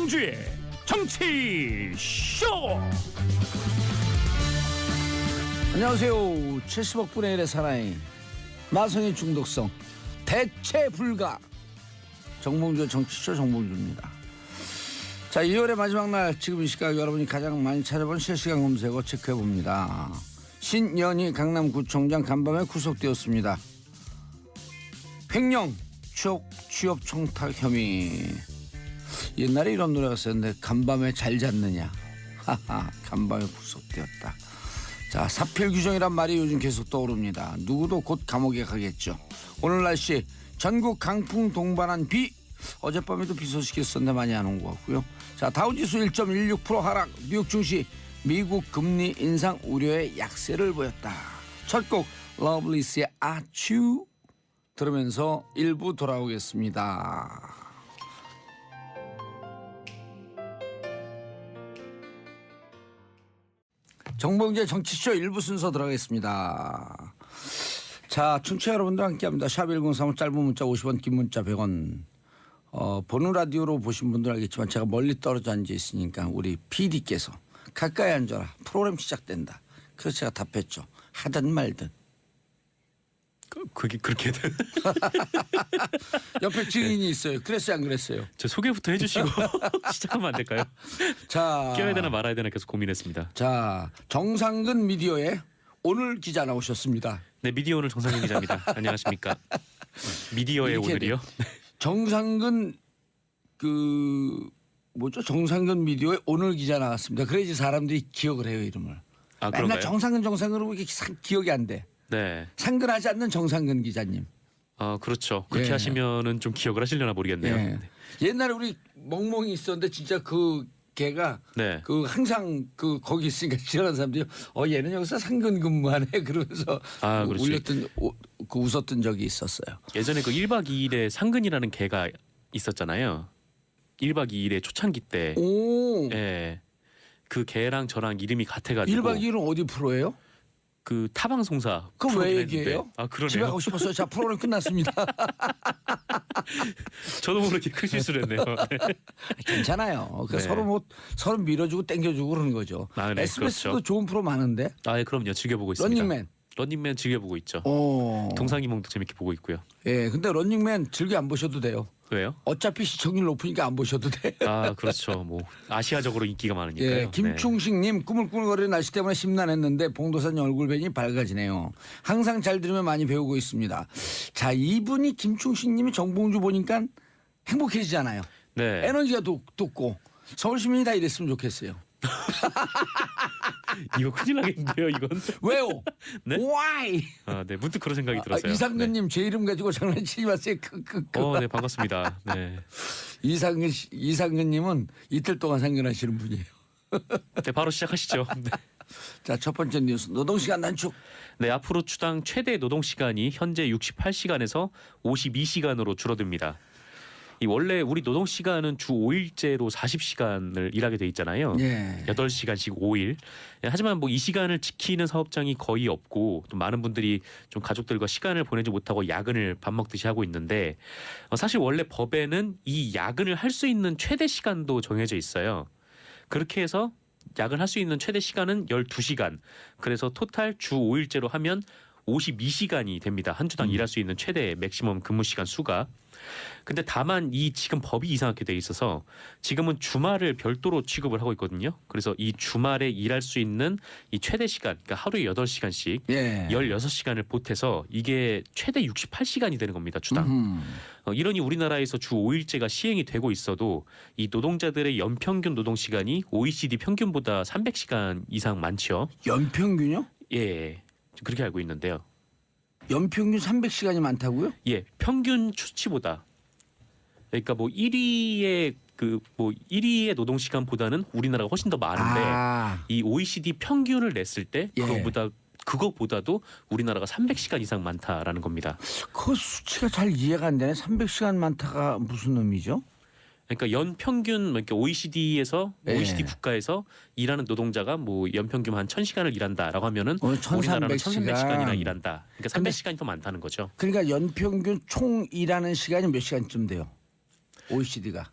정봉주의 정치쇼. 안녕하세요. 70억 분의 1의 사나이 마성의 중독성 대체 불가 정봉주의 정치쇼 정봉주입니다. 자, 2월의 마지막 날 지금 이 시각 여러분이 가장 많이 찾아본 실시간 검색어 체크해봅니다. 신연희 강남구청장 간밤에 구속되었습니다. 횡령 취업 청탁 혐의. 옛날에 이런 노래가 있었는데 간밤에 잘 잤느냐. 하하, 간밤에 구속되었다. 자, 사필 규정이란 말이 요즘 계속 떠오릅니다. 누구도 곧 감옥에 가겠죠. 오늘 날씨 전국 강풍 동반한 비. 어젯밤에도 비 소식 있었는데 많이 안 온 것 같고요. 자, 다우지수 1.16% 하락. 뉴욕 증시 미국 금리 인상 우려에 약세를 보였다. 첫 곡 러블리스의 아츄 들으면서 1부 돌아오겠습니다. 정봉주의 정치쇼 1부 순서 들어가겠습니다. 자, 청취자 여러분들 함께합니다. 샵1035 짧은 문자 50원, 긴 문자 100원. 보는 라디오로 보신 분들 알겠지만 제가 멀리 떨어져 앉아 있으니까 우리 PD께서 가까이 앉아라. 프로그램 시작된다. 그래서 제가 답했죠. 하든 말든. 그게 그렇게 옆에 증인이 있어요. 그랬어요, 안 그랬어요? 저 소개부터 해주시고 시작하면 안 될까요? 자, 끼어야 되나 말아야 되나 계속 고민했습니다. 자, 정상근 미디어에 오늘 기자 나오셨습니다. 네, 미디어 오늘 정상근 기자입니다. 안녕하십니까? 미디어의 오늘이요? 정상근 정상근 미디어에 오늘 기자 나왔습니다. 그래야지 사람들이 기억을 해요, 이름을. 아, 맨날 그런가요? 정상근으로 이게 기억이 안 돼. 네. 상근하지 않는 정상근 기자님. 그렇죠. 그렇게 예. 하시면은 좀 기억을 하시려나 모르겠네요. 예. 네. 옛날에 우리 멍멍이 있었는데 진짜 그 걔가 네. 항상 거기 있으니까 지나가는 사람들이 얘는 여기서 상근 근무하네 그러면서 그렇지. 웃었던 적이 있었어요. 예전에 그 1박 2일에 상근이라는 개가 있었잖아요. 1박 2일에 초창기 때. 오. 예. 그 개랑 저랑 이름이 같아가지고. 1박 2일은 어디 프로예요? 그 타방송사. 그거 왜 프로그램 얘기해요? 했는데. 아, 그러네요. 집에 가고 싶었어요. 자, 프로그램 끝났습니다. 저도 모르게 큰 실수를 했네요. 네. 괜찮아요. 네. 서로 밀어주고 땡겨주고 그러는 거죠. 아, 네, SBS도 그렇죠. 좋은 프로 많은데. 아, 예, 그럼요. 즐겨보고 있습니다. 런닝맨 즐겨보고 있죠. 동상이몽도 재밌게 보고 있고요. 예, 근데 런닝맨 즐겨 안 보셔도 돼요. 왜요? 어차피 시청률 높으니까 안 보셔도 돼. 아, 그렇죠. 뭐 아시아적으로 인기가 많으니까요. 예, 김충식님 꾸물꾸물거리는 날씨 때문에 심란했는데 봉도사님 얼굴변이 밝아지네요. 항상 잘 들으면 많이 배우고 있습니다. 자, 이분이 김충식님이 정봉주 보니까 행복해지잖아요. 네. 에너지가 돋고 서울 시민이 다 이랬으면 좋겠어요. 이거 큰일 나겠는데요, 이건. 왜요? 네? Why? 아, 네. 문득 그런 생각이 들었어요. 이상근님 제 이름 가지고 장난치지 마세요. 네, 반갑습니다. 네. 이상근님은 이틀 동안 상근하시는 분이에요. 네, 바로 시작하시죠. 네. 자, 첫 번째 뉴스 노동시간 단축. 네, 앞으로 주당 최대 노동 시간이 현재 68시간에서 52시간으로 줄어듭니다. 이 원래 우리 노동 시간은 주 5일제로 40시간을 일하게 돼 있잖아요. 예. 8시간씩 5일. 하지만 뭐 이 시간을 지키는 사업장이 거의 없고 또 많은 분들이 좀 가족들과 시간을 보내지 못하고 야근을 밥 먹듯이 하고 있는데 사실 원래 법에는 이 야근을 할 수 있는 최대 시간도 정해져 있어요. 그렇게 해서 야근할 수 있는 최대 시간은 12시간. 그래서 토탈 주 5일제로 하면 52시간이 됩니다. 한 주당 일할 수 있는 최대 맥시멈 근무 시간 수가. 근데 다만 이 지금 법이 이상하게 돼 있어서 지금은 주말을 별도로 취급을 하고 있거든요. 그래서 이 주말에 일할 수 있는 이 최대 시간, 그러니까 하루에 8시간씩 예. 16시간을 보태서 이게 최대 68시간이 되는 겁니다. 주당. 이러니 우리나라에서 주 5일제가 시행이 되고 있어도 이 노동자들의 연평균 노동 시간이 OECD 평균보다 300시간 이상 많죠. 연평균요? 예. 그렇게 알고 있는데요. 연평균 300시간이 많다고요? 예, 평균 수치보다. 그러니까 뭐 1위의 노동 시간보다는 우리나라가 훨씬 더 많은데 이 OECD 평균을 냈을 때 예. 그거보다도 우리나라가 300시간 이상 많다라는 겁니다. 그 수치가 잘 이해가 안 되네. 300시간 많다가 무슨 의미죠? 그러니까 연평균 그러니까 OECD 국가에서 일하는 노동자가 뭐 연평균 한 1,000시간을 일한다라고 하면은 우리나라는 1,300시간이나 일한다. 그러니까 300시간이 더 많다는 거죠. 그러니까 연평균 총 일하는 시간이 몇 시간쯤 돼요? OECD가.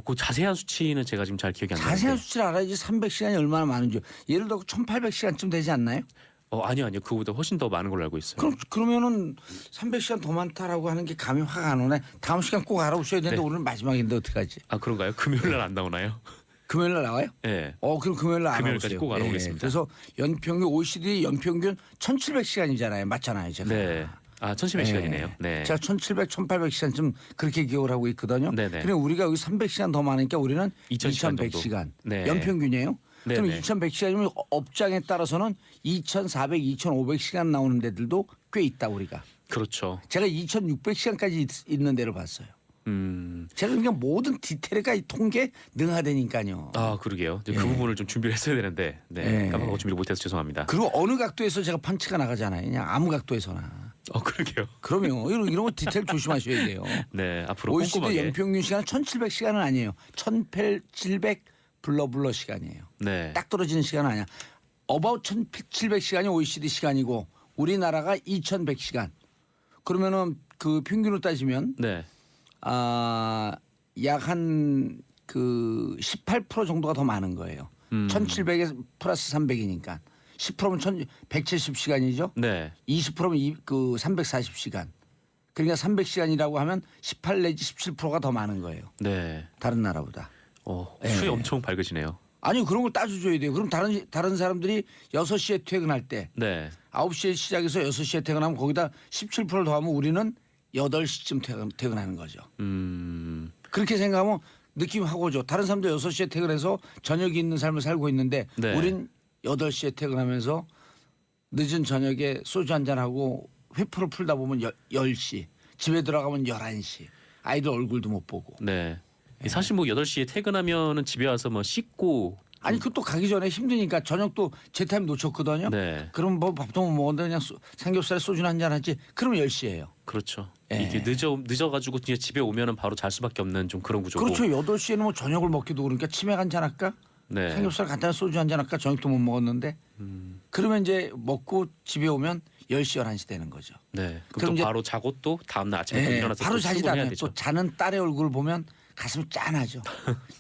그 자세한 수치는 제가 지금 잘 기억이 안 나는데. 자세한 수치를 알아야지 300시간이 얼마나 많은지. 예를 들어 1800시간쯤 되지 않나요? 아니요. 그거보다 훨씬 더 많은 걸로 알고 있어요. 그러면은 300시간 더 많다라고 하는 게 감이 확 안 오네. 다음 시간 꼭 알아보셔야 되는데 네. 오늘 마지막인데 어떡하지? 그런가요? 금요일 날 안 나오나요? 금요일 날 나와요? 네. 그럼 금요일 날 금요일까지 알아보세요. 꼭 알아보겠습니다. 그래서 연평균 OECD 연평균 1700시간이잖아요. 맞잖아요, 제가. 네. 1700시간이네요. 네. 제가 1700, 1800시간쯤 그렇게 기억을 하고 있거든요. 네네. 근데 우리가 여기 300시간 더 많으니까 우리는 2100시간 2100시간. 네. 연평균이에요. 그럼 네네. 2100시간이면 업장에 따라서는 2400, 2500시간 나오는 데들도 꽤 있다 우리가. 그렇죠. 제가 2600시간까지 있는 데를 봤어요. 제가 그냥 모든 디테일가 이 통계 능하다니까요. 그러게요. 그 부분을 좀 준비를 했어야 되는데 깜빡하고 준비를 못해서 죄송합니다. 그리고 어느 각도에서 제가 펀치가 나가잖아요. 그냥 아무 각도에서나. 그러게요. 그럼요. 이런 거 디테일 조심하셔야 돼요. 네, 앞으로 OECD 꼼꼼하게. 연평균 시간은 1700시간은 아니에요. 1700 블러 시간이에요. 네. 딱 떨어지는 시간은 아니야. 어바웃 1700시간이 OECD 시간이고 우리나라가 2100시간. 그러면은 그 평균으로 따지면 네. 약 한 그 18% 정도가 더 많은 거예요. 1700에 플러스 300이니까 10%면 170시간이죠. 네. 20%면 그 340시간. 그러니까 300시간이라고 하면 18 내지 17%가 더 많은 거예요. 네. 다른 나라보다. 수위 엄청 밝으시네요. 아니 그런 걸 따져줘야 돼요. 그럼 다른 사람들이 6시에 퇴근할 때 네. 9시에 시작해서 6시에 퇴근하면 거기다 17%를 더하면 우리는 8시쯤 퇴근하는 거죠. 그렇게 생각하면 느낌 확 오죠. 다른 사람들 6시에 퇴근해서 저녁이 있는 삶을 살고 있는데 네. 우린 8시에 퇴근하면서 늦은 저녁에 소주 한잔하고 회포를 풀다 보면 10시 집에 들어가면 11시 아이들 얼굴도 못 보고. 네. 사실 뭐 8시에 퇴근하면은 집에 와서 뭐 씻고 아니 그것도 가기 전에 힘드니까 저녁도 제 타임 놓쳤거든요. 네. 그럼 뭐 밥도 못 먹었는데 그냥 삼겹살에 소주나 한잔 하지. 그러면 10시예요. 그렇죠. 예. 이게 늦어가지고 이제 집에 오면은 바로 잘 수밖에 없는 좀 그런 구조고. 그렇죠. 8시에는 뭐 저녁을 먹기도 그러니까 치맥 한잔 할까? 네. 삼겹살 간단한 소주 한잔 할까? 저녁도 못 먹었는데. 그러면 이제 먹고 집에 오면 10시 11시 되는 거죠. 네. 그럼 그럼 또 이제- 바로 자고 또 다음 날 아침에 또 예, 일어나서 바로 또 자지도 출근해야 않아요. 되죠. 또 자는 딸의 얼굴을 보면 가슴이 짠하죠.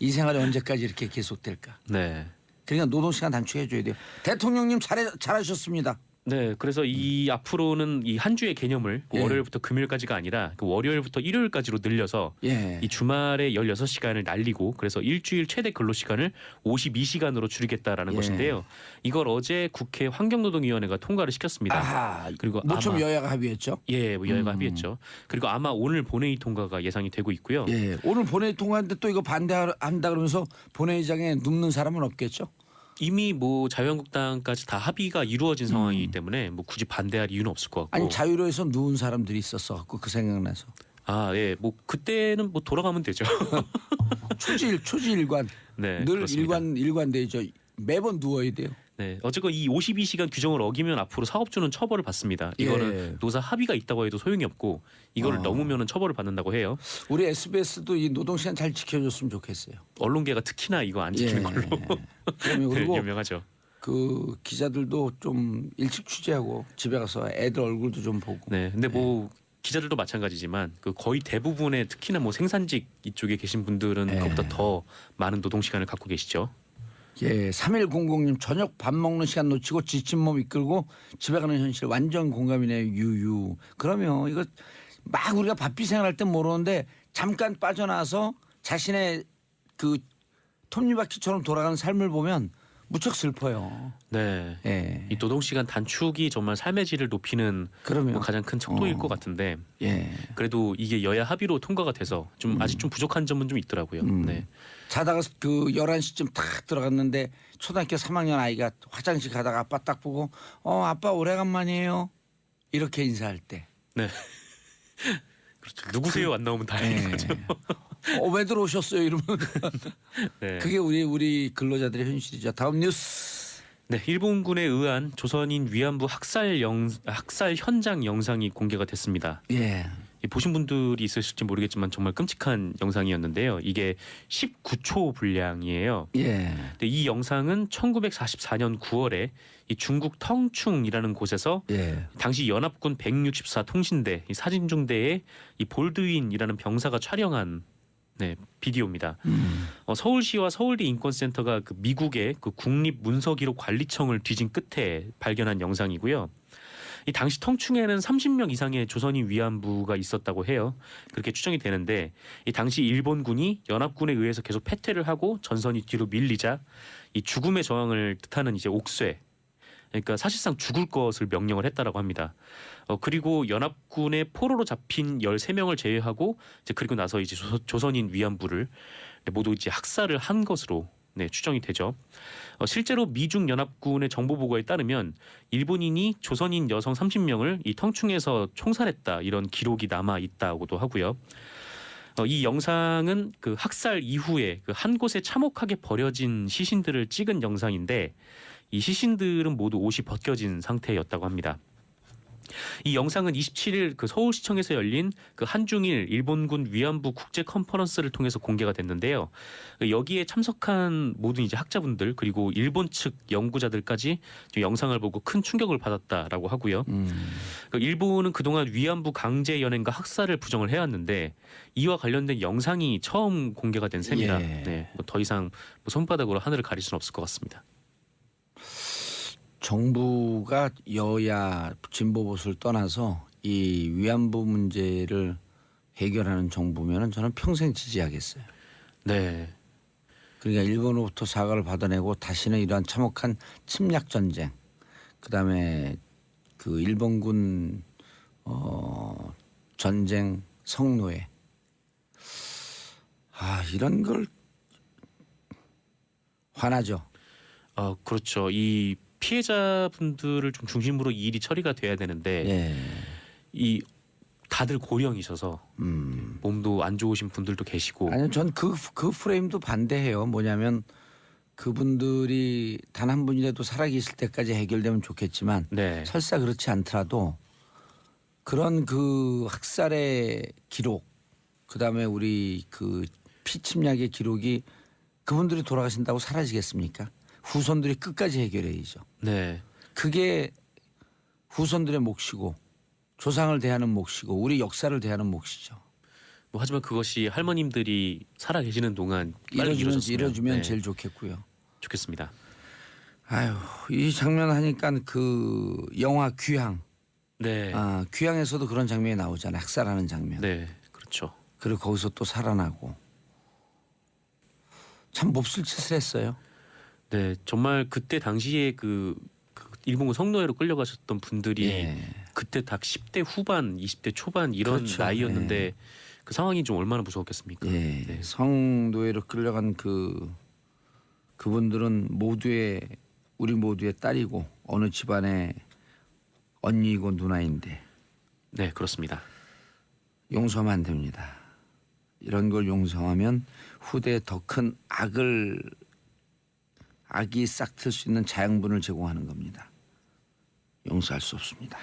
이 생활이 언제까지 이렇게 계속될까? 네. 그러니까 노동시간 단축해 줘야 돼요. 대통령님 잘하셨습니다. 네, 그래서 이 앞으로는 이 한 주의 개념을 예. 월요일부터 금요일까지가 아니라 그 월요일부터 일요일까지로 늘려서 예. 이 주말에 16시간을 날리고 그래서 일주일 최대 근로 시간을 52시간으로 줄이겠다라는 예. 것인데요. 이걸 어제 국회 환경노동위원회가 통과를 시켰습니다. 아하. 그리고 모처럼 아마 여야가 합의했죠. 예, 뭐 여야가 합의했죠. 그리고 아마 오늘 본회의 통과가 예상이 되고 있고요. 예. 오늘 본회의 통과했는데 또 이거 반대한다 그러면서 본회의장에 눕는 사람은 없겠죠? 이미 뭐 자유한국당까지 다 합의가 이루어진 상황이기 때문에 뭐 굳이 반대할 이유는 없을 것 같고. 아니 자유로에서 누운 사람들이 있었어 갖고 그 생각나서. 예, 뭐 그때는 뭐 돌아가면 되죠. 초지일관 네, 늘 그렇습니다. 일관되죠. 매번 누워야 돼요. 네, 어쨌건 이 52시간 규정을 어기면 앞으로 사업주는 처벌을 받습니다. 이거는 예. 노사 합의가 있다고 해도 소용이 없고 이거를 넘으면은 처벌을 받는다고 해요. 우리 SBS도 이 노동시간 잘 지켜줬으면 좋겠어요. 언론계가 특히나 이거 안 지키는 걸로 그러면 그리고 네, 유명하죠. 그 기자들도 좀 일찍 취재하고 집에 가서 애들 얼굴도 좀 보고. 네, 근데 뭐 기자들도 마찬가지지만 그 거의 대부분의 특히나 뭐 생산직 이쪽에 계신 분들은 예. 그것보다 더 많은 노동 시간을 갖고 계시죠. 예, 3100님 저녁 밥 먹는 시간 놓치고 지친 몸 이끌고 집에 가는 현실 완전 공감이네요. 유유. 그러면 이거 막 우리가 바삐 생활할 땐 모르는데 잠깐 빠져나와서 자신의 그 톱니바퀴처럼 돌아가는 삶을 보면 무척 슬퍼요. 네. 예. 이 노동 시간 단축이 정말 삶의 질을 높이는 그러면 뭐 가장 큰 척도일 것 같은데 예. 그래도 이게 여야 합의로 통과가 돼서 좀 아직 좀 부족한 점은 좀 있더라고요. 네. 자다가 그 11시쯤 탁 들어갔는데 초등학교 3학년 아이가 화장실 가다가 아빠 딱 보고 아빠 오래간만이에요. 이렇게 인사할 때. 네. 그렇죠. 누구세요 안 나오면 다행인 예. 거죠. 왜 들어오셨어요? 이러면 네. 그게 우리 근로자들의 현실이죠. 다음 뉴스. 네, 일본군에 의한 조선인 위안부 학살 현장 영상이 공개가 됐습니다. 예. 보신 분들이 있으실지 모르겠지만 정말 끔찍한 영상이었는데요. 이게 19초 분량이에요. 예. 근데 이 영상은 1944년 9월에 이 중국 텅충이라는 곳에서 예. 당시 연합군 164 통신대 이 사진중대에 이 볼드윈이라는 병사가 촬영한 네, 비디오입니다. 서울시와 서울대 인권센터가 그 미국의 그 국립문서기록관리청을 뒤진 끝에 발견한 영상이고요. 이 당시 텅충에는 30명 이상의 조선인 위안부가 있었다고 해요. 그렇게 추정이 되는데 이 당시 일본군이 연합군에 의해서 계속 패퇴를 하고 전선이 뒤로 밀리자 이 죽음의 저항을 뜻하는 이제 옥쇄, 그러니까 사실상 죽을 것을 명령을 했다라고 합니다. 그리고 연합군의 포로로 잡힌 13명을 제외하고 이제 그리고 나서 이제 조선인 위안부를 모두 이제 학살을 한 것으로 네, 추정이 되죠. 실제로 미중 연합군의 정보 보고에 따르면 일본인이 조선인 여성 30명을 이 텅충에서 총살했다 이런 기록이 남아 있다고도 하고요. 이 영상은 그 학살 이후에 그 한 곳에 참혹하게 버려진 시신들을 찍은 영상인데 이 시신들은 모두 옷이 벗겨진 상태였다고 합니다. 이 영상은 27일 그 서울시청에서 열린 그 한중일 일본군 위안부 국제 컨퍼런스를 통해서 공개가 됐는데요. 여기에 참석한 모든 이제 학자분들 그리고 일본 측 연구자들까지 영상을 보고 큰 충격을 받았다라고 하고요. 그 일본은 그동안 위안부 강제 연행과 학살을 부정을 해왔는데 이와 관련된 영상이 처음 공개가 된 셈이라 예. 네, 더 이상 손바닥으로 하늘을 가릴 수는 없을 것 같습니다. 정부가 여야 진보 보수를 떠나서 이 위안부 문제를 해결하는 정부면은 저는 평생 지지하겠어요. 네, 그러니까 일본으로부터 사과를 받아내고 다시는 이러한 참혹한 침략 전쟁, 그다음에 그 일본군 전쟁 성노예, 이런 걸 화나죠. 그렇죠. 이 피해자분들을 좀 중심으로 이 일이 처리가 돼야 되는데 예. 이 다들 고령이셔서 몸도 안 좋으신 분들도 계시고 아니요, 전 그 프레임도 반대해요. 뭐냐면 그분들이 단 한 분이라도 살아계실 때까지 해결되면 좋겠지만 네, 설사 그렇지 않더라도 그런 그 학살의 기록, 그다음에 우리 그 피침략의 기록이 그분들이 돌아가신다고 사라지겠습니까? 후손들이 끝까지 해결해야죠. 네, 그게 후손들의 몫이고 조상을 대하는 몫이고 우리 역사를 대하는 몫이죠. 뭐 하지만 그것이 할머님들이 살아 계시는 동안 빨리 이뤄주면 네, 제일 좋겠고요. 좋겠습니다. 아유, 이 장면 하니까 그 영화 귀향, 네, 귀향에서도 그런 장면이 나오잖아요. 학살하는 장면. 네, 그렇죠. 그리고 거기서 또 살아나고 참 몹쓸 짓을 했어요. 네, 정말 그때 당시에 그 일본군 성노예로 끌려가셨던 분들이 예. 그때 다 10대 후반, 20대 초반 이런 그렇죠. 나이였는데 그 상황이 좀 얼마나 무서웠겠습니까? 예. 네. 성노예로 끌려간 그분들은 우리 모두의 딸이고 어느 집안의 언니이고 누나인데 네, 그렇습니다. 용서하면 안 됩니다. 이런 걸 용서하면 후대에 더 큰 악이 싹틀 수 있는 자양분을 제공하는 겁니다. 용서할 수 없습니다.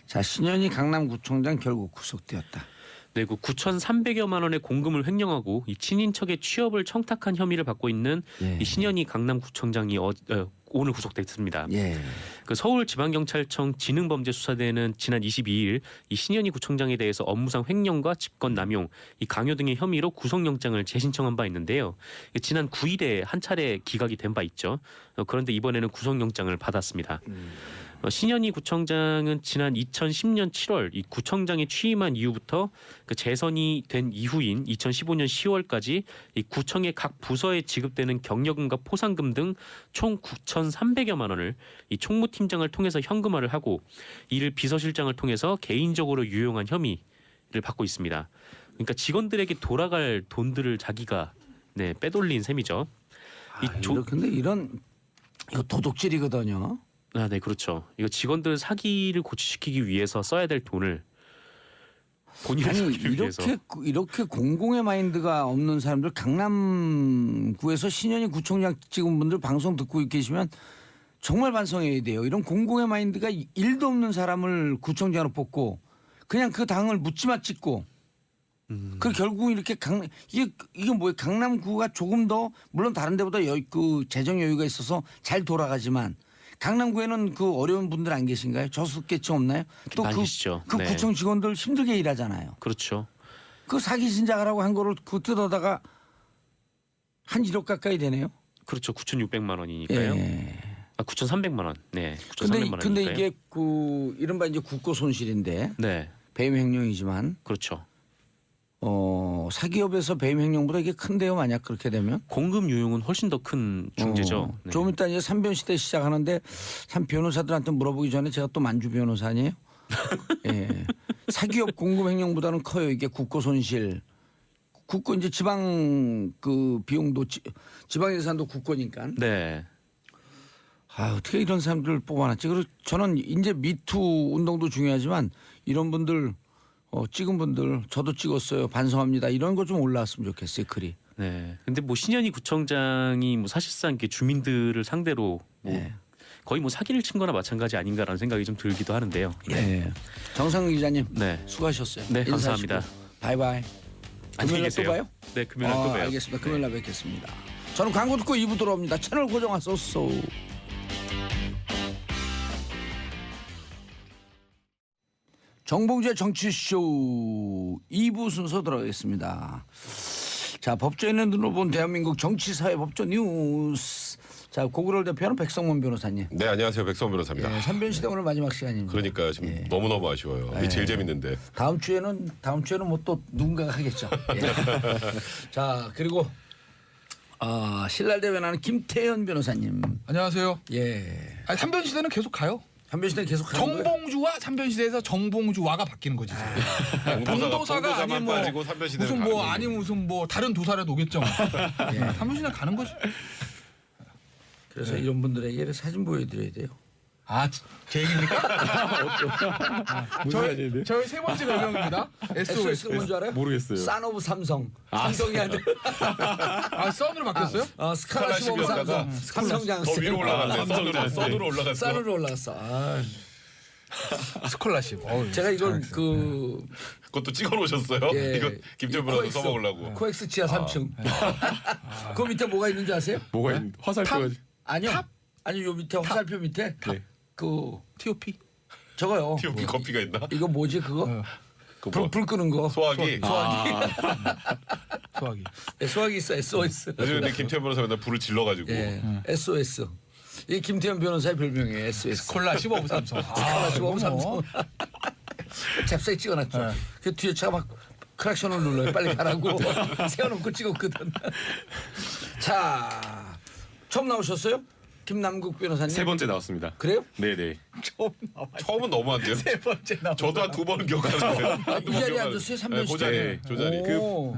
자, 신현희 강남구청장 결국 구속되었다. 네, 그 9,300여만 원의 공금을 횡령하고 이 친인척의 취업을 청탁한 혐의를 받고 있는 예. 이 신현희 강남구청장이 오늘 구속됐습니다. 예. 그 서울지방경찰청 지능범죄수사대는 지난 22일 이 신현희 구청장에 대해서 업무상 횡령과 직권남용, 이 강요 등의 혐의로 구속영장을 재신청한 바 있는데요. 지난 9일에 한 차례 기각이 된 바 있죠. 그런데 이번에는 구속영장을 받았습니다. 신현희 구청장은 지난 2010년 7월 이 구청장에 취임한 이후부터 그 재선이 된 이후인 2015년 10월까지 이 구청의 각 부서에 지급되는 경력금과 포상금 등 총 9,300여만 원을 이 총무팀장을 통해서 현금화를 하고 이를 비서실장을 통해서 개인적으로 유용한 혐의를 받고 있습니다. 그러니까 직원들에게 돌아갈 돈들을 자기가 네, 빼돌린 셈이죠. 근데 이거 도둑질이거든요. 네, 그렇죠. 이거 직원들 사기를 고취시키기 위해서 써야 될 돈을 본인을 살기 위해서. 이렇게 공공의 마인드가 없는 사람들, 강남구에서 신현희 구청장 찍은 분들 방송 듣고 계시면 정말 반성해야 돼요. 이런 공공의 마인드가 1도 없는 사람을 구청장으로 뽑고 그냥 그 당을 묻지마 찍고 그 결국 이렇게 이게 뭐예요? 강남구가 조금 더 물론 다른 데보다 그 재정 여유가 있어서 잘 돌아가지만 강남구에는 그 어려운 분들 안 계신가요? 저수계층 없나요? 또 많이 계시죠. 그 네. 구청 직원들 힘들게 일하잖아요. 그렇죠. 그 사기 신작이라고 한 거를 그 뜯어다가 한 1억 가까이 되네요. 그렇죠. 9,600만 원이니까요. 예. 아, 9,300만 원. 네. 9,300만 원이니까요. 근데 이게 그 이른바 이제 국고 손실인데 네. 배임 횡령이지만 그렇죠. 사기업에서 배임 횡령보다 이게 큰데요. 만약 그렇게 되면 공급 유용은 훨씬 더 큰 중죄죠. 네. 좀 이따 이제 삼변 시대 시작하는데 참 변호사들한테 물어보기 전에 제가 또 만주 변호사 아니에요? 예. 사기업 공급 횡령보다는 커요. 이게 국고 손실. 국고 이제 지방 그 비용도 지방 예산도 국고니까. 네. 아, 어떻게 이런 사람들을 뽑아놨지? 그리고 저는 이제 미투 운동도 중요하지만 이런 분들 찍은 분들 저도 찍었어요. 반성합니다. 이런 거 좀 올라왔으면 좋겠어요. 글이. 네. 근데 뭐 신현희 구청장이 뭐 사실상 이렇게 주민들을 상대로 뭐 네. 거의 뭐 사기를 친 거나 마찬가지 아닌가라는 생각이 좀 들기도 하는데요. 네. 정상근 기자님 네. 수고하셨어요. 네, 인사하시고. 감사합니다. 바이바이. 안녕히 금요일 날 또 계세요. 봐요? 네, 금요일 날 또 봬요. 알겠습니다. 금요일 날 뵙겠습니다. 저는 광고 듣고 2부 돌아옵니다. 채널 고정하소서. 정봉주의 정치쇼 2부 순서 들어가겠습니다. 자, 법조인의 눈으로 본 대한민국 정치사회 법조 뉴스. 자, 고구려를 대표하는 백성문 변호사님. 네, 안녕하세요. 백성원 변호사입니다. 예, 삼변시대 오늘 마지막 시간입니다. 그러니까요. 지금 예. 너무너무 아쉬워요. 이게 제일 재밌는데. 다음 주에는 뭐 또 누군가가 하겠죠. 예. 자, 그리고 신랄 대변하는 김태현 변호사님. 안녕하세요. 예. 아니, 삼변시대는 계속 가요. 삼변시대 계속 가는 거예요? 정봉주와 삼변시대에서 정봉주와가 바뀌는 거지. 봉도사가 아니 봉도사만 뭐 빠지고 삼변시대는 무슨 뭐 가는 아니 거지. 무슨 뭐 다른 도사라도 오겠죠. 삼변시대 가는 거지. 그래서 이런 분들에게 사진 보여드려야 돼요. 아, 제 얘기입니까? 저희 세 번째 별명입니다. SOS가 뭔지 알아요? 모르겠어요. 산 오브 삼성. 삼성이 아니라 아, 썬으로 바뀌었어요? 스칼라십 오브 스칼라십이었다가 삼성. 삼성장. 더 위로 올라갔네. 선으로 올라갔어. 산으로 올라갔어. 스콜라십. 제가 이걸 그것도 찍어 놓으셨어요? 예, 이거 김정부라도 써먹으려고. 코엑스 지하 3층. 그 밑에 뭐가 있는지 아세요? 뭐가 있는 화살표가 아니요. 아니 요 밑에 화살표 밑에 네. 그 TOP. 저거요. TOP 커피가 있나? 이거 뭐지 그거? 그 뭐, 불 끄는 거. 소화기. 소화기. 네, 소화기 있어. SOS. 요즘 근데 김태현 변호사 맨날 불을 질러가지고. 예. SOS. 이 김태현 변호사의 별명이에요. SOS. 스콜라십 오브 삼성. 스칼라십 오브 이거 뭐. 삼성. 잽싸게 찍어놨죠. 그 뒤에 차가 막 크락션을 눌러요. 빨리 가라고 세워놓고 찍었거든. 자, 처음 나오셨어요? 김남국 변호사님. 세 번째 나왔습니다. 그래요? 네네. 처음은 너무한데요? 세 번째 나. 저도 한 두 번은 기억하는데. 이 자리에 앉았어요? 3년 그 자리. 네. 저 자리. 오.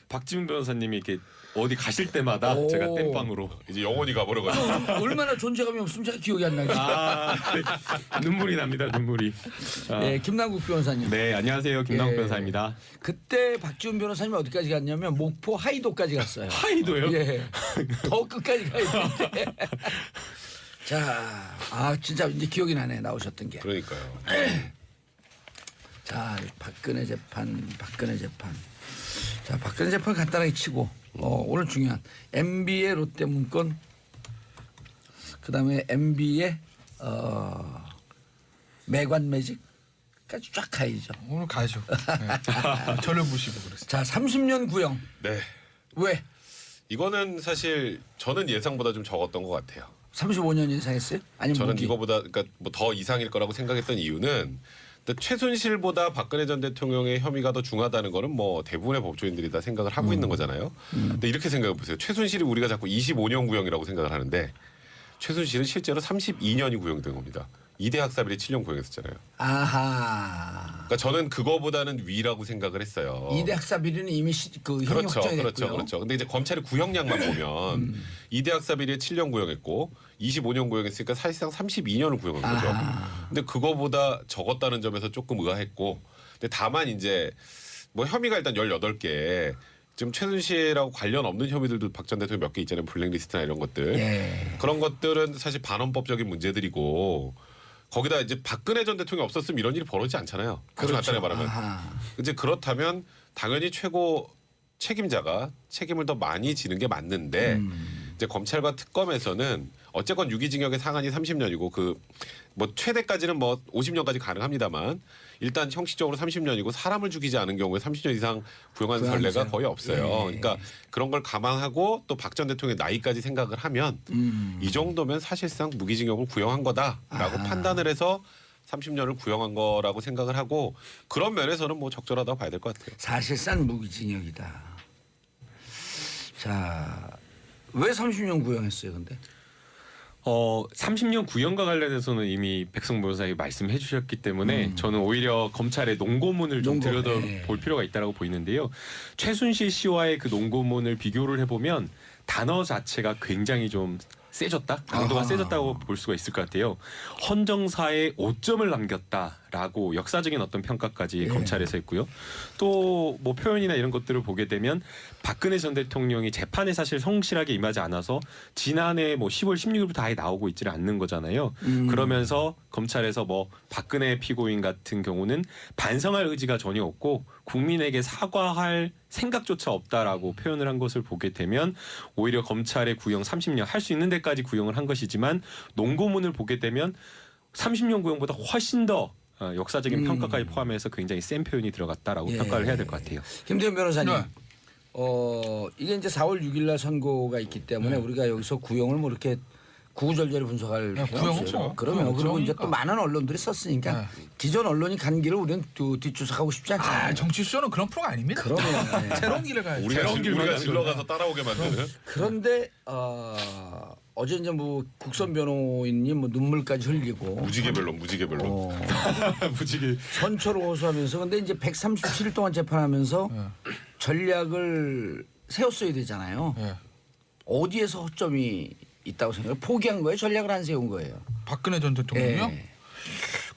박지훈 변호사님이 이렇게 어디 가실 때마다 오. 제가 땜빵으로 이제 영원히 가버려가지고. 얼마나 존재감이 없으면 제가 기억이 안 나겠어요. 눈물이 납니다. 눈물이. 예, 김남국 변호사님. 네, 안녕하세요. 김남국 예. 변호사입니다. 그때 박지훈 변호사님이 어디까지 갔냐면 목포 하이도까지 갔어요. 하이도요? 예. 더 끝까지 가야 되는데. 자, 진짜 이제 기억이 나네 나오셨던 게. 그러니까요. 자, 박근혜 재판. 자, 박근혜 재판 간단하게 치고 오늘 중요한 MB의 롯데 문건, 그다음에 MB의 매관 매직까지 쫙 가야죠. 오늘 가야죠. 네. 저를 보시고 그랬어요. 자, 30년 구형. 네. 왜? 이거는 사실 저는 예상보다 좀 적었던 것 같아요. 35년 이상했어요? 아니면 저는 무기? 이거보다 그러니까 뭐 더 이상일 거라고 생각했던 이유는 근데 최순실보다 박근혜 전 대통령의 혐의가 더 중하다는 거는 뭐 대부분의 법조인들이 다 생각을 하고 있는 거잖아요. 근데 이렇게 생각해 보세요. 최순실이 우리가 자꾸 25년 구형이라고 생각을 하는데 최순실은 실제로 32년이 구형된 겁니다. 이대 학사비리 7년 구형했었잖아요. 아하. 그러니까 저는 그거보다는 위라고 생각을 했어요. 이대 학사 비리는 이미 그 형이 그렇죠, 확정이 그렇죠, 됐고요. 그렇죠. 근데 이제 검찰의 구형량만 보면 이대 학사비리에 7년 구형했고 25년 구형했으니까 사실상 32년을 구형한 거죠. 아하. 근데 그거보다 적었다는 점에서 조금 의아했고, 근데 다만 이제 뭐 혐의가 일단 18개. 지금 최순실하고 관련 없는 혐의들도 박 전 대통령 몇 개 있잖아요. 블랙리스트나 이런 것들. 예. 그런 것들은 사실 반헌법적인 문제들이고 거기다 이제 박근혜 전 대통령이 없었으면 이런 일이 벌어지지 않잖아요. 아주 간단히 말하면. 아하. 이제 그렇다면 당연히 최고 책임자가 책임을 더 많이 지는 게 맞는데 이제 검찰과 특검에서는 어쨌건 유기징역의 상한이 30년이고 그 뭐 최대까지는 뭐 50년까지 가능합니다만 일단 형식적으로 30년이고 사람을 죽이지 않은 경우에 30년 이상 구형하는 선례가 거의 없어요. 그러니까 그런 걸 감안하고 또 박 전 대통령의 나이까지 생각을 하면 이 정도면 사실상 무기징역을 구형한 거다라고 판단을 해서 30년을 구형한 거라고 생각을 하고 그런 면에서는 뭐 적절하다고 봐야 될 것 같아요. 사실상 무기징역이다. 자, 왜 30년 구형했어요, 근데? 30년 구형과 관련해서는 이미 백성 변호사님이 말씀해 주셨기 때문에 저는 오히려 검찰의 논고문을 좀 들여다볼 필요가 있다고 보이는데요. 최순실 씨와의 그 논고문을 비교를 해보면 단어 자체가 굉장히 좀 세졌다? 강도가 세졌다고 볼 수가 있을 것 같아요. 헌정사에 5점을 남겼다라고 역사적인 어떤 평가까지 검찰에서 했고요. 또 뭐 표현이나 이런 것들을 보게 되면 박근혜 전 대통령이 재판에 사실 성실하게 임하지 않아서 지난해 뭐 10월 16일부터 아예 나오고 있지를 않는 거잖아요. 그러면서 검찰에서 뭐 박근혜 피고인 같은 경우는 반성할 의지가 전혀 없고 국민에게 사과할 생각조차 없다라고 표현을 한 것을 보게 되면 오히려 검찰의 구형 30년 할 수 있는 데까지 구형을 한 것이지만 논고문을 보게 되면 30년 구형보다 훨씬 더 역사적인 평가까지 포함해서 굉장히 센 표현이 들어갔다라고 평가를 해야 될 것 같아요. 김태현 변호사님. 네. 이게 이제 4월 6일 날 선고가 있기 때문에 우리가 여기서 구형을 뭐 이렇게 구구절절히 분석할 필요 구형 없어요. 없죠. 그러면 그리고 이제 또 그러니까. 많은 언론들이 썼으니까 기존 언론이 간 길을 우리는 뒷조사하고 싶지 않잖아요. 정치쇼는 그런 프로가 아닙니다. 그러면 네. 새로운 길을 가야죠. 우리가 질러가서 따라오게 만드는. 그런데 어제 이제 뭐 국선 변호인이 뭐 눈물까지 흘리고 무지개 변론. 무지개. 선처를 호소하면서 근데 이제 137일 동안 재판하면서 전략을 세웠어야 되잖아요. 예. 어디에서 허점이 있다고 생각해요? 포기한 거예요? 전략을 안 세운 거예요? 박근혜 전 대통령이요? 예.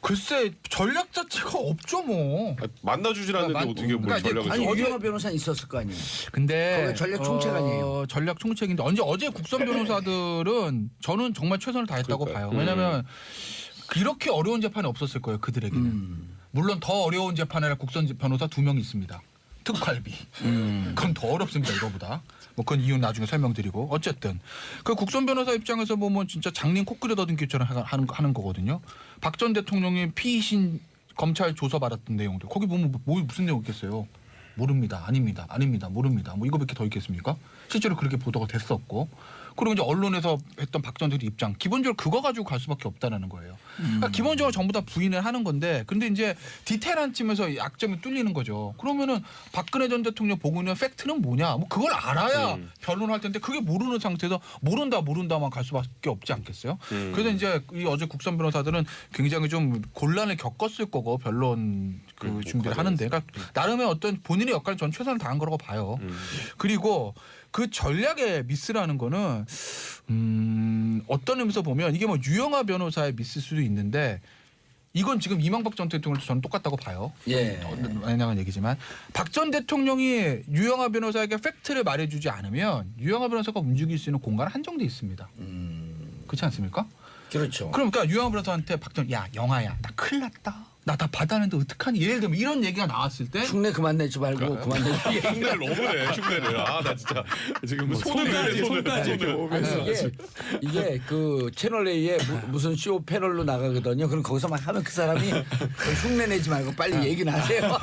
글쎄 전략 자체가 없죠 뭐. 만나주질 않는데 어떻게 뭘 그러니까 전략을 아니 써? 유영아 변호사는 있었을 거 아니에요. 근데 거기 전략 총책 아니에요? 전략 총책인데 어제 국선 변호사들은 저는 정말 최선을 다했다고 그러니까요. 봐요. 왜냐하면 이렇게 어려운 재판이 없었을 거예요 그들에게는. 물론 더 어려운 재판에 국선 변호사 2명 있습니다. 특활비. 그건 더 어렵습니다 이거보다. 뭐 그건 이유 나중에 설명드리고 어쨌든 그 국선 변호사 입장에서 보면 진짜 장님 코끼리 더듬기처럼 하는 거거든요. 박 전 대통령이 피의신 검찰 조사 받았던 내용들 거기 보면 뭐 무슨 내용 있겠어요. 모릅니다. 아닙니다. 모릅니다. 뭐 이거밖에 더 있겠습니까? 실제로 그렇게 보도가 됐었고 그리고 이제 언론에서 했던 박 전 대통령 입장 기본적으로 그거 가지고 갈 수밖에 없다는 거예요. 그러니까 기본적으로 전부 다 부인을 하는 건데 근데 이제 디테일한 쯤에서 약점이 뚫리는 거죠. 그러면은 박근혜 전 대통령 보고 있는 팩트는 뭐냐? 뭐 그걸 알아야 변론할 텐데 그게 모르는 상태에서 모른다만 갈 수밖에 없지 않겠어요? 그래서 이제 이 어제 국선 변호사들은 굉장히 좀 곤란을 겪었을 거고 변론 그 준비를 하는데 그러니까 나름의 어떤 본인의 역할을 전 최선을 다한 거라고 봐요. 그리고 그 전략의 미스라는 거는 어떤 의미에서 보면 이게 뭐 유영아 변호사의 미스일 수도 있는데 이건 지금 이명박 전 대통령도 저는 똑같다고 봐요. 예. 왜냐하면 얘기지만 박 전 대통령이 유영아 변호사에게 팩트를 말해주지 않으면 유영아 변호사가 움직일 수 있는 공간은 한정돼 있습니다. 그렇지 않습니까? 그렇죠. 그러니까 유영아 변호사한테 박 전 야 영아야 나 큰일 났다. 나 다 받았는데 어떡하니? 예를 들면 이런 얘기가 나왔을 때 흉내 그만 내지 말고 그만 내지. 흉내를 너무 내. 흉내를. 아 나 진짜 지금 뭐 손까지 이렇게 오면서 이게 그 채널 A에 무슨 쇼 패널로 나가거든요. 그럼 거기서 막 하면 그 사람이 흉내 내지 말고 빨리 얘기는 하세요.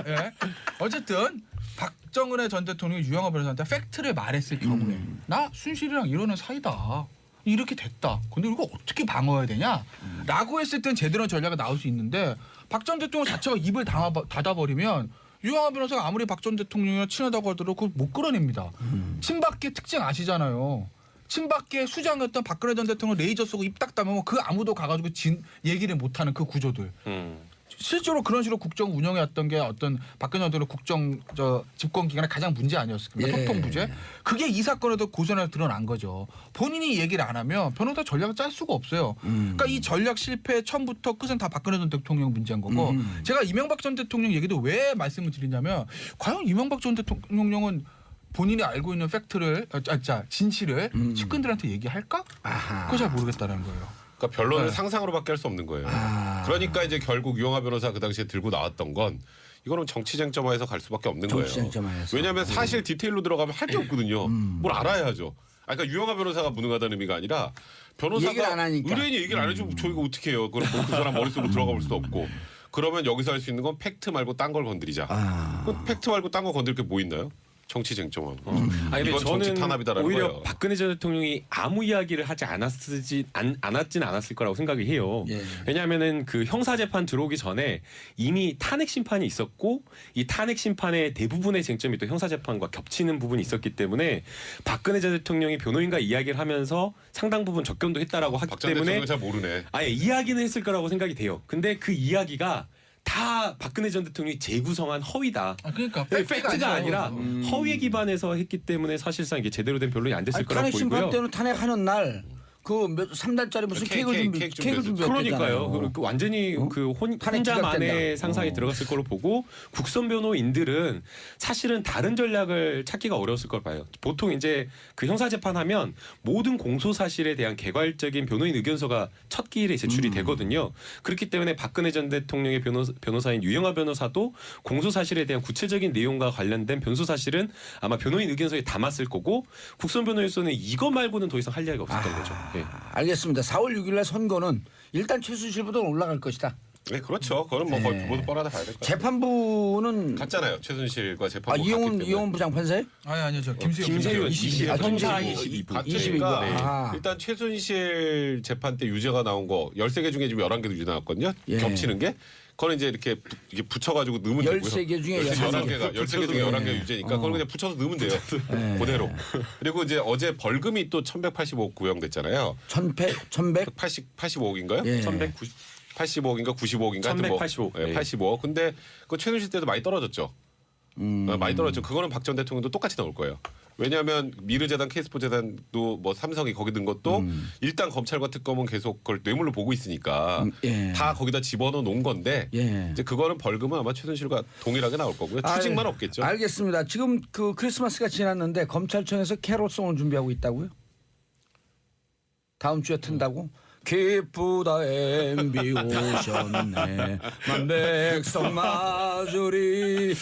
예. 어쨌든 박정은의 전 대통령이 유영아 변호사한테 팩트를 말했을 경우에 나 순실이랑 이러는 사이다. 이렇게 됐다. 근데 이거 어떻게 방어해야 되냐? 라고 했을 땐 제대로 전략이 나올 수 있는데 박 전 대통령 자체가 입을 닫아버리면 유영아 변호사가 아무리 박 전 대통령이랑 친하다고 하더라도 그걸 못 끌어냅니다. 친박계 특징 아시잖아요. 친박계 수장이었던 박근혜 전 대통령 레이저 쏘고 입 딱 다물면 그 아무도 가가지고 얘기를 못하는 그 구조들. 실제로 그런 식으로 국정 운영해왔던 게 어떤 박근혜 전 대통령 국정 집권 기간에 가장 문제 아니었습니까? 예. 소통 부재. 그게 이 사건에도 고스란히 드러난 거죠. 본인이 얘기를 안 하면 변호사 전략을 짤 수가 없어요. 그러니까 이 전략 실패 처음부터 끝은 다 박근혜 전 대통령 문제인 거고 제가 이명박 전 대통령 얘기도 왜 말씀을 드리냐면 과연 이명박 전 대통령은 본인이 알고 있는 팩트를 진실을 측근들한테 얘기할까? 그거 잘 모르겠다는 거예요. 그러니까 변론을 상상으로밖에 할 수 없는 거예요. 그러니까 이제 결국 유영아 변호사 그 당시에 들고 나왔던 건 이거는 정치쟁점화해서 갈 수밖에 없는 거예요. 정치쟁점화해서. 왜냐하면 사실 디테일로 들어가면 할 게 없거든요. 뭘 알아야죠. 그러니까 유영하 변호사가 무능하다는 의미가 아니라 변호사가 얘기를 안 하니까. 의뢰인이 얘기를 안 해주면 저희가 어떻게 해요? 그럼 그 사람 머릿속으로 들어가 볼 수도 없고. 그러면 여기서 할 수 있는 건 팩트 말고 딴 걸 건드리자. 그럼 팩트 말고 딴 거 건드릴 게 뭐 있나요? 정치 쟁점하고. 아니, 근데 이건 정치 저는 탄압이다라는 오히려 거예요. 박근혜 전 대통령이 아무 이야기를 하지 않았진 않았을 거라고 생각이 해요. 예. 왜냐하면은 그 형사 재판 들어오기 전에 이미 탄핵 심판이 있었고 이 탄핵 심판의 대부분의 쟁점이 또 형사 재판과 겹치는 부분이 있었기 때문에 박근혜 전 대통령이 변호인과 이야기를 하면서 상당 부분 접견도 했다라고 하기 박 전 때문에 대통령 잘 모르네. 아예 이야기는 했을 거라고 생각이 돼요. 근데 그 이야기가 다 박근혜 전 대통령이 재구성한 허위다. 그러니까 팩트가 아니라 음. 허위에 기반해서 했기 때문에 사실상 이게 제대로 된 변론이 안 됐을 아니, 거라고 탄핵 심판 보이고요. 때는 탄핵하는 날 그 3달짜리 무슨 케이크 케이크 준비했잖아요. 그러니까요. 그 완전히 그 탄핵 혼자만의 기각된다. 상상이 들어갔을 걸로 보고 국선 변호인들은 사실은 다른 전략을 찾기가 어려웠을 걸 봐요. 보통 이제 그 형사 재판하면 모든 공소 사실에 대한 개괄적인 변호인 의견서가 첫 기일에 제출이 되거든요. 그렇기 때문에 박근혜 전 대통령의 변호사인 유영하 변호사도 공소 사실에 대한 구체적인 내용과 관련된 변소 사실은 아마 변호인 의견서에 담았을 거고 국선 변호인서는 이거 말고는 더 이상 할 이야기가 없었던 거죠. 예. 알겠습니다. 4월 6일 날 선거는 일단 최순실보다 올라갈 것이다. 네, 그렇죠. 그건 뭐 거의 모두 뻔하다 봐야 될 것 같아요. 재판부는 갔잖아요. 최순실과 재판부 이용훈 부장판사요? 아니요 저 김세윤 김세윤 22. 형사 김세윤 22부. 갔으니까 네. 아. 일단 최순실 재판 때 유죄가 나온 거 13개 중에 지금 11개도 유죄 나왔거든요. 예. 겹치는 게. 그거는 이제 이렇게 붙여가지고 넣으면 되고요. 13개 중에 11개가 13개 중에 11개 예. 유죄니까 그걸 그냥 붙여서 넣으면 돼요. 예. 그대로. 그리고 이제 어제 벌금이 또 1185억 구형됐잖아요. 1100 85억인가요? 예. 85억인가 95억인가 하여튼 뭐 1185. 예, 네. 85억. 근데 그 최순실 때도 많이 떨어졌죠. 많이 떨어졌죠. 그거는 박 전 대통령도 똑같이 나올 거예요. 왜냐하면 미르재단, 케이스포 재단도 뭐 삼성이 거기 든 것도 일단 검찰과 특검은 계속 그걸 뇌물로 보고 있으니까 예. 다 거기다 집어넣어 놓은 건데 예. 이제 그거는 벌금은 아마 최순실과 동일하게 나올 거고요. 추징만 없겠죠. 알겠습니다. 지금 그 크리스마스가 지났는데 검찰청에서 캐롤송을 준비하고 있다고요? 다음 주에 튼다고? 기쁘다 MB 오셨네 만백성 마주리.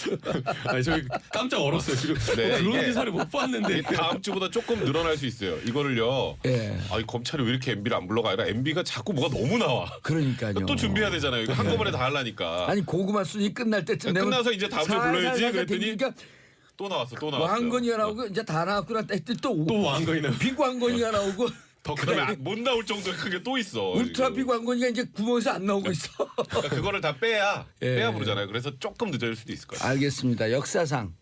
아니 저희 깜짝 얼었어요. 지금 네, 그런 이게- 기사를 못 봤는데. 다음 주보다 조금 늘어날 수 있어요. 이거를요. 예. 아니 검찰이 왜 이렇게 MB를 안 불러가 아니라 MB가 자꾸 뭐가 너무 나와. 그러니까요. 또 준비해야 되잖아요. 이거 한꺼번에 다 하려니까. 아니 고구마 순위 끝날 때쯤 되면 끝나서 이제 다음 주에 살살 불러야지 살살 그랬더니 댕기니까 또 나왔어. 또 나왔어. 뭐 왕건이가 나오고 이제 다 나왔구나 했더니 또 왕건이나 비광건이가 나오고 더 그러면 못 나올 정도의 크게 또 있어. 울트라 지금. 비광건이가 이제 구멍에서 안 나오고 있어. 그러니까 그거를 다 빼야 예. 빼야 부르잖아요. 그래서 조금 늦어질 수도 있을 거예요. 알겠습니다. 역사상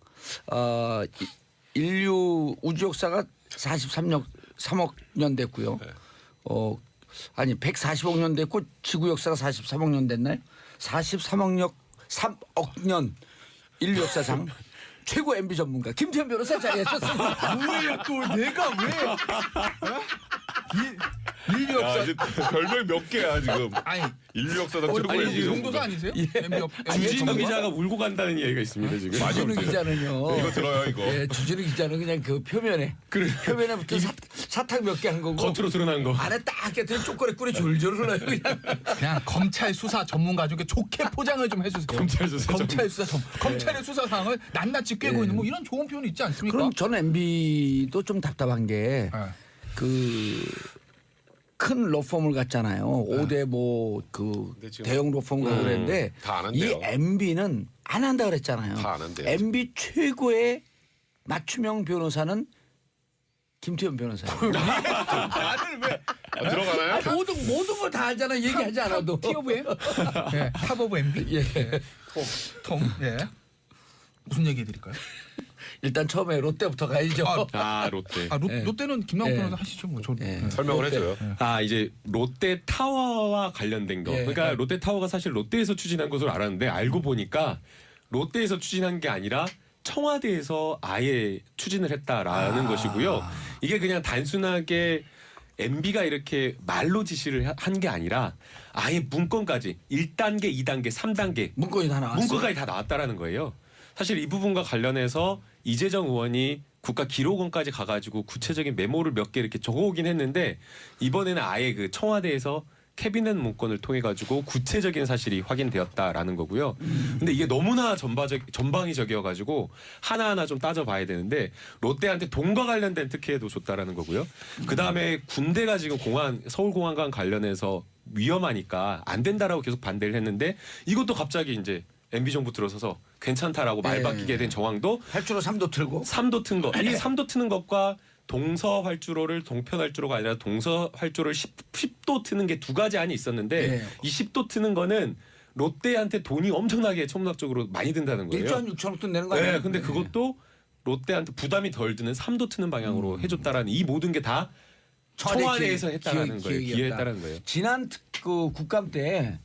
인류 우주 역사가 3억 년 됐고요. 네. 아니 140억 년 됐고 지구 역사가 43억 년 됐나요? 43억 년 인류 역사상 최고 MB 전문가 김태현 변호사 자리하셨습니다. 뭐야 또 내가 왜? 인류 야, 역사. 이제 별명 몇 개야 지금. 아니 인류 역사상 아니 최고의 이제 MB 용도사 전문가. 아니세요? 예. 주진우 기자가 울고 간다는 이야기가 있습니다 지금. 주진우 기자는요. 이거 들어요 이거. 예, 주진우 기자는 그냥 그 표면에 표면에부터 사탕 몇 개 한 거고 겉으로 드러난 거. 안에 딱 했더니 초콜릿 꿀이 졸졸 흘러요 그냥. 그냥 검찰 수사 전문가 중에 좋게 포장을 좀 해주세요. 검찰 수사 검찰 수사 검찰의 수사 상황을 낱낱이 꿰고 있는 뭐 이런 좋은 표현이 있지 않습니까? 그럼 저는 MB도 좀 답답한 게 그 큰 로펌을 갔잖아요. 5대 뭐 그 근데 지금 대형 로펌 가고 그랬는데 다안 이 한대요. MB는 안 한다 그랬잖아요. 다안 한대요, MB 최고의 맞춤형 변호사는 김태현 변호사예요. 다들 왜 들어가나요? 모든 걸 다 알잖아. 얘기하지 않아도. 티 오브 M? 네, 탑 오브 MB? 예. 톰. 예. 무슨 얘기 해드릴까요? 일단 처음에 롯데부터 가야죠. 아 롯데. 롯데는 김남국 예. 변호사 하시죠. 뭐. 네. 설명을 롯데. 해줘요. 아 이제 롯데 타워와 관련된 거. 예. 그러니까 롯데 타워가 사실 롯데에서 추진한 것으로 알았는데 알고 보니까 롯데에서 추진한 게 아니라 청와대에서 아예 추진을 했다라는 것이고요. 이게 그냥 단순하게 MB가 이렇게 말로 지시를 한 게 아니라 아예 문건까지 1단계, 2단계, 3단계 문건이 다 나왔어. 문건까지 다 나왔다라는 거예요. 사실 이 부분과 관련해서 이재정 의원이 국가기록원까지 가가지고 구체적인 메모를 몇 개 이렇게 적어오긴 했는데 이번에는 아예 그 청와대에서 캐비넷 문건을 통해 가지고 구체적인 사실이 확인되었다라는 거고요. 근데 이게 너무나 전방위적이어 가지고 하나하나 좀 따져봐야 되는데 롯데한테 돈과 관련된 특혜도 줬다라는 거고요. 그다음에 군대가 지금 서울공항과 관련해서 위험하니까 안 된다라고 계속 반대를 했는데 이것도 갑자기 이제 MB 정부 들어서서 괜찮다라고 말 바뀌게 된 정황도 활주로 3도 틀고 3도 튼 거. 이 3도 트는 것과 동서 활주로를 동편 활주로가 아니라 동서 활주로를 10도 트는 게 두 가지 안이 있었는데 네. 이 10도 트는 거는 롯데한테 돈이 엄청나게 천문학적으로 많이 든다는 거예요. 1조 6천억 돈 내는 거 아니에요? 네, 근데 그것도 롯데한테 부담이 덜 드는 3도 트는 방향으로 해줬다라는 이 모든 게 다 청와대에서 했다라는 거예요. 기여했다라는 거예요. 지난 그 국감 때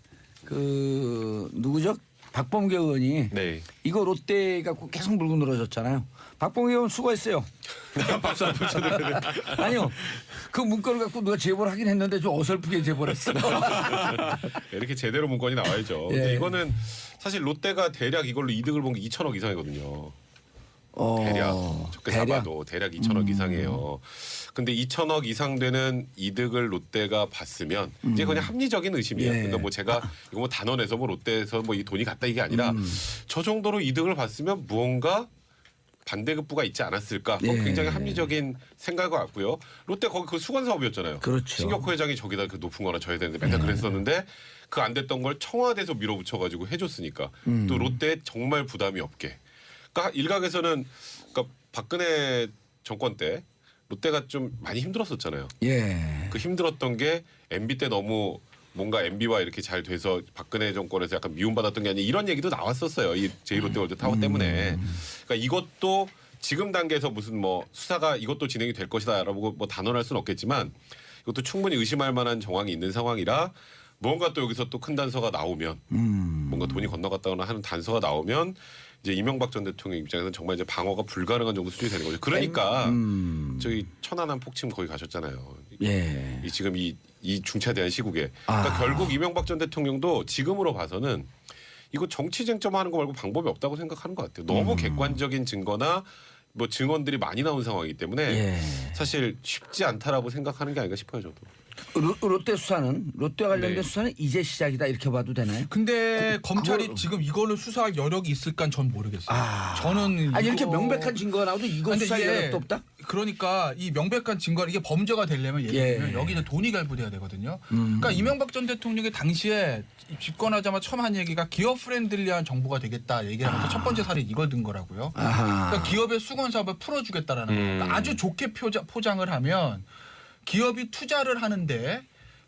누구죠? 박범계 의원이 네. 이거 롯데 갖고 계속 물고 늘어졌잖아요. 박범계 의원 수고했어요. 박수 한 번 쳐드려요. 아니요. 그 문건을 갖고 누가 제보를 하긴 했는데 좀 어설프게 제보를 했어. 이렇게 제대로 문건이 나와야죠. 예. 근데 이거는 사실 롯데가 대략 이걸로 이득을 본 게 2천억 이상이거든요. 대략 적게 잡아도 대략 2천억 이상이에요. 근데 2천억 이상 되는 이득을 롯데가 봤으면 이제 그냥 합리적인 의심이에요. 예. 그러니까 뭐 제가 이거 뭐 단언해서 뭐 롯데에서 뭐 이 돈이 갔다 이게 아니라 저 정도로 이득을 봤으면 무언가 반대급부가 있지 않았을까? 예. 굉장히 합리적인 생각을 같고요. 롯데 거기 그 수건 사업이었잖아요. 그렇죠. 신격호 회장이 저기다 그 높은 거나 줘야 되는데 맨날 그랬었는데 그 안 됐던 걸 청와대에서 밀어붙여가지고 해줬으니까 또 롯데에 정말 부담이 없게. 그러니까 일각에서는 그러니까 박근혜 정권 때 롯데가 좀 많이 힘들었었잖아요. 예. 그 힘들었던 게 MB 때 너무 뭔가 MB와 이렇게 잘 돼서 박근혜 정권에서 약간 미움받았던 게 아니라 이런 얘기도 나왔었어요. 이 제1롯데월드 타워 때문에. 그러니까 이것도 지금 단계에서 무슨 뭐 수사가 이것도 진행이 될 것이다라고 뭐 단언할 수는 없겠지만 이것도 충분히 의심할 만한 정황이 있는 상황이라 뭔가 또 여기서 또 큰 단서가 나오면 뭔가 돈이 건너갔다거나 하는 단서가 나오면 이제 이명박 전 대통령 입장에서는 정말 이제 방어가 불가능한 정도 수준이 되는 거죠. 그러니까 저희 천안함 폭침 거기 가셨잖아요. 예. 지금 이 중차대한 시국에. 그러니까 결국 이명박 전 대통령도 지금으로 봐서는 이거 정치 쟁점하는 거 말고 방법이 없다고 생각하는 것 같아요. 너무 객관적인 증거나 뭐 증언들이 많이 나온 상황이기 때문에 예. 사실 쉽지 않다라고 생각하는 게 아닌가 싶어요, 저도. 롯데 수사는 롯데와 관련된 네. 수사는 이제 시작이다 이렇게 봐도 되나요? 근데 검찰이 그걸- 지금 이거를 수사할 여력이 있을까 전 모르겠어요. 저는 아니 이렇게 이거- 명백한 증거가 나오도 이거 근데 수사할 이게 여력도 없다? 그러니까 이 명백한 증거 이게 범죄가 되려면 예를 예. 들면 여기 이제 돈이 결부돼야 되거든요. 그러니까 이명박 전 대통령이 당시에 집권하자마자 처음 한 얘기가 기업 프렌들리한 정부가 되겠다 얘기하면서 첫 번째 사례 이걸 든 거라고요. 아하. 그러니까 기업의 수건 사업을 풀어주겠다라는 거. 그러니까 아주 좋게 포장을 하면 기업이 투자를 하는데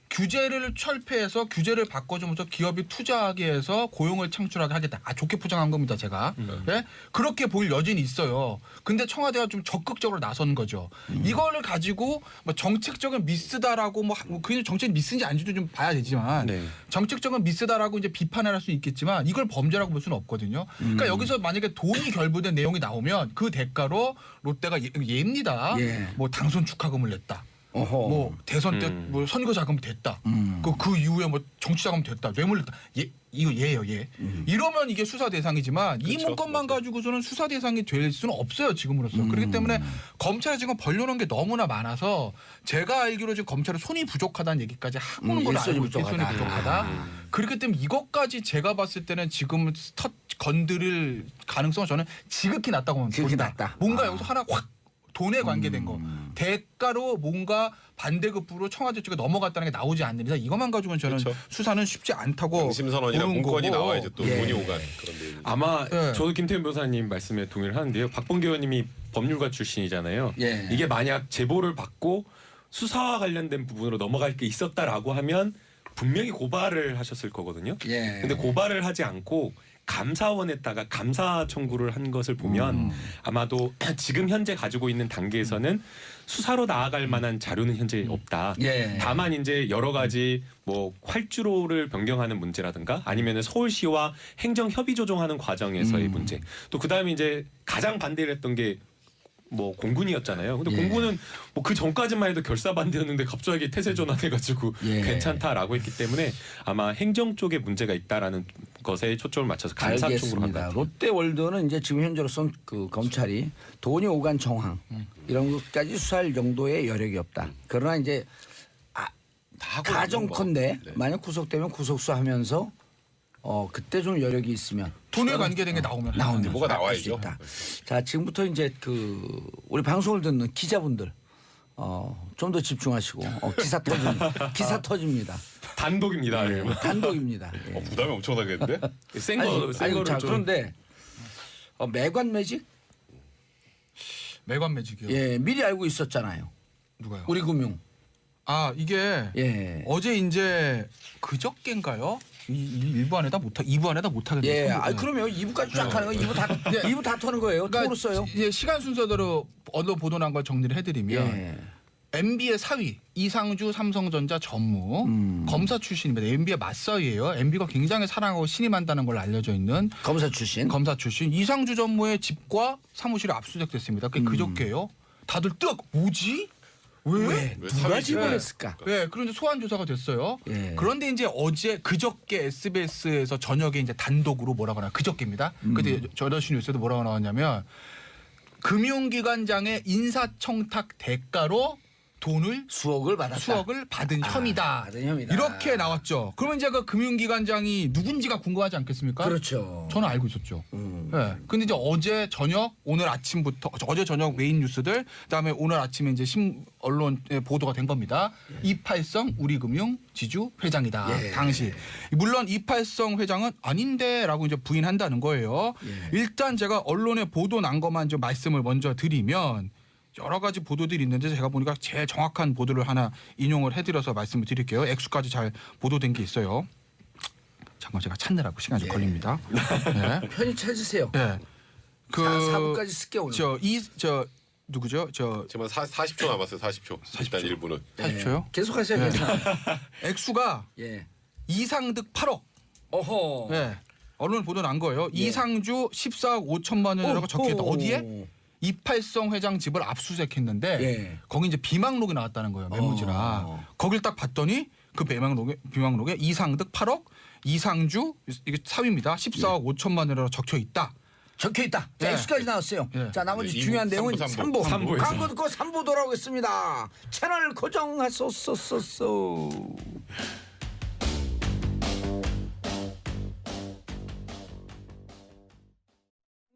규제를 철폐해서 규제를 바꿔주면서 기업이 투자하게 해서 고용을 창출하게 하겠다. 좋게 포장한 겁니다, 제가. 예? 그렇게 보일 여진이 있어요. 근데 청와대가 좀 적극적으로 나선 거죠. 이거를 가지고 뭐 정책적인 미스다라고 그게 정책 미스인지 아닌지도 좀 봐야 되지만 네. 정책적인 미스다라고 이제 비판을 할 수 있겠지만 이걸 범죄라고 볼 수는 없거든요. 그러니까 여기서 만약에 돈이 결부된 내용이 나오면 그 대가로 롯데가 예입니다. 예. 뭐 당선 축하금을 냈다. 어허. 뭐 대선 때 뭐 선거 자금 됐다. 그 이후에 뭐 정치 자금 됐다. 뇌물 냈다. 이거 예예요, 예. 이러면 이게 수사 대상이지만 이 그렇죠. 문건만 가지고서는 수사 대상이 될 수는 없어요, 지금으로서. 그렇기 때문에 검찰이 지금 벌려놓은 게 너무나 많아서 제가 알기로 지금 검찰은 손이 부족하다는 얘기까지 하고는 걸 일손이 알고 있어요. 부족하다. 손이 부족하다. 그렇기 때문에 이것까지 제가 봤을 때는 지금 건드릴 가능성은 저는 지극히 낮다고 봅니다. 지극히 낮다. 뭔가 여기서 하나 확 돈에 관계된 거 대가로 뭔가 반대급부로 청와대 쪽에 넘어갔다는 게 나오지 않는 이상 이것만 가지고는 저는 그렇죠. 수사는 쉽지 않다고 양심선언이나 보는 문건이 거고. 나와 이제 또 예. 돈이 오간 그런 내용이. 아마 예. 저도 김태현 변호사님 말씀에 동의를 하는데요. 박범계 의원님이 법률가 출신이잖아요. 예. 이게 만약 제보를 받고 수사와 관련된 부분으로 넘어갈 게 있었다라고 하면 분명히 고발을 하셨을 거거든요. 예. 근데 고발을 하지 않고 감사원에다가 감사 청구를 한 것을 보면 아마도 지금 현재 가지고 있는 단계에서는 수사로 나아갈 만한 자료는 현재 없다. 예. 다만 이제 여러 가지 뭐 활주로를 변경하는 문제라든가 아니면은 서울시와 행정 협의 조정하는 과정에서의 문제. 또 그다음에 이제 가장 반대를 했던 게 뭐 공군이었잖아요. 근데 예. 공군은 뭐 그 전까지만 해도 결사 반대였는데 갑자기 태세 전환해가지고 예. 괜찮다라고 했기 때문에 아마 행정 쪽에 문제가 있다라는 것에 초점을 맞춰서 감사 청구를 한다. 알겠습니다. 롯데월드는 이제 지금 현재로선 그 검찰이 돈이 오간 정황 이런 것까지 수사할 정도의 여력이 없다. 그러나 이제 다 하고 가정컨대 네. 만약 구속되면 구속수 하면서 그때 좀 여력이 있으면 돈에 관계된 게 나오면 나오면 뭐가 할수 나와야죠. 있다. 자, 지금부터 이제 우리 방송을 듣는 기자분들 좀 더 집중하시고 기사 터집니다. 단독입니다. 네, 단독입니다. 예. 부담이 엄청나겠는데? 센 아니, 거를 자, 좀 그런데 매관 매직 매관 매직이요. 예 미리 알고 있었잖아요. 누가요? 우리 금융 이게 예. 어제 이제 그저께인가요? 일부 안에다 못하 2부 안에다 못하겠네요. 예, 그러면 2부까지 쫙 하는 거 2부 다 터는 거예요. 통으로 써요. 이제 시간 순서대로 언론 보도 난 걸 정리를 해드리면 예. MB의 사위 이상주 삼성전자 전무 검사 출신입니다. MB의 맞서이예요. MB가 굉장히 사랑하고 신임한다는 걸 알려져 있는 검사 출신. 검사 출신 이상주 전무의 집과 사무실이 압수수색됐습니다. 그게 그저께요. 다들 뭐지? 왜? 왜 누가 사위 집어냈을까? 네, 그런데 소환 조사가 됐어요. 예. 그런데 이제 그저께 SBS에서 저녁에 이제 단독으로 뭐라고 하나 그저께입니다. 그때 저더시 뉴스에도 뭐라고 나왔냐면 금융기관장의 인사청탁 대가로 돈을 수억을 받았다. 수억을 받은 혐의다. 받은 혐의다. 이렇게 나왔죠. 그러면 이제 그 금융기관장이 누군지가 궁금하지 않겠습니까? 그렇죠. 저는 알고 있었죠. 네. 근데 이제 어제 저녁, 오늘 아침부터 어제 저녁 메인 뉴스들, 그다음에 오늘 아침에 이제 언론에 보도가 된 겁니다. 이팔성 우리금융 지주 회장이다. 예. 당시 물론 이팔성 회장은 아닌데라고 이제 부인한다는 거예요. 예. 일단 제가 언론에 보도 난 것만 좀 말씀을 먼저 드리면. 여러 가지 보도들이 있는데 제가 보니까 제일 정확한 보도를 하나 인용을 해드려서 말씀을 드릴게요. 액수까지 잘 보도된 게 있어요. 잠깐 제가 찾느라고 시간이 좀 걸립니다. 네. 편히 찾으세요. 네. 그 4부까지 쓸게 오늘. 누구죠? 지금 40초 남았어요. 40초. 일단 1부는. 40초요? 계속하세요. 네. 괜찮아요. 액수가 예. 이상득 8억. 어허. 네. 언론 보도 난 거예요. 예. 이상주 14억 5천만 원이라고 적혀있다. 어디에? 오. 이팔성 회장 집을 압수수색했는데 예. 거기 이제 비망록이 나왔다는 거예요. 메모지라. 거길 딱 봤더니 그 비망록에 이상득 8억, 이상주 이게 사위입니다. 14억 5천만 원이라고 적혀 있다. 적혀 있다. 자, 예. 액수까지 나왔어요. 예. 자, 나머지 네, 중요한 이부, 내용은 삼부. 3부. 광고 듣고 3부 돌아오겠습니다. 채널 고정하소서.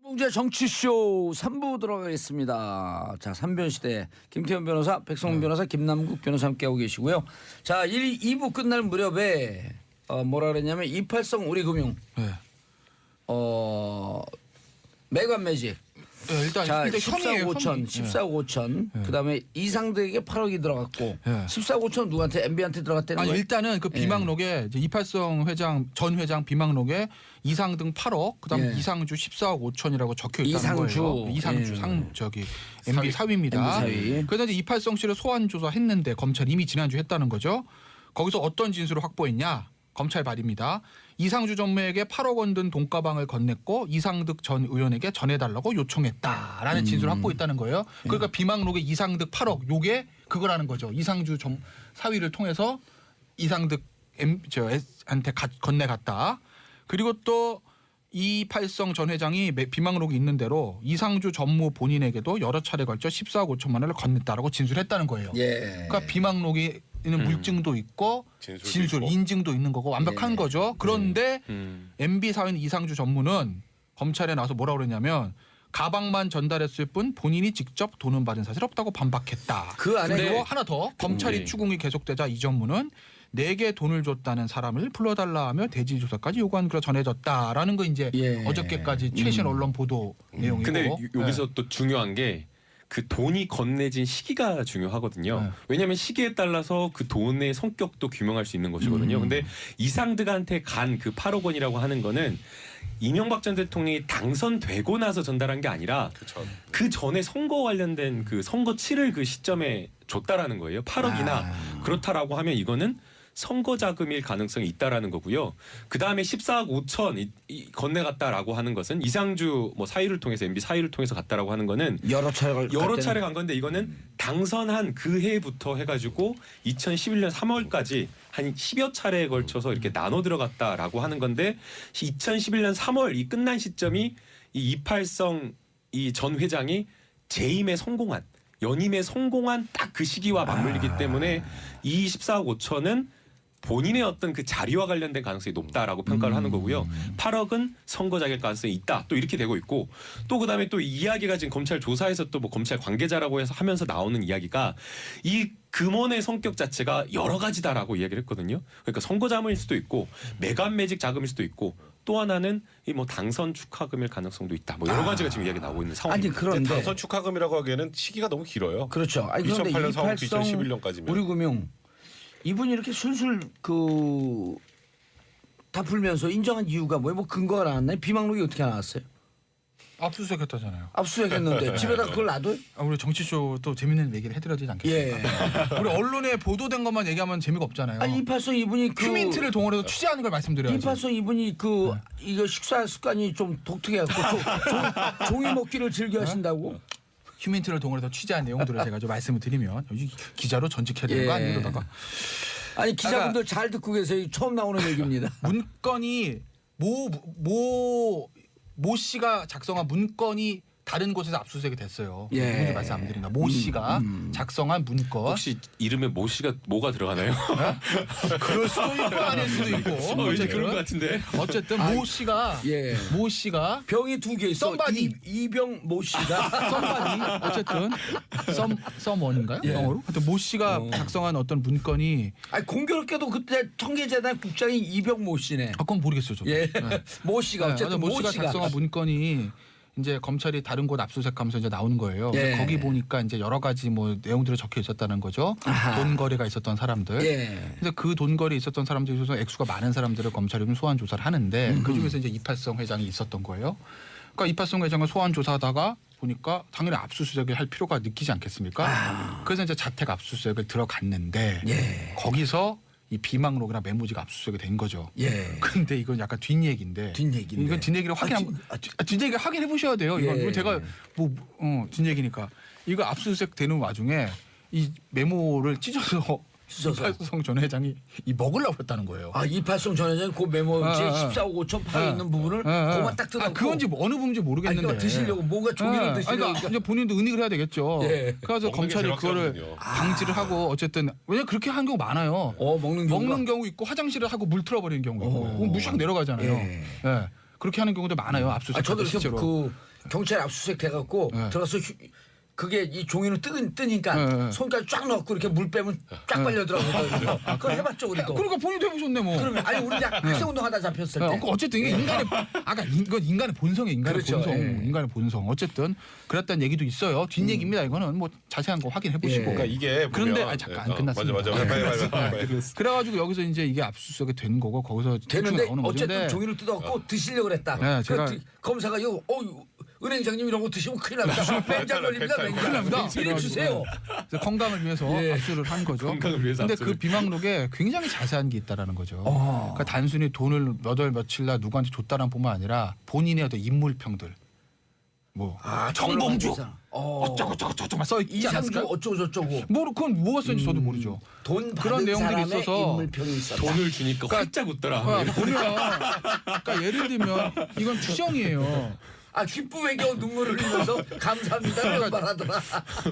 봉제 정치쇼 3부 들어가겠습니다. 자, 3변 시대 김태현 변호사, 백성문 변호사, 김남국 변호사 함께하고 계시고요. 자, 2부 끝날 무렵에 뭐라 그랬냐면 이팔성 우리금융 네. 매관 매직. 네, 일단 자, 근데 14억 5천, 14억 5천. 그다음에 이상득에게 8억이 들어갔고 예. 14억 5천 누구한테 MB한테 들어갔다는 아니 거예요? 일단은 그 비망록에 이제 이팔성 전 회장 비망록에 이상등 8억, 그다음에 예. 이상주 14억 5천이라고 적혀 있다는 이상주. 거예요. 이상주 예. MB 사위입니다. MB 사위. 그래서 이제 이팔성 씨를 소환 조사했는데 검찰이 이미 지난주 했다는 거죠. 거기서 어떤 진술을 확보했냐? 검찰 발입니다. 이상주 전무에게 8억 원 든 돈가방을 건넸고 이상득 전 의원에게 전해달라고 요청했다라는 진술을 확보했다는 거예요. 그러니까 비망록에 이상득 8억 요게 그거라는 거죠. 이상주 사위를 통해서 이상득 한테 건네갔다. 그리고 또 이팔성 전 회장이 비망록이 있는 대로 이상주 전무 본인에게도 여러 차례 걸쳐 14억 5천만 원을 건넸다라고 진술했다는 거예요. 예. 그러니까 비망록에 있는 물증도 있고 진술, 있고. 인증도 있는 거고 완벽한 예. 거죠. 그런데 음. MB 사회는 이상주 전무는 검찰에 나와서 뭐라고 그랬냐면 가방만 전달했을 뿐 본인이 직접 돈은 받은 사실 없다고 반박했다. 그 안에 그리고 하나 더 검찰이 네. 추궁이 계속되자 이 전무는 내게 돈을 줬다는 사람을 불러달라 하며 대지 조사까지 요구한 글을 전해졌다라는 거 이제 예. 어저께까지 최신 언론 보도 내용이고. 근데 여기서 네. 또 중요한 게 그 돈이 건네진 시기가 중요하거든요. 네. 왜냐하면 시기에 따라서 그 돈의 성격도 규명할 수 있는 것이거든요. 근데 이상득한테 간 그 8억 원이라고 하는 거는 이명박 전 대통령이 당선되고 나서 전달한 게 아니라 그렇죠. 그 전에 선거 관련된 그 선거 치를 그 시점에 줬다라는 거예요. 8억이나 그렇다라고 하면 이거는 선거 자금일 가능성이 있다라는 거고요. 그 다음에 14억 5천 건네갔다라고 하는 것은 이상주 사위를 통해서 MB 사위를 통해서 갔다라고 하는 거는 여러 차례 간 건데 이거는 당선한 그 해부터 해가지고 2011년 3월까지 한 10여 차례에 걸쳐서 이렇게 나눠 들어갔다라고 하는 건데 2011년 3월 이 끝난 시점이 이 이팔성 이 전 회장이 재임에 성공한 연임에 성공한 딱 그 시기와 맞물리기 때문에 이 14억 5천은 본인의 어떤 그 자리와 관련된 가능성이 높다라고 평가를 하는 거고요. 8억은 선거 자격 가능성이 있다. 또 이렇게 되고 있고 또 그다음에 또 이야기가 지금 검찰 조사에서 또 뭐 검찰 관계자라고 해서 하면서 나오는 이야기가 이 금원의 성격 자체가 여러 가지다라고 이야기를 했거든요. 그러니까 선거 자금일 수도 있고 매각 매직 자금일 수도 있고 또 하나는 이 뭐 당선 축하금일 가능성도 있다. 뭐 여러 가지가 지금 이야기 나오고 있는 상황입니다. 아니 그런데 당선 축하금이라고 하기에는 시기가 너무 길어요. 그렇죠. 아니 그런데 2008년 사업 28성 2011년까지면. 우리금융 이분이 이렇게 술술 다 풀면서 인정한 이유가 뭐예요? 뭐 근거가 나왔나요? 비망록이 어떻게 나왔어요? 압수수색 했다잖아요. 압수수색했는데 집에다 그걸 놔둬요? 우리 정치쇼 또 재밌는 얘기를 해드려야 되지 않겠습니까? 예. 우리 언론에 보도된 것만 얘기하면 재미가 없잖아요. 아니 이팔성 이분이 휴민트를 동원해서 취재하는 걸 말씀드려야죠. 이팔성 이분이 이거 식사 습관이 좀 독특해갖고 종이 먹기를 즐겨 하신다고? 휴민트를 동원해서 취재한 내용들을 제가 좀 말씀을 드리면 여기 기자로 전직해야 되는 거 아니에요? 그러다가 아니 기자분들 잘 듣고 계세요. 처음 나오는 얘기입니다. 문건이 모 씨가 작성한 문건이 다른 곳에서 압수수색이 됐어요. 예. 누군지 말씀 안 드린다. 모 씨가 작성한 문건. 혹시 이름에 모 씨가 뭐가 들어가나요? 그럴 수도 있고 아닐 수도 있고. 왠지 그런 것 같은데. 어쨌든 모 씨가 예. 모 씨가 병이 두 개 있어. 썸바디. 이병 모 씨가 썸바디 어쨌든 썸원인가요? 예. 영어로? 하여튼 모 씨가 작성한 어떤 문건이 아니 공교롭게도 그때 청계재단 국장이 이병 모 씨네. 그건 모르겠어요. 저도. 예. 네. 모 씨가 어쨌든 모 씨가 씨가 작성한 문건이 이제 검찰이 다른 곳 압수수색하면서 이제 나오는 거예요. 예. 거기 보니까 이제 여러 가지 뭐 내용들이 적혀 있었다는 거죠. 아하. 돈 거래가 있었던 사람들. 예. 그래서 그 돈 거래 있었던 사람들 중에서 액수가 많은 사람들을 검찰이 좀 소환 조사를 하는데 그 중에서 이제 이팔성 회장이 있었던 거예요. 그러니까 이팔성 회장을 소환 조사하다가 보니까 당연히 압수수색을 할 필요가 느끼지 않겠습니까? 그래서 이제 자택 압수수색을 들어갔는데 예. 거기서 이 비망록이나 메모지가 압수수색이 된 거죠. 예. 근데 이건 약간 뒷얘기인데. 뒷얘기인데. 이건 뒷얘기를 뒷얘기를 확인해 보셔야 돼요. 이건 예. 제가 뒷얘기니까 이거 압수수색 되는 와중에 이 메모를 찢어서 이팔성 전 회장이 이 먹으려고 했다는 거예요. 아 이팔성 전 회장이 그 메모지 14억 5천 파에 있는 부분을 그만 딱 뜯었고. 그건지 뭐 어느 부분인지 모르겠는데. 아니, 드시려고 뭔가 종이를 드시려고. 그러니까 이제 본인도 은닉을 해야 되겠죠. 예. 그래서 먹는 게 검찰이 제일 그거를 확실하군요. 방지를 하고 어쨌든 왜냐 그렇게 하는 경우 많아요. 먹는 경우 있고 화장실을 하고 물 틀어버리는 경우 있고 무샥 내려가잖아요. 예. 예. 그렇게 하는 경우도 많아요. 압수수색. 저도 이렇게 실제로. 그 경찰 압수수색 돼갖고 예. 들어서 그게 이 종이로 뜨니까 예. 손까지 쫙 넣고 이렇게 물 빼면 쫙 빨려들어가거든요. 그걸 해봤죠 우리도. 그러니까 본인도 해보셨네 뭐. 그러면 아니 우리 학생 운동하다 잡혔을 때. 어쨌든 이게 이건 인간의 본성이에요. 인간의 그렇죠. 본성. 예. 인간의 본성. 어쨌든 그랬다는 얘기도 있어요. 뒷얘기입니다. 이거는 뭐 자세한 거 확인해 보시고. 예. 그러니까 이게 그런데 보면- 잠깐 안 예, 끝났습니다. 맞아. 빨리. 그래가지고 여기서 이제 이게 압수수색이 된 거고 거기서 되는데 나오는 어쨌든 거죠. 종이를 뜯어갖고 드시려고 그랬다. 네, 제가- 그 검사가 이거 은행장님 이런 거 드시면 큰일 납니다. 벤장 걸립니다. 벤장 벤장. 큰일 납니다. 이리 주세요. 그래서 건강을 위해서 예. 압수를 한 거죠. 건강을 위해서 근데 압수를. 그 비망록에 굉장히 자세한 게 있다라는 거죠. 그러니까 단순히 돈을 몇 월 며칠 날 누구한테 줬다는 뿐만 아니라 본인의 어떤 인물평들, 뭐 정봉주 어쩌고 써 있지 이상주 않았을까요? 어쩌고 저쩌고. 그건 뭐가 썼는지 저도 모르죠. 돈 그런 받은 내용들이 사람의 있어서 인물평이 있었다. 돈을 주니까 활짝 웃더라. 보면 그러니까 예를 들면 이건 추정이에요. 아 기쁨에 겨우 눈물을 흘리면서 감사합니다 이런 말하더라.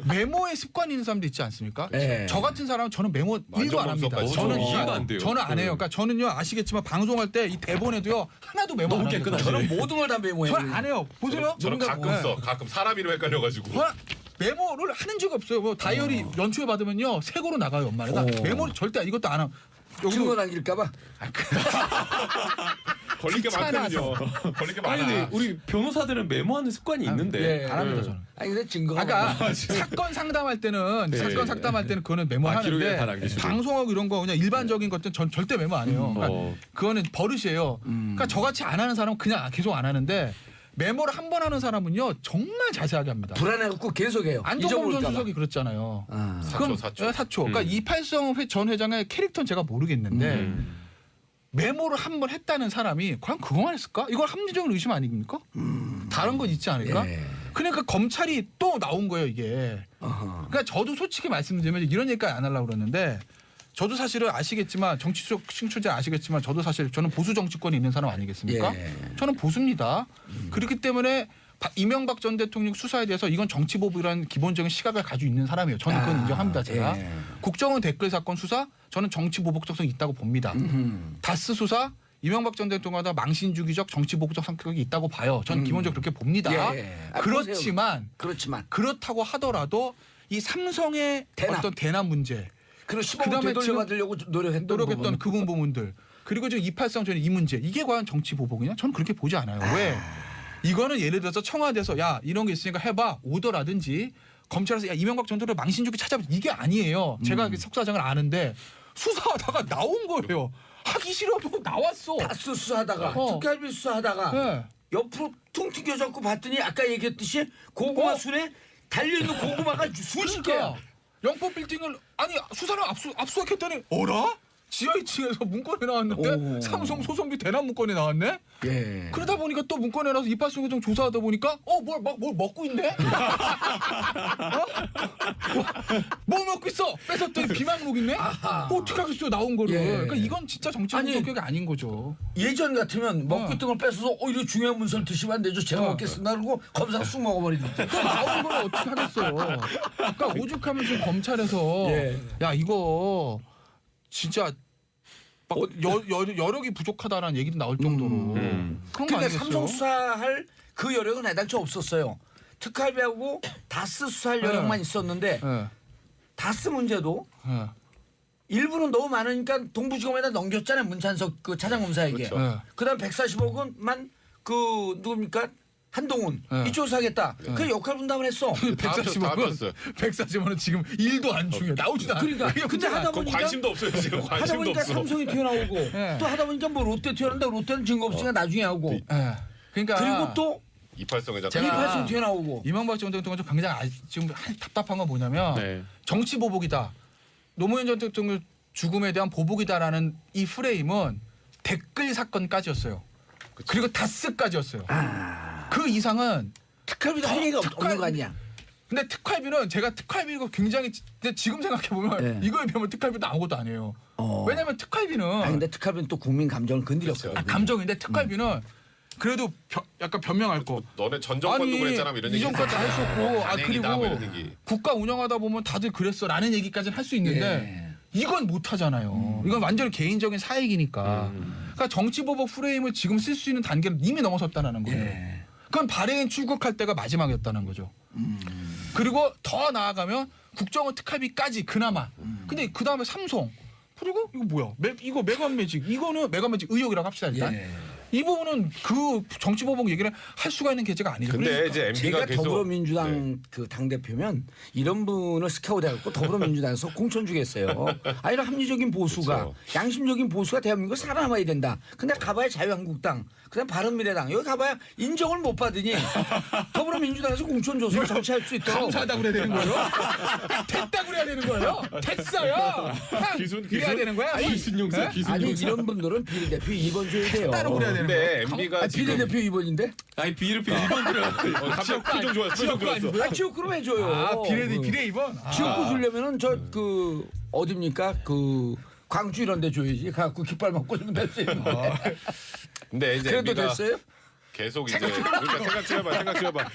메모에 습관이 있는 사람도 있지 않습니까? 네. 저 같은 사람은 저는 메모 1도 안 합니다. 만져보면서까지. 저는 이해가 안 돼요. 저는 안 해요. 그러니까 저는요 아시겠지만 방송할 때 이 대본에도요 하나도 메모 안 너무 합니다. 깨끗하시네. 저는 모든 걸 다 메모해요. 저는 안 해요. 보세요. 저는 뭔가 가끔 써. 가끔 사람 이름 헷갈려가지고. 메모를 하는 적이 없어요. 뭐 다이어리 연초에 받으면요 새고로 나가요 연말에. 나 메모를 절대 이것도 안 하고. 증거 남길까봐. 걸릴 게 많거든요. 걸릴 게 아니 근데 많아. 우리 변호사들은 메모하는 습관이 있는데. 예. 안 합니다 저는. 아니 근데 증거가 아까 사건 상담할 때는 그거는 기록에 다 메모하는데 남기시고. 방송하고 이런 거 그냥 일반적인 것들은 전 절대 메모 안 해요. 그러니까 그거는 버릇이에요. 그러니까 저같이 안 하는 사람은 그냥 계속 안 하는데 메모를 한 번 하는 사람은요 정말 자세하게 합니다. 불안해갖고 계속해요. 안종범 전 잊어버릴까봐. 수석이 그랬잖아요. 아. 사초. 사초. 그러니까 이팔성 전 회장의 캐릭터는 제가 모르겠는데 메모를 한 번 했다는 사람이 과연 그거만 했을까? 이건 합리적인 의심 아닙니까? 다른 건 있지 않을까? 예. 그러니까 검찰이 또 나온 거예요 이게. 어허. 그러니까 저도 솔직히 말씀드리면 이런 얘기까지 안 하려고 그러는데 저도 사실은 아시겠지만 정치 속 신출자 아시겠지만 저도 사실 저는 보수 정치권에 있는 사람 아니겠습니까? 예. 저는 보수입니다. 그렇기 때문에 이명박 전 대통령 수사에 대해서 이건 정치보복이라는 기본적인 시각을 가지고 있는 사람이에요. 저는 그건 인정합니다. 제가. 예. 국정원 댓글 사건 수사 저는 정치보복적성이 있다고 봅니다. 다스 수사 이명박 전 대통령보다 망신주기적 정치보복적 성격이 있다고 봐요. 저는 기본적으로 그렇게 봅니다. 예. 그렇지만 그렇다고 하더라도 이 삼성의 대납. 어떤 대납 문제 그리고 15억 그다음에 되돌려받으려고 노력했던 그 부분들 그리고 지금 283 전에 이 문제 이게 과연 정치보복이냐? 저는 그렇게 보지 않아요. 왜? 이거는 예를 들어서 청와대에서 야 이런 게 있으니까 해봐 오더라든지 검찰에서 야 이명박 전 대통령 망신주기 찾아봐 이게 아니에요. 제가 그 석사장을 아는데 수사하다가 나온 거예요. 하기 싫어도 나왔어. 다스 수사하다가 어. 특갈비 수사하다가 네. 옆으로 퉁 튀겨졌고 봤더니 아까 얘기했듯이 고구마 순에 달려있는 고구마가 수십 개야. 그러니까 영포 빌딩을 아니 수사를 압수수색했더니 어라? 지하 2층에서 문건이 나왔는데 오. 삼성 소송비 대납 문건이 나왔네. 예. 그러다 보니까 또 문건에 나와서 이파수 계정 조사하다 보니까 뭘 먹고 있네? 뭘 먹고 있어? 뺏었더니 비망록 있네? 뭐 어떻게 하겠어요 나온 거를. 예. 그러니까 이건 진짜 정치 아니, 성격이 아닌 거죠. 예전 같으면 먹고 있던 걸 뺏어서 이거 중요한 문서를 드시면 안 되죠. 제가 먹겠습니다. 그러고 검사가 쑥 먹어버리는데. 그 나온 걸 어떻게 하겠어요. 그러니까 오죽하면 지금 검찰에서 예. 야 이거 진짜 막 여력이 부족하다라는 얘기도 나올 정도로 그런 거 그러니까 아니겠어요? 삼성 수사할 그 여력은 애당초 없었어요. 특활비하고 다스 수사할 여력만 있었는데 예. 다스 문제도 예. 일부는 너무 많으니까 동부지검에다 넘겼잖아요. 문찬석 그 차장검사에게. 그렇죠. 네. 그다음 140억은만 그 누굽니까? 한동훈 네. 이쪽으로 사겠다. 그 역할 분담을 했어. 140원 140원은 지금 일도 안 중요해 나오지도 않아. 그러니까 근데 하다 그건 보니까 관심도 없어요 지금 하다 관심도 보니까 없어. 삼성이 튀어나오고 네. 또 하다 보니까 뭐 롯데 튀어나온다. 롯데는 증거 없으니까 나중에 하고 예. 그러니까 그리고 또 이팔성의 제가- 작가. 이팔성 튀어나오고 이명박 전 대통령 좀 굉장히 지금 답답한 건 뭐냐면 네. 정치 보복이다. 노무현 전 대통령 죽음에 대한 보복이다라는 이 프레임은 댓글 사건까지였어요. 그리고 다스까지였어요. 그 이상은 특활비도 할 얘기가 없는 거 아니야. 근데 특활비는 제가 특활비가 굉장히 근데 지금 생각해 보면 네. 이거에 비하면 특활비도 아무것도 아니에요. 왜냐하면 특활비는 아니 근데 특활비는 또 국민 감정을 건드렸거든요. 그렇죠. 감정인데 특활비는 그래도 약간 변명할 거. 너네 전 정권도 그랬잖아 뭐 이런 얘기. 이전까지 할 수 없고 단행이다, 뭐 이런 그리고 얘기. 국가 운영하다 보면 다들 그랬어라는 얘기까지는 할 수 있는데 이건 못 하잖아요. 이건 완전히 개인적인 사익이니까. 그러니까 정치 보복 프레임을 지금 쓸 수 있는 단계를 이미 넘어섰다는 거예요. 예. 그건 발해인 출국할 때가 마지막이었다는 거죠. 그리고 더 나아가면 국정원 특활비까지 그나마. 근데 그 다음에 삼성. 그리고 이거 뭐야? 이거 메가매직. 이거는 메가매직 의혹이라고 합시다 일단. 예. 이 부분은 그 정치보복 얘기를 할 수가 있는 계제가 아니죠. 근데 그러니까. 이제 MB가 제가 계속 더불어민주당 그 당대표면 이런 분을 스카우트 해갖고 더불어민주당에서 공천 주겠어요. 아 이런 합리적인 보수가 그렇죠. 양심적인 보수가 대한민국에 살아남아야 된다. 근데 가봐야 자유한국당 그다음 바른미래당 여기 가봐야 인정을 못 받으니 더불어민주당에서 공천 줘서 정치할 수 있도록 감사하다고 그래야 되는 거예요? 됐다고 그래야 되는 거예요? 됐어요. 이래야 되는 거야? 기순용사 아니 이런 분들은 비례대표 2번 줘야 돼요. 따로 그래야 되는 근데 거예요? MB가 지금 비례대표 2번인데? 아니 비르피 1번 들어요. 갑자기 표정 좋았어. 표정 좋았어. 아 지역구로 해줘요. 아 비례 2번. 지역구 주려면은 저 그 어딥니까 그 광주 이런 데 줘야지. 갖고 깃발만 꽂으면 될 수 있는데. 근데 이제 그래도 MB가 됐어요? 계속 이제 그러니까 생각 좀 해봐.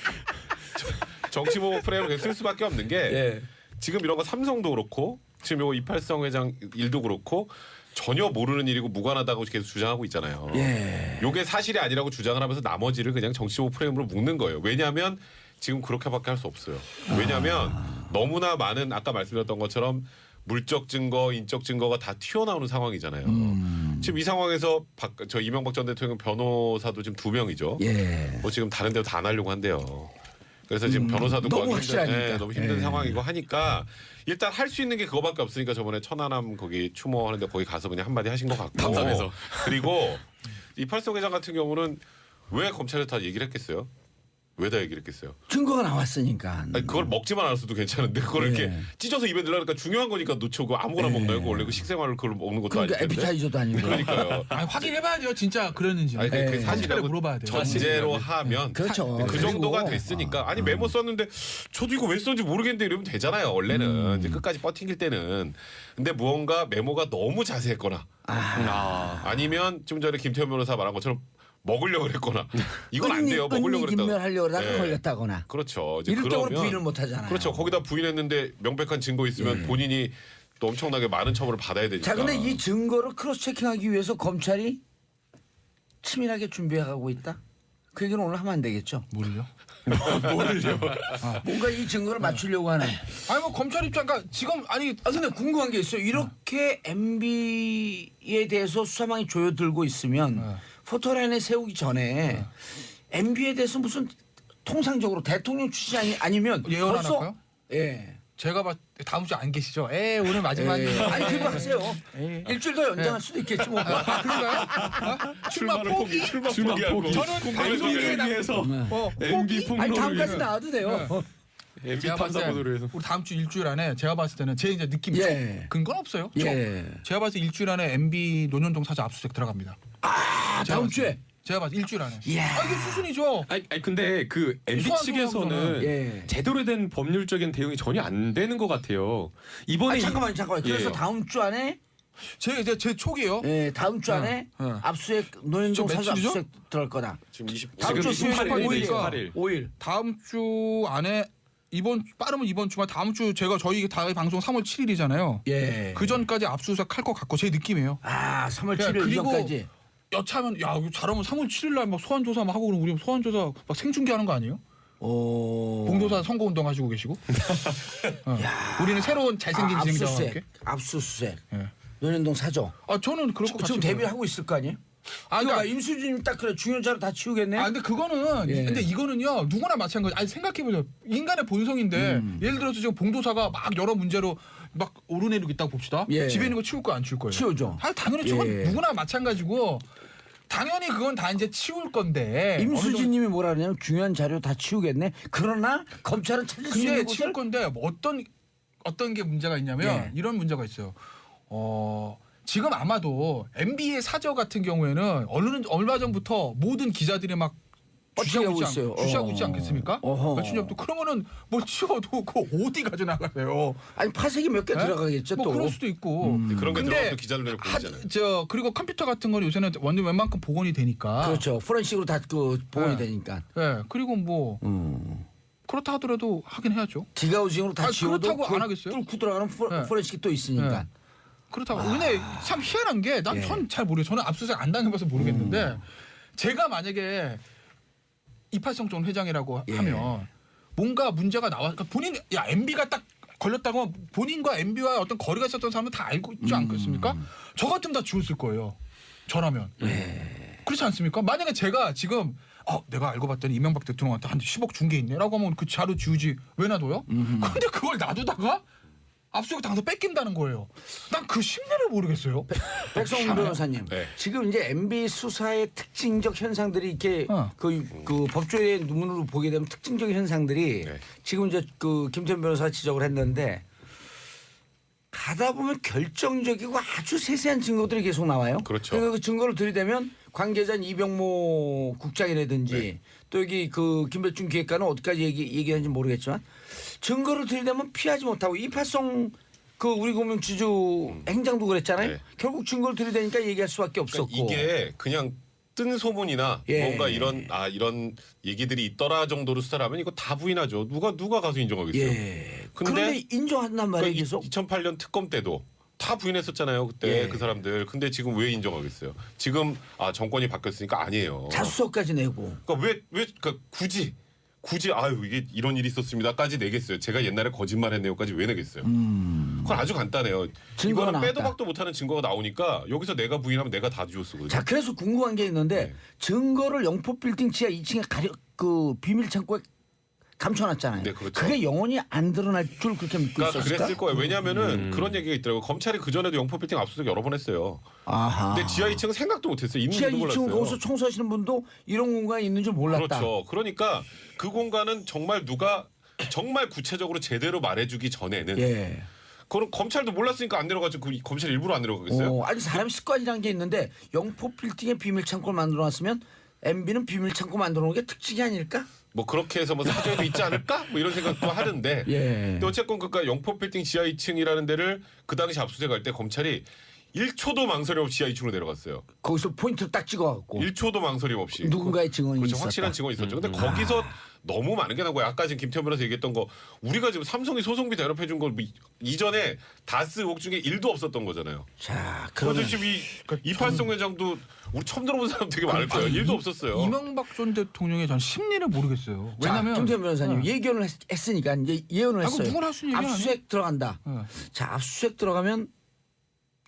정치 보복 프레임을 계속 쓸 수밖에 없는 게 예. 지금 이런 거 삼성도 그렇고 지금 요거 이팔성 회장 일도 그렇고 전혀 모르는 일이고 무관하다고 계속 주장하고 있잖아요. 예. 요게 사실이 아니라고 주장을 하면서 나머지를 그냥 정치 보복 프레임으로 묶는 거예요. 왜냐하면 지금 그렇게밖에 할 수 없어요. 왜냐하면 너무나 많은 아까 말씀드렸던 것처럼 물적 증거, 인적 증거가 다 튀어나오는 상황이잖아요. 지금 이 상황에서 저 이명박 전 대통령 변호사도 지금 2명이죠. 예. 뭐 지금 다른 데도 다 안 하려고 한대요. 그래서 지금 변호사도 너무 구하기 확실하니까. 너무 힘든 예. 상황이고 하니까 일단 할 수 있는 게 그거밖에 없으니까 저번에 천안함 거기 추모하는데 거기 가서 그냥 한마디 하신 것 같고. 담담해서. 그리고 이팔성 회장 같은 경우는 왜 검찰에 다 얘기를 했겠어요? 왜 다 얘기를 했겠어요? 증거가 나왔으니까. 아니, 그걸 먹지만 않았어도 괜찮은데 그걸 예. 이렇게 찢어서 입에 넣으니까 중요한 거니까 놓쳐 그 아무거나 먹나요? 그거 원래 그 식생활을 그걸 먹는 것도 그러니까 아닐 텐데. 에피타이저도 아니고. 그러니까요. 아니, 확인해봐야죠. 진짜 그랬는지. 아니, 그 예. 검찰에 사실이라고 물어봐야 돼요. 전제로 하면 그렇죠. 그 그리고 정도가 됐으니까 아니 메모 썼는데 저도 이거 왜 썼는지 모르겠는데 이러면 되잖아요. 원래는 이제 끝까지 버팅길 때는. 근데 무언가 메모가 너무 자세했거나 아니면 좀 전에 김태현 변호사 말한 것처럼 먹으려고 그랬거나 이건 안 돼요. 먹으려고 그랬다. 인멸하려고 하다가 예. 걸렸다거나. 그렇죠. 이제 이럴 경우는 그러면 부인을 못 하잖아요. 그렇죠. 거기다 부인했는데 명백한 증거 있으면 본인이 또 엄청나게 많은 처벌을 받아야 되니까. 자, 근데 이 증거를 크로스 체킹하기 위해서 검찰이 치밀하게 준비해가고 있다. 그 얘기는 오늘 하면 안 되겠죠. 뭐를요? 뭔가 이 증거를 맞추려고 하는. 아니 뭐 검찰 입장, 그러니까 지금 아니 근데 궁금한 게 있어요. 이렇게 MB에 대해서 수사망이 조여들고 있으면 포토라인에 세우기 전에 MB에 대해서 무슨 통상적으로 대통령 출신이 아니면 예언 안 벌써 할까요? 예. 제가 다음 주 안 계시죠? 오늘 마지막이에요. 아니 그거 하세요. 일주일 더 연장할 수도 있겠지 뭐. 그런가요? 출마 포기? 출마 포기하고 저는 방송에 위해서 포기? MB 아니 폭로를 다음까지 위해서 나와도 돼요. MB 제가 봤을 탐사 때 보도를 해서 우리 다음 주 일주일 안에 제가 봤을 때는 제 이제 느낌 예. 근거는 없어요. 예. 제가 봤을 때 일주일 안에 MB 논현동 사저 압수수색 들어갑니다. 아 다음 주에. 제가 봤을 때 일주일 안에. 이야. 이게 수순이죠. 아니 근데 그 MB 소환 측에서는 소환 예. 제대로 된 법률적인 대응이 전혀 안 되는 것 같아요. 이번에 아니, 잠깐만. 그래서 예. 다음 주 안에 제 촉이에요. 예, 다음 주 안에 압수수색 노현동 지금 사저 며칠이죠? 압수수색 들어갈 거다. 지금 20 다음 지금 주 수요일 28일, 5일. 5일. 다음 주 안에 빠르면 이번 주말 다음 주 저희 다음 방송 3월 7일이잖아요. 예. 그 전까지 압수수색 할 것 같고 제 느낌이에요. 아, 3월 그냥 7일 그리고 이전까지. 여차하면 야 이거 잘하면 3월 7일 날 막 소환 조사 막 하고 그러면 우리 소환 조사 막 생중계하는 거 아니에요? 오. 봉도사 선거 운동 하시고 계시고. 우리는 새로운 잘생긴 진행자와 함께. 압수수색. 예. 노현동 사저. 저는 그럴 것 같아요. 지금 데뷔하고 있을 거 아니에요? 아, 그러니까 그러니까 임수진님 딱 그래 중요한 자료 다 치우겠네. 근데 그거는 예. 근데 이거는요 누구나 마찬가지. 아니 생각해보세요. 인간의 본성인데 예를 들어서 지금 봉도사가 막 여러 문제로 막 오르내리고 있다고 봅시다. 예. 집에 있는 거 치울 거 안 치울 거예요? 치우죠. 당연히 저건 예. 누구나 마찬가지고 당연히 그건 다 이제 치울 건데. 임수진님이 뭐라 그러냐면 중요한 자료 다 치우겠네. 그러나 검찰은 찾을 수 근데 있는 치울 곳을 건데 뭐 어떤 게 문제가 있냐면 예. 이런 문제가 있어요. 지금 아마도 MB의 사저 같은 경우에는 언론은 얼마 전부터 모든 기자들이 막 뻗치고 있어요. 주시하고 있지 않겠습니까? 어허. 며칠 전부터 그러면은 뭐 치워도 그 어디 가져나가세요? 아니 파색이 몇 개 예? 들어가겠죠 뭐 또. 그럴 수도 있고. 그런 게 근데 들어가도 기자들 내려 보이잖아요. 그리고 컴퓨터 같은 거는 요새는 완전 웬만큼 복원이 되니까. 그렇죠. 포렌식으로 다 그 복원이 네. 되니까. 예. 그리고 뭐 그렇다 하더라도 하긴 해야죠. 디가우징으로 다 아니, 지워도 그렇다고 그걸 안 하겠어요? 뚫고 들어가는 네. 포렌식이 또 있으니까. 그렇다고. 근데 참 희한한 게 난 전 잘 모르겠어요. 저는 압수수색 안 당해봐서 모르겠는데 제가 만약에 이팔성종 회장이라고 예. 하면 뭔가 문제가 나와. 그러니까 본인 MB가 딱 걸렸다고 하면 본인과 MB와 어떤 거리가 있었던 사람은 다 알고 있지 않겠습니까? 저 같으면 다 지웠을 거예요. 저라면. 그렇지 않습니까? 만약에 제가 지금 내가 알고 봤더니 이명박 대통령한테 한 10억 준 게 있네라고 하면 그 자료 지우지 왜 놔둬요? 근데 그걸 놔두다가 압수수색 당해서 뺏긴다는 거예요. 난 그 심리를 모르겠어요. 백성문 변호사님, 네. 지금 이제 MB 수사의 특징적 현상들이 이렇게 그 법조의 눈으로 보게 되면 특징적인 현상들이 네. 지금 이제 그 김태현 변호사 지적을 했는데 가다 보면 결정적이고 아주 세세한 증거들이 계속 나와요. 그렇죠. 그러니까 그 증거를 들이대면 관계자인 이병모 국장이라든지 네. 또 여기 그 김배중 기획관은 어디까지 얘기하는지 모르겠지만 증거를 들이대면 피하지 못하고 이팔성 그 우리 공명 지주 행장도 그랬잖아요. 네. 결국 증거를 들이대니까 얘기할 수밖에 그러니까 없었고. 이게 그냥 뜬 소문이나 예. 뭔가 이런 얘기들이 있더라 정도로 수사를 하면 이거 다 부인하죠. 누가 가서 인정하겠어요. 예. 근데 그런데 인정한단 말이에요 계속. 2008년 특검 때도 다 부인했었잖아요. 그때 예. 그 사람들. 근데 지금 왜 인정하겠어요? 지금 정권이 바뀌었으니까 아니에요. 자수서까지 내고. 그러니까 왜 그러니까 굳이 이게 이런 일이 있었습니다까지 내겠어요. 제가 옛날에 거짓말했네요까지 왜 내겠어요? 그건 아주 간단해요. 증거가 이거는 빼도 나왔다. 박도 못하는 증거가 나오니까 여기서 내가 부인하면 내가 다 뒤졌어. 자 그래서 궁금한 게 있는데 네. 증거를 영포빌딩 지하 2층에 그 비밀 창고에 감춰놨잖아요. 네, 그렇죠. 그게 영원히 안 드러날 줄 그렇게 믿고 그러니까 있었을까? 그랬을 거예요. 왜냐하면은 그런 얘기가 있더라고요. 검찰이 그 전에도 영포빌딩 압수수색 여러 번 했어요. 아하. 근데 지하 2층은 생각도 못했어요. 지하 있는지도 2층 몰랐어요. 거기서 청소하시는 분도 이런 공간이 있는 줄 몰랐다. 그렇죠. 그러니까 그 공간은 정말 누가 정말 구체적으로 제대로 말해주기 전에는 예. 그건 검찰도 몰랐으니까 안 내려가지고 그 검찰 일부러 안 내려가겠어요? 아니 사람이 습관이라는 게 있는데 영포 빌딩에 비밀 창고를 만들어놨으면 MB는 비밀 창고 만들어놓은 게 특징이 아닐까? 뭐 그렇게 해서 뭐 사정도 있지 않을까? 뭐 이런 생각도 하는데 예. 근데 어쨌건 그러니까 영포빌딩 지하 2층이라는 데를 그 당시 압수수색할 때 검찰이 1초도 망설임 없이 지하 2층으로 내려갔어요. 거기서 포인트를 딱 찍어갖고 1초도 망설임 없이. 누군가의 증언이 그렇죠. 있었다. 확실한 증언이 있었죠. 근데 거기서 너무 많은 게 나온 거예요. 아까 지금 김태현 변호사 얘기했던 거 우리가 지금 삼성이 소송비 대납해 준 걸 이전에 다스 의혹 중에 1도 없었던 거잖아요. 자, 그래서 그러면 지금 이팔성 회장도 우리 처음 들어본 사람 되게 많을 거예요. 1도 없었어요. 이명박 전 대통령의 전 심리를 모르겠어요. 왜냐면 김태현 변호사님 예견을 했으니까 이제 예언을 아이고, 했어요. 누구나 할수 있는 얘기 압수수색 들어간다. 네. 자, 압수수색 들어가면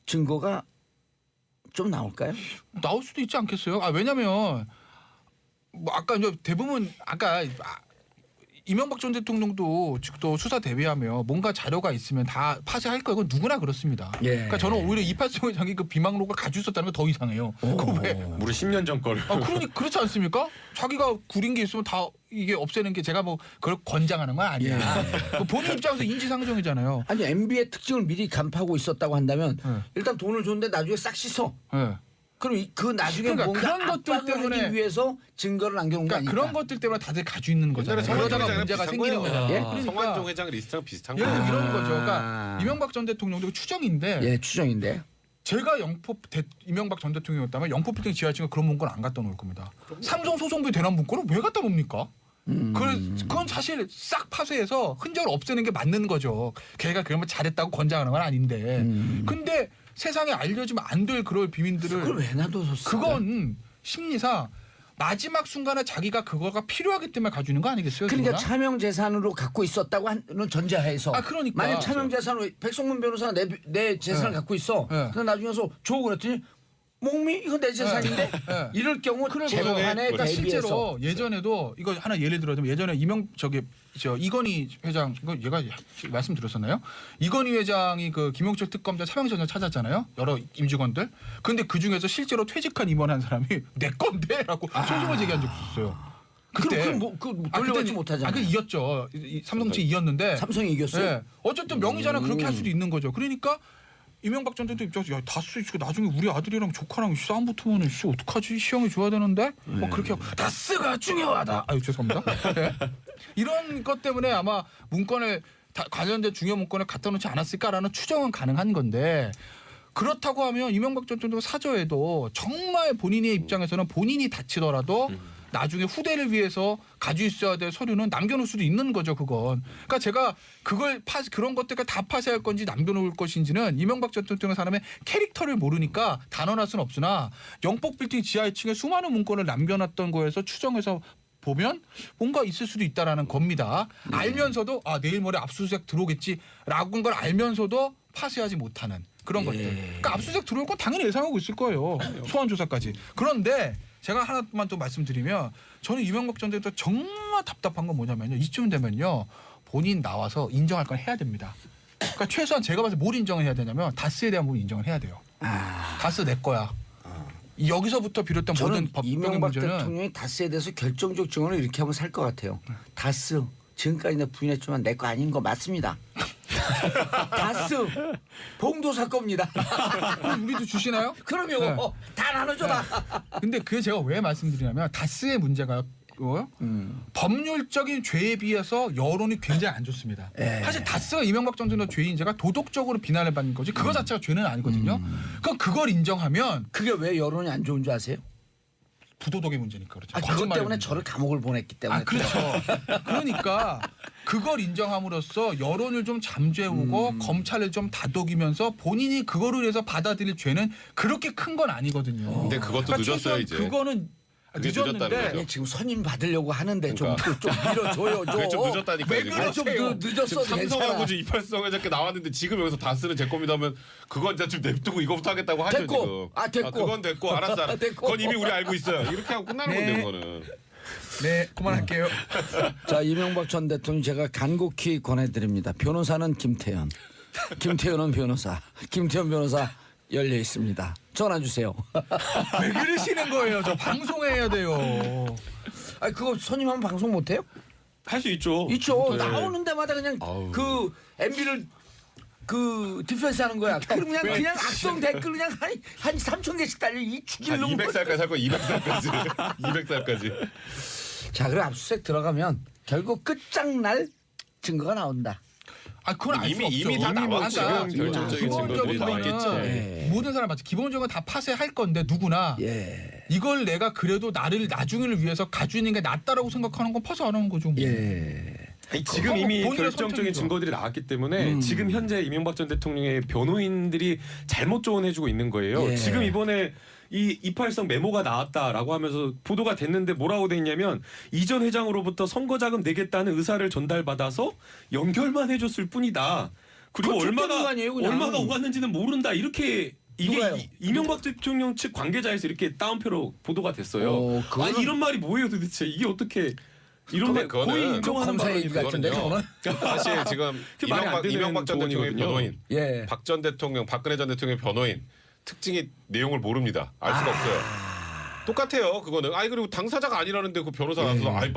증거가 좀 나올까요? 나올 수도 있지 않겠어요? 왜냐면 뭐 아까 이제 대부분 아까 이명박 전 대통령도 또 수사 대비하며 뭔가 자료가 있으면 다 파쇄할 거예요. 그건 누구나 그렇습니다. 예. 그러니까 저는 오히려 이팔성 회장이 그 비망록을 가지고 있었다는 게 더 이상해요. 그거 왜? 무려 10년 전 거를. 그렇지 않습니까? 자기가 구린 게 있으면 다 이게 없애는 게 제가 뭐 그걸 권장하는 건 아니야. 그 본인 입장에서 인지상정이잖아요. 아니 MB의 특징을 미리 간파하고 있었다고 한다면 네. 일단 돈을 줬는데 나중에 싹 씻어. 네. 그럼 그 나중에 그러니까 뭔가 그런 것들 압박을 때문에 하기 위해서 증거를 남겨놓은 거 그러니까 아닐까? 그런 것들 때문에 다들 가지고 있는 거잖아요. 옛날에 성완종 그러다가 회장이랑 문제가 비슷한 생기는 거예요. 거잖아요. 예? 그러니까 성완종 회장 리스트랑 비슷한 예를 거예요. 들어 이런 거죠. 그러니까 이명박 전 대통령도 추정인데 예, 추정인데. 제가 이명박 전 대통령이었다면 영포 빌딩 지하층에 그런 문건 안 갖다 놓을 겁니다. 삼성 소송비 대납 문건을 왜 갖다 놉니까? 그건 사실 싹 파쇄해서 흔적을 없애는 게 맞는 거죠. 걔가 그러면 잘했다고 권장하는 건 아닌데. 근데 세상에 알려지면 안 될 그럴 비밀들을 그걸 왜 놔뒀었어? 그건 심리상 마지막 순간에 자기가 그거가 필요하기 때문에 가지고 있는 거 아니겠어요? 그러니까 누구나? 차명 재산으로 갖고 있었다고 하는 전제하에서 그러니까. 만약 차명 재산으로 백성문 변호사가 내 재산을 네. 갖고 있어. 네. 근데 나중에 와서 줘 그랬더니 목미 이거 내 재산인데 네. 이럴 경우 재판에 그러니까 대비해서 실제로 예전에도 이거 하나 예를 들어주면 예전에 이건희 회장 이거 얘가 말씀드렸었나요? 이건희 회장이 그 김용철 특검자 차명전을 찾았잖아요. 여러 임직원들. 근데 그 중에서 실제로 퇴직한 임원한 사람이 내 건데라고 소송을 제기한 적이 있었어요. 그때 돌려받지 그때- 못하잖아요. 그 이겼죠. 삼성 측 이겼는데. 삼성이 이겼어요. 네. 어쨌든 명의잖아 그렇게 할 수도 있는 거죠. 그러니까. 이명박 전 대통령 입장에서 야 다스 이거 나중에 우리 아들이랑 조카랑 싸움 붙으면 어떡하지 시험이 줘야 되는데 뭐 그렇게 하고 다스가 중요하다. 아유 죄송합니다. 네. 이런 것 때문에 아마 문건을 관련된 중요 문건을 갖다 놓지 않았을까라는 추정은 가능한 건데 그렇다고 하면 이명박 전 대통령 사저에도 정말 본인의 입장에서는 본인이 다치더라도 나중에 후대를 위해서 가지고 있어야 될 서류는 남겨놓을 수도 있는 거죠, 그건. 그러니까 제가 그런 것들을 다 파쇄할 건지 남겨놓을 것인지는 이명박 전 대통령 사람의 캐릭터를 모르니까 단언할 수는 없으나 영폭 빌딩 지하 2층에 수많은 문건을 남겨놨던 거에서 추정해서 보면 뭔가 있을 수도 있다라는 겁니다. 알면서도 내일 모레 압수수색 들어오겠지라고 걸 알면서도 파쇄하지 못하는 그런 것들. 그러니까 압수수색 들어올 건 당연히 예상하고 있을 거예요. 소환 조사까지. 그런데 제가 하나만 또 말씀드리면 저는 이명박 전 대통령 정말 답답한 건 뭐냐면요. 이쯤 되면요. 본인 나와서 인정할 건 해야 됩니다. 그러니까 최소한 제가 봐서 뭘 인정을 해야 되냐면 다스에 대한 부분 인정을 해야 돼요. 다스 내 거야. 여기서부터 비롯된 모든 저는 법적인 이명박 문제는 대통령이 다스에 대해서 결정적 증언을 이렇게 하면 살 것 같아요. 다스 지금까지 내가 부인했지만 내 거 아닌 거 맞습니다. 다스 봉도사 겁니다. 그럼 우리도 주시나요? 그럼요. 네. 다 나눠줘 다. 근데 그게 제가 왜 말씀드리냐면 다스의 문제가 법률적인 죄에 비해서 여론이 굉장히 안 좋습니다. 사실 다스가 이명박 전 대통령 죄인제가 도덕적으로 비난을 받는 거지 그거 자체가 죄는 아니거든요. 그럼 그걸 인정하면 그게 왜 여론이 안 좋은 줄 아세요? 부도덕의 문제니까 그렇죠. 그것 거짓말의 때문에 문제. 저를 감옥을 보냈기 때문에. 그렇죠. 그러니까 그걸 인정함으로써 여론을 좀 잠재우고 검찰을 좀 다독이면서 본인이 그거를 해서 받아들일 죄는 그렇게 큰 건 아니거든요. 근데 그것도 그러니까 늦었어요, 최소한 이제. 그거는 그게 늦었다는 늦었는데 거죠. 아니, 지금 선임 받으려고 하는데 그러니까. 좀 밀어줘요. 그게 좀 늦었다니까요, 왜 지금. 그래 좀 늦었어. 지금 삼성하고 지금 이팔성 회장께 나왔는데 지금 여기서 다스는 제 겁니다 하면 그건 진짜 좀 냅두고 이거부터 하겠다고 하죠 됐고. 지금. 됐고. 그건 됐고 알았어. 됐고. 그건 이미 우리 알고 있어요. 이렇게 하고 끝나는 네. 건데 그거는. 네 그만할게요. 자 이명박 전 대통령 제가 간곡히 권해드립니다. 변호사는 김태현, 김태현은 변호사, 김태현 변호사 열려 있습니다. 전화 주세요. 왜 그러시는 거예요? 저 방송해야 돼요. 아니 그거 선임하면 방송 못해요? 할 수 있죠. 있죠. 네. 나오는 데마다 그냥 그 MB를 그 디펜스 하는 거야. 그냥 악성 댓글 그냥 한 3,000개씩 달려 이 한 죽일 놈. 200살까지 할 거야. 200살까지. 200살까지. 자 그럼 압수수색 들어가면 결국 끝장날 증거가 나온다. 아 그건 알 수 없죠. 이미 다 나왔죠. 그러니까 지금 결정적인 증거들이 다 기본적으로는 있겠죠. 예. 모든 사람한테 기본적으로 다 파쇄할 건데 누구나 예. 이걸 내가 그래도 나를 나중을 위해서 가지고 있는 게 낫다라고 생각하는 건 파쇄 안 하는 거죠. 뭐. 예. 아니, 지금 이미 본인의 결정적인 선택이죠. 증거들이 나왔기 때문에 지금 현재 이명박 전 대통령의 변호인들이 잘못 조언해주고 있는 거예요. 예. 지금 이번에 이 이팔성 메모가 나왔다라고 하면서 보도가 됐는데 뭐라고 돼 있냐면 이전 회장으로부터 선거자금 내겠다는 의사를 전달받아서 연결만 해줬을 뿐이다. 그리고 그건 줬다는 거 얼마가 아니에요, 그냥. 얼마가 오갔는지는 모른다. 이렇게 누가요? 이게 이명박 대통령 측 관계자에서 이렇게 따옴표로 보도가 됐어요. 아 그거는- 이런 말이 뭐예요 도대체? 이게 어떻게 이런 말 그거는 거의 인정하는 검사 얘기 발언이거든요. 같은데 저거는. 사실 지금 그게 말이 안 되는 이명박 전 대통령의 조언이거든요. 변호인, 예. 박 전 대통령, 박근혜 전 대통령의 변호인 특징이 내용을 모릅니다. 알 수가 없어요. 똑같아요. 그거는. 아니 그리고 당사자가 아니라는데 그 변호사 나서서 아이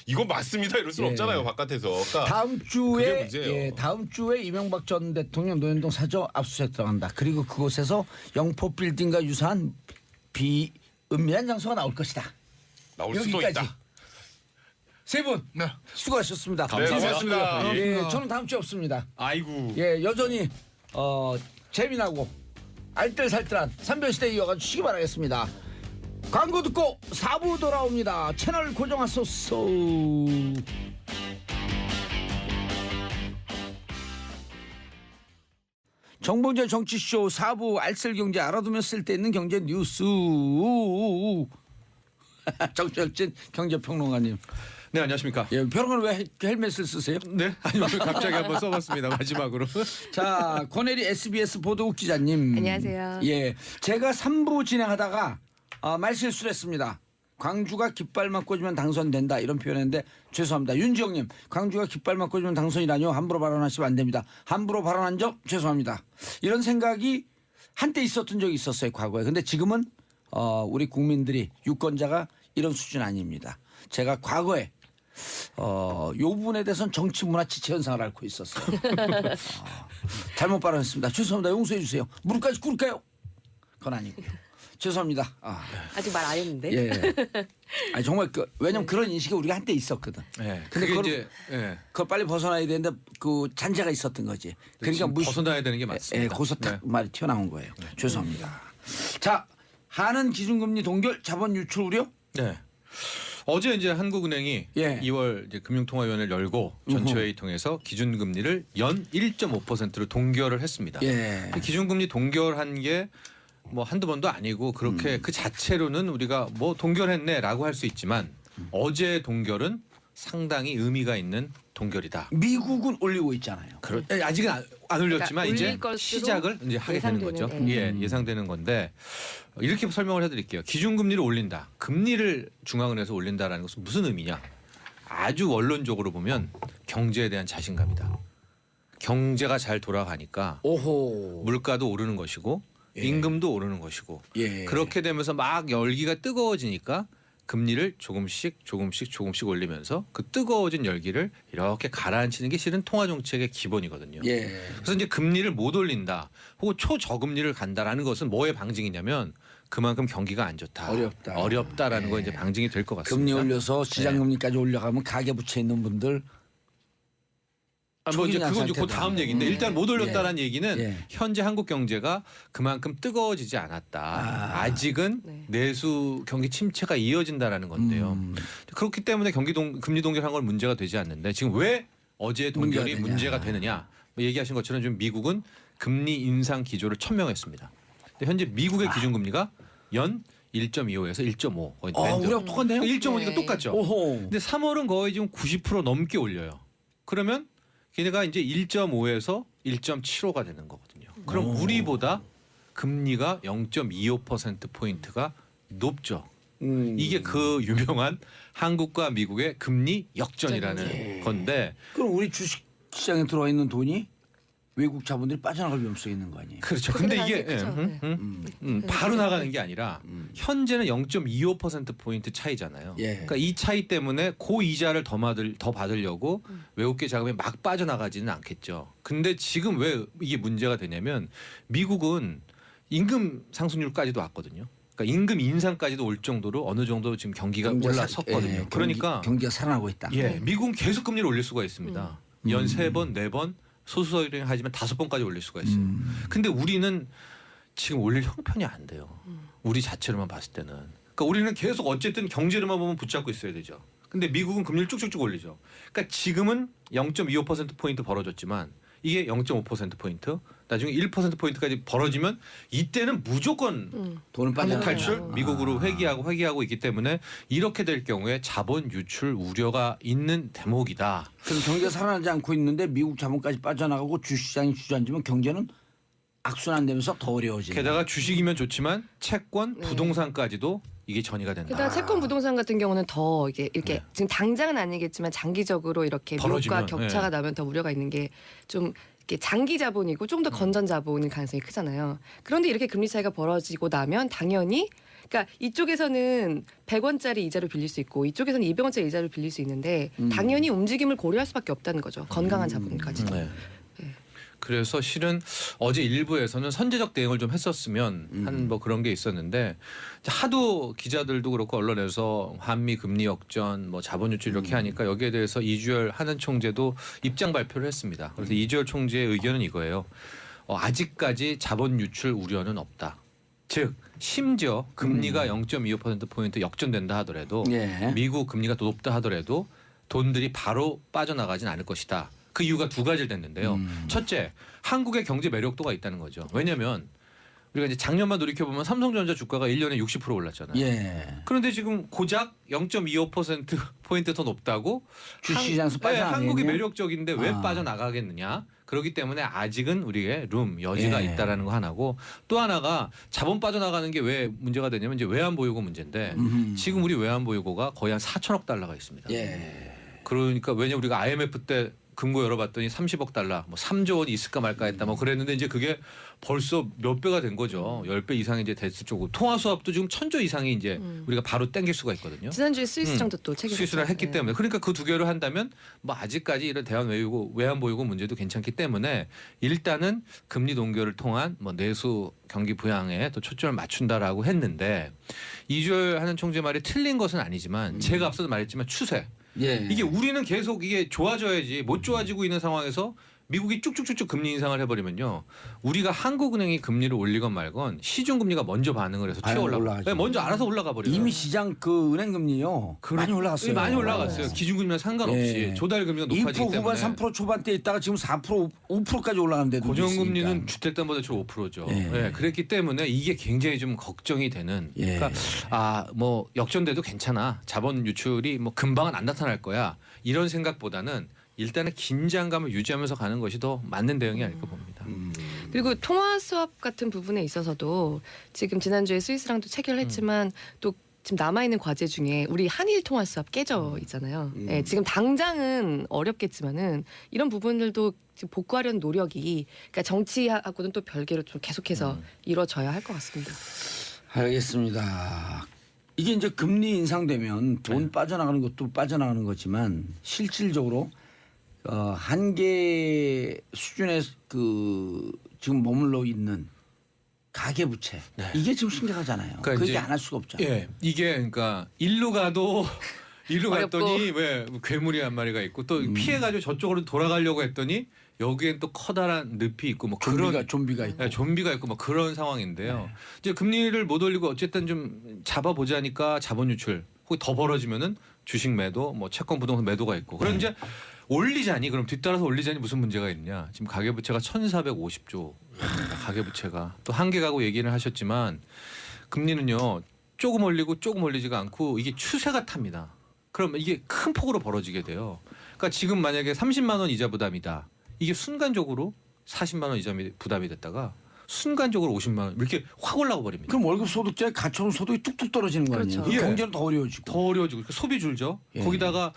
이건 맞습니다. 이럴 수는 예. 없잖아요. 바깥에서. 그러니까 다음 그게 주에 문제예요. 다음 주에 이명박 전 대통령 노현동 사저 압수수색 들어간다. 그리고 그곳에서 영포 빌딩과 유사한 비은밀한 장소가 나올 것이다. 나올 수도 여기까지. 있다. 세 분 네. 수고하셨습니다. 네, 고맙습니다. 예, 저는 다음 주에 없습니다. 아이고. 예, 여전히 재미나고 알뜰살뜰한 삼변시대 이어가 주시기 바라겠습니다. 광고 듣고 4부 돌아옵니다. 채널 고정하소서. 정봉재 정치쇼 4부 알쓸경제 알아두면 쓸데있는 경제 뉴스. 정철진 경제평론가님. 네, 안녕하십니까. 예, 평론가는 왜 헬멧을 쓰세요? 네, 아니 오늘 갑자기 한번 써봤습니다. 마지막으로. 자, 권혜리 SBS 보도국 기자님. 안녕하세요. 예, 제가 3부 진행하다가 말실수를 했습니다. 광주가 깃발만 꽂으면 당선된다 이런 표현했는데 죄송합니다. 윤지영님, 광주가 깃발만 꽂으면 당선이라뇨. 함부로 발언하시면 안 됩니다. 함부로 발언한 점 죄송합니다. 이런 생각이 한때 있었던 적이 있었어요, 과거에. 근데 지금은 우리 국민들이 유권자가 이런 수준 아닙니다. 제가 과거에 요 부분에 대해서는 정치 문화 지체 현상을 앓고 있었어요. 잘못 발언했습니다. 죄송합니다. 용서해 주세요. 무릎까지 꿇을까요? 그건 아니고요. 죄송합니다. 아직 말 안 했는데. 예. 아니 정말 왜냐면 그런 인식이 우리가 한때 있었거든. 네, 근데 그게 그걸- 이제 예, 그걸 빨리 벗어나야 되는데 그 잔재가 있었던 거지. 그러니까 지금 무시- 벗어나야 되는 게 맞습니다. 예, 거기서 탁 네. 말이 튀어나온 거예요. 죄송합니다. 자, 하는 기준금리 동결, 자본 유출 우려. 네. 어제 이제 한국은행이 예. 2월 이제 금융통화위원회를 열고 전체회의 통해서 기준금리를 연 1.5%로 동결을 했습니다. 예. 그 기준금리 동결한 게 뭐 한두 번도 아니고 그렇게 그 자체로는 우리가 뭐 동결했네라고 할 수 있지만 어제 동결은 상당히 의미가 있는 동결이다. 미국은 올리고 있잖아요. 아직은 안 올렸지만 그러니까 이제 올릴 것으로 시작을 이제 하게 되는 거죠. 예상되는, 예, 예상되는 건데 이렇게 설명을 해드릴게요. 기준금리를 올린다. 금리를 중앙은행에서 올린다라는 것은 무슨 의미냐? 아주 원론적으로 보면 경제에 대한 자신감이다. 경제가 잘 돌아가니까 오호. 물가도 오르는 것이고 임금도 오르는 것이고 예. 그렇게 되면서 막 열기가 뜨거워지니까 금리를 조금씩 올리면서 그 뜨거워진 열기를 이렇게 가라앉히는 게 실은 통화 정책의 기본이거든요. 예. 그래서 이제 금리를 못 올린다 혹은 초저금리를 간다라는 것은 뭐의 방증이냐면 그만큼 경기가 안 좋다. 어렵다라는 거 이제 방증이 될 것 같습니다. 금리 올려서 시장 네. 금리까지 올려가면 가계 부채 있는 분들 뭐 이제 초기냐 그건 이제 그 상태다. 다음 얘기인데 일단 못 올렸다라는 얘기는 예. 현재 한국 경제가 그만큼 뜨거워지지 않았다. 아직은 네. 내수 경기 침체가 이어진다라는 건데요. 그렇기 때문에 금리 동결한 건 문제가 되지 않는데 지금 왜 어제 동결이 문제가 되느냐? 뭐 얘기하신 것처럼 지금 미국은 금리 인상 기조를 천명했습니다. 근데 현재 미국의 기준금리가 연 1.25에서 1.5 거의 밴드. 우리하고 똑같네요. 1.5니까 네. 똑같죠. 오호. 근데 3월은 거의 지금 90% 넘게 올려요. 그러면 걔네가 이제 1.5에서 1.75가 되는 거거든요. 그럼 우리보다 금리가 0.25% 포인트가 높죠. 이게 그 유명한 한국과 미국의 금리 역전이라는 건데 그럼 우리 주식 시장에 들어와 있는 돈이 외국 자본들이 빠져나갈 위험성이 있는 거 아니에요? 그렇죠. 근데 이게 그쵸. 바로 나가는 게 아니라 현재는 0.25% 포인트 차이잖아요. 예. 그러니까 이 차이 때문에 고이자를 더 받으려고 외국계 자금이 막 빠져나가지는 않겠죠. 근데 지금 왜 이게 문제가 되냐면 미국은 임금 상승률까지도 왔거든요. 그러니까 임금 인상까지도 올 정도로 어느 정도 지금 경기가 올라섰거든요. 예, 그러니까 경기가 살아나고 있다. 예, 미국은 계속 금리를 올릴 수가 있습니다. 연 3번, 4번 소수설이 하지만 5번까지 올릴 수가 있어요. 근데 우리는 지금 올릴 형편이 안 돼요. 우리 자체로만 봤을 때는. 그러니까 우리는 계속 어쨌든 경제로만 보면 붙잡고 있어야 되죠. 근데 미국은 금리를 쭉쭉쭉 올리죠. 그러니까 지금은 0.25%포인트 벌어졌지만 이게 0.5%포인트, 나중에 1%포인트까지 벌어지면 이때는 무조건 돈을 한국 빠져나가죠. 탈출, 미국으로 회귀하고 있기 때문에 이렇게 될 경우에 자본 유출 우려가 있는 대목이다. 그럼 경기가 살아나지 않고 있는데 미국 자본까지 빠져나가고 주식시장이 주저앉으면 경제는 악순환되면서 더 어려워진다. 게다가 주식이면 좋지만 채권, 부동산까지도 이게 전이가 된다. 게다가 채권 부동산 같은 경우는 더 이렇게 지금 당장은 아니겠지만 장기적으로 이렇게 벌어지면, 미국과 격차가 나면 더 우려가 있는 게 좀 이렇게 장기 자본이고 좀 더 건전 자본일 가능성이 크잖아요. 그런데 이렇게 금리 차이가 벌어지고 나면 당연히 그러니까 이쪽에서는 100원짜리 이자를 빌릴 수 있고 이쪽에서는 200원짜리 이자를 빌릴 수 있는데 당연히 움직임을 고려할 수밖에 없다는 거죠. 건강한 자본까지도. 네. 그래서 실은 어제 일부에서는 선제적 대응을 좀 했었으면 하는 뭐 그런 게 있었는데 하도 기자들도 그렇고 언론에서 한미 금리 역전, 뭐 자본 유출 이렇게 하니까 여기에 대해서 이주열 하는 총재도 입장 발표를 했습니다. 그래서 이주열 총재의 의견은 이거예요. 아직까지 자본 유출 우려는 없다. 즉 심지어 금리가 0.25%포인트 역전된다 하더라도 예. 미국 금리가 더 높다 하더라도 돈들이 바로 빠져나가진 않을 것이다. 그 이유가 두 가지를 냈는데요. 첫째, 한국의 경제 매력도가 있다는 거죠. 왜냐하면 우리가 이제 작년만 돌이켜보면 삼성전자 주가가 1년에 60% 올랐잖아요. 예. 그런데 지금 고작 0.25%포인트 더 높다고 주식시장에서 빠져나가겠냐? 한국이 매력적인데 왜 아. 빠져나가겠느냐. 그렇기 때문에 아직은 우리의 여지가 예. 있다라는 거 하나고 또 하나가 자본 빠져나가는 게 왜 문제가 되냐면 이제 외환보유고 문제인데 지금 우리 외환보유고가 거의 한 4천억 달러가 있습니다. 예. 그러니까 왜냐 우리가 IMF 때 금고 열어봤더니 30억 달러, 뭐 3조 원이 있을까 말까 했다, 뭐 그랬는데 이제 그게 벌써 몇 배가 된 거죠. 10배 이상이 이제 됐을 쪽으로 통화 수합도 지금 1,000조 이상이 이제 우리가 바로 땡길 수가 있거든요. 지난주에 스위스장도 또 체결했어요. 수술을 했기 네. 때문에 그러니까 그 두 개를 한다면 뭐 아직까지 이런 대환 외환 보유고 문제도 괜찮기 때문에 일단은 금리 동결을 통한 뭐 내수 경기 부양에 또 초점을 맞춘다라고 했는데 이주열 하는 총재 말이 틀린 것은 아니지만 제가 앞서도 말했지만 추세. 예. 이게 우리는 계속 이게 좋아져야지 못 좋아지고 있는 상황에서 미국이 쭉쭉쭉쭉 금리 인상을 해버리면요. 우리가 한국은행이 금리를 올리건 말건 시중금리가 먼저 반응을 해서 튀어 올라가. 올라가죠. 네, 먼저 알아서 올라가 버려요. 이미 시장 그 은행 금리요 많이 올라갔어요. 많이 올라갔어요. 기준금리랑 상관없이 예. 조달금리가 높아지기 2% 후반 때문에. 3% 초반대 있다가 지금 4% 5%까지 올라가는데도 고정금리는 주택담보대출 5%죠. 예. 네, 그랬기 때문에 이게 굉장히 좀 걱정이 되는. 예. 그러니까 뭐 역전돼도 괜찮아. 자본 유출이 뭐 금방은 안 나타날 거야. 이런 생각보다는 일단은 긴장감을 유지하면서 가는 것이 더 맞는 대응이 아닐까 봅니다. 그리고 통화 수합 같은 부분에 있어서도 지금 지난주에 스위스랑도 체결을 했지만 또 지금 남아있는 과제 중에 우리 한일 통화 수합 깨져 있잖아요. 예, 지금 당장은 어렵겠지만은 이런 부분들도 지금 복구하려는 노력이 그러니까 정치하고는 또 별개로 좀 계속해서 이루어져야 할 것 같습니다. 알겠습니다. 이게 이제 금리 인상되면 돈 네. 빠져나가는 것도 빠져나가는 거지만 실질적으로 한계 수준의 그 지금 머물러 있는 가계 부채 이게 지금 심각하잖아요. 그러니까 그렇게 이제 안 할 수가 없죠. 예, 이게 그러니까 일로 가도 일로 어렵고. 갔더니 왜 괴물이 한 마리가 있고 또 피해가지고 저쪽으로 돌아가려고 했더니 여기엔 또 커다란 늪이 있고 뭐 그런 좀비가 있고. 네, 좀비가 있고 뭐 그런 상황인데요. 이제 금리를 못 올리고 어쨌든 좀 잡아보자니까 자본 유출 혹은 더 벌어지면은 주식 매도, 뭐 채권 부동산 매도가 있고. 그럼 이제 올리자니 그럼 뒤따라서 올리자니 무슨 문제가 있냐? 지금 가계부채가 1,450조 가계부채가 또 한계 가구 얘기를 하셨지만 금리는요 조금 올리고 조금 올리지가 않고 이게 추세가 탑니다. 그럼 이게 큰 폭으로 벌어지게 돼요. 그러니까 지금 만약에 30만 원 이자 부담이다. 이게 순간적으로 40만 원 이자 부담이 됐다가 순간적으로 50만 원 이렇게 확 올라가 버립니다. 그럼 월급 소득자에 갖춰놓은 소득이 뚝뚝 떨어지는 거 아니에요? 그렇죠. 그 경제는 더 어려워지고. 더 어려워지고 그러니까 소비 줄죠. 예. 거기다가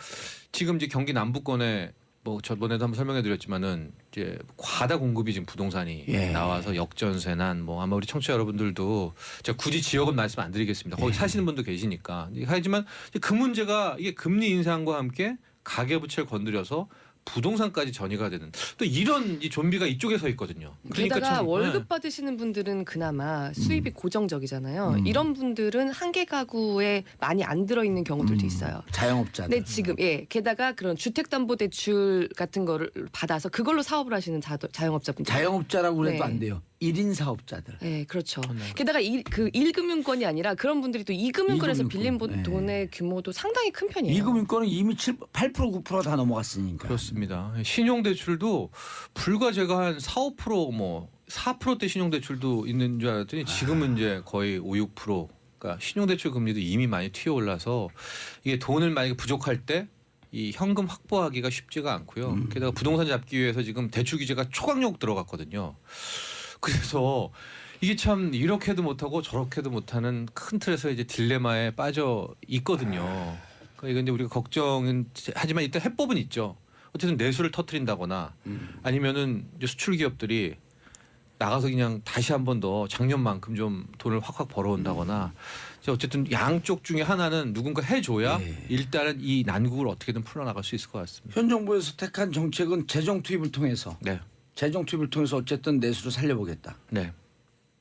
지금 이제 경기 남부권에 뭐 저번에도 한번 설명해드렸지만은 이제 과다 공급이 지금 부동산이 예. 나와서 역전세난 뭐 아마 우리 청취자 여러분들도 제가 굳이 지역은 말씀 안 드리겠습니다. 거기 사시는 분도 계시니까 하지만 이제 그 문제가 이게 금리 인상과 함께 가계부채를 건드려서 부동산까지 전이가 되는 또 이런 이 좀비가 이쪽에 서 있거든요. 게다가 참, 월급 네. 받으시는 분들은 그나마 수입이 고정적이잖아요. 이런 분들은 한 개 가구에 많이 안 들어있는 경우들도 있어요. 자영업자들. 근데 지금 게다가 그런 주택담보대출 같은 거를 받아서 그걸로 사업을 하시는 자영업자분들. 자영업자라고 그래도 네. 안 돼요. 1인 사업자들. 네, 그렇죠. 게다가 그 1금융권이 아니라 그런 분들이 또 2금융권에서 이금융권. 빌린 네. 돈의 규모도 상당히 큰 편이에요. 이금융권은 이미 8% 9% 다 넘어갔으니까. 그렇습니다. 신용대출도 불과 제가 한 4, 5%뭐 4%대 신용대출도 있는 줄 알았더니 지금은 이제 거의 5, 6%. 그러니까 신용대출 금리도 이미 많이 튀어 올라서 이게 돈을 만약에 부족할 때 이 현금 확보하기가 쉽지가 않고요. 게다가 부동산 잡기 위해서 지금 대출 규제가 초강력 들어갔거든요. 그래서 이게 참 이렇게도 못하고 저렇게도 못하는 큰 틀에서 이제 딜레마에 빠져 있거든요. 그러니까 이건 이제 우리가 걱정은 하지만 일단 해법은 있죠. 어쨌든 내수를 터트린다거나 아니면은 이제 수출 기업들이 나가서 그냥 다시 한 번 더 작년만큼 좀 돈을 확확 벌어온다거나 어쨌든 양쪽 중에 하나는 누군가 해줘야 일단은 이 난국을 어떻게든 풀어나갈 수 있을 것 같습니다. 현 정부에서 택한 정책은 재정 투입을 통해서 네, 재정 투입을 통해서 어쨌든 내수를 살려보겠다. 네.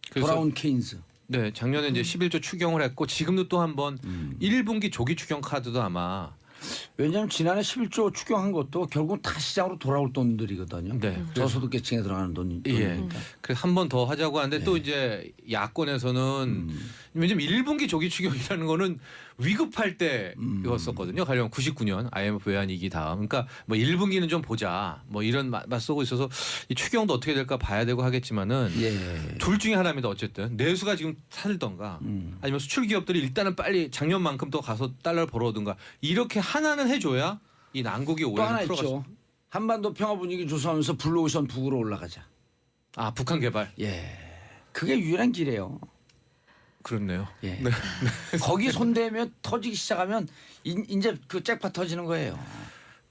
그래서 돌아온 케인스. 네, 작년에 이제 11조 추경을 했고 지금도 또 한번 1분기 조기 추경 카드도 아마 왜냐하면 지난해 11조 추경한 것도 결국 다 시장으로 돌아올 돈들이거든요. 네. 저소득 계층에 들어가는 돈이니까. 예. 그래서 한 번 더 하자고 하는데 또 이제 야권에서는 왜냐면 1분기 조기 추경이라는 거는 위급할 때였었거든요. 가령 99년 IMF 외환위기 다음. 그러니까 뭐 1분기는 좀 보자. 뭐 이런 맞서고 있어서 이 추경도 어떻게 될까 봐야 되고 하겠지만은 예. 둘 중에 하나입니다. 어쨌든 내수가 지금 살던가 아니면 수출 기업들이 일단은 빨리 작년만큼 또 가서 달러를 벌어오든가 이렇게 하나는 해줘야 이 난국이 또 하나 오히려 풀어갈 수. 있죠. 한반도 평화 분위기 조성하면서 블루오션 북으로 올라가자. 아 북한 개발. 예. 그게 유일한 길이에요. 그렇네요. 예. 거기 손대면 터지기 시작하면 이제 그 잭팟 터지는 거예요.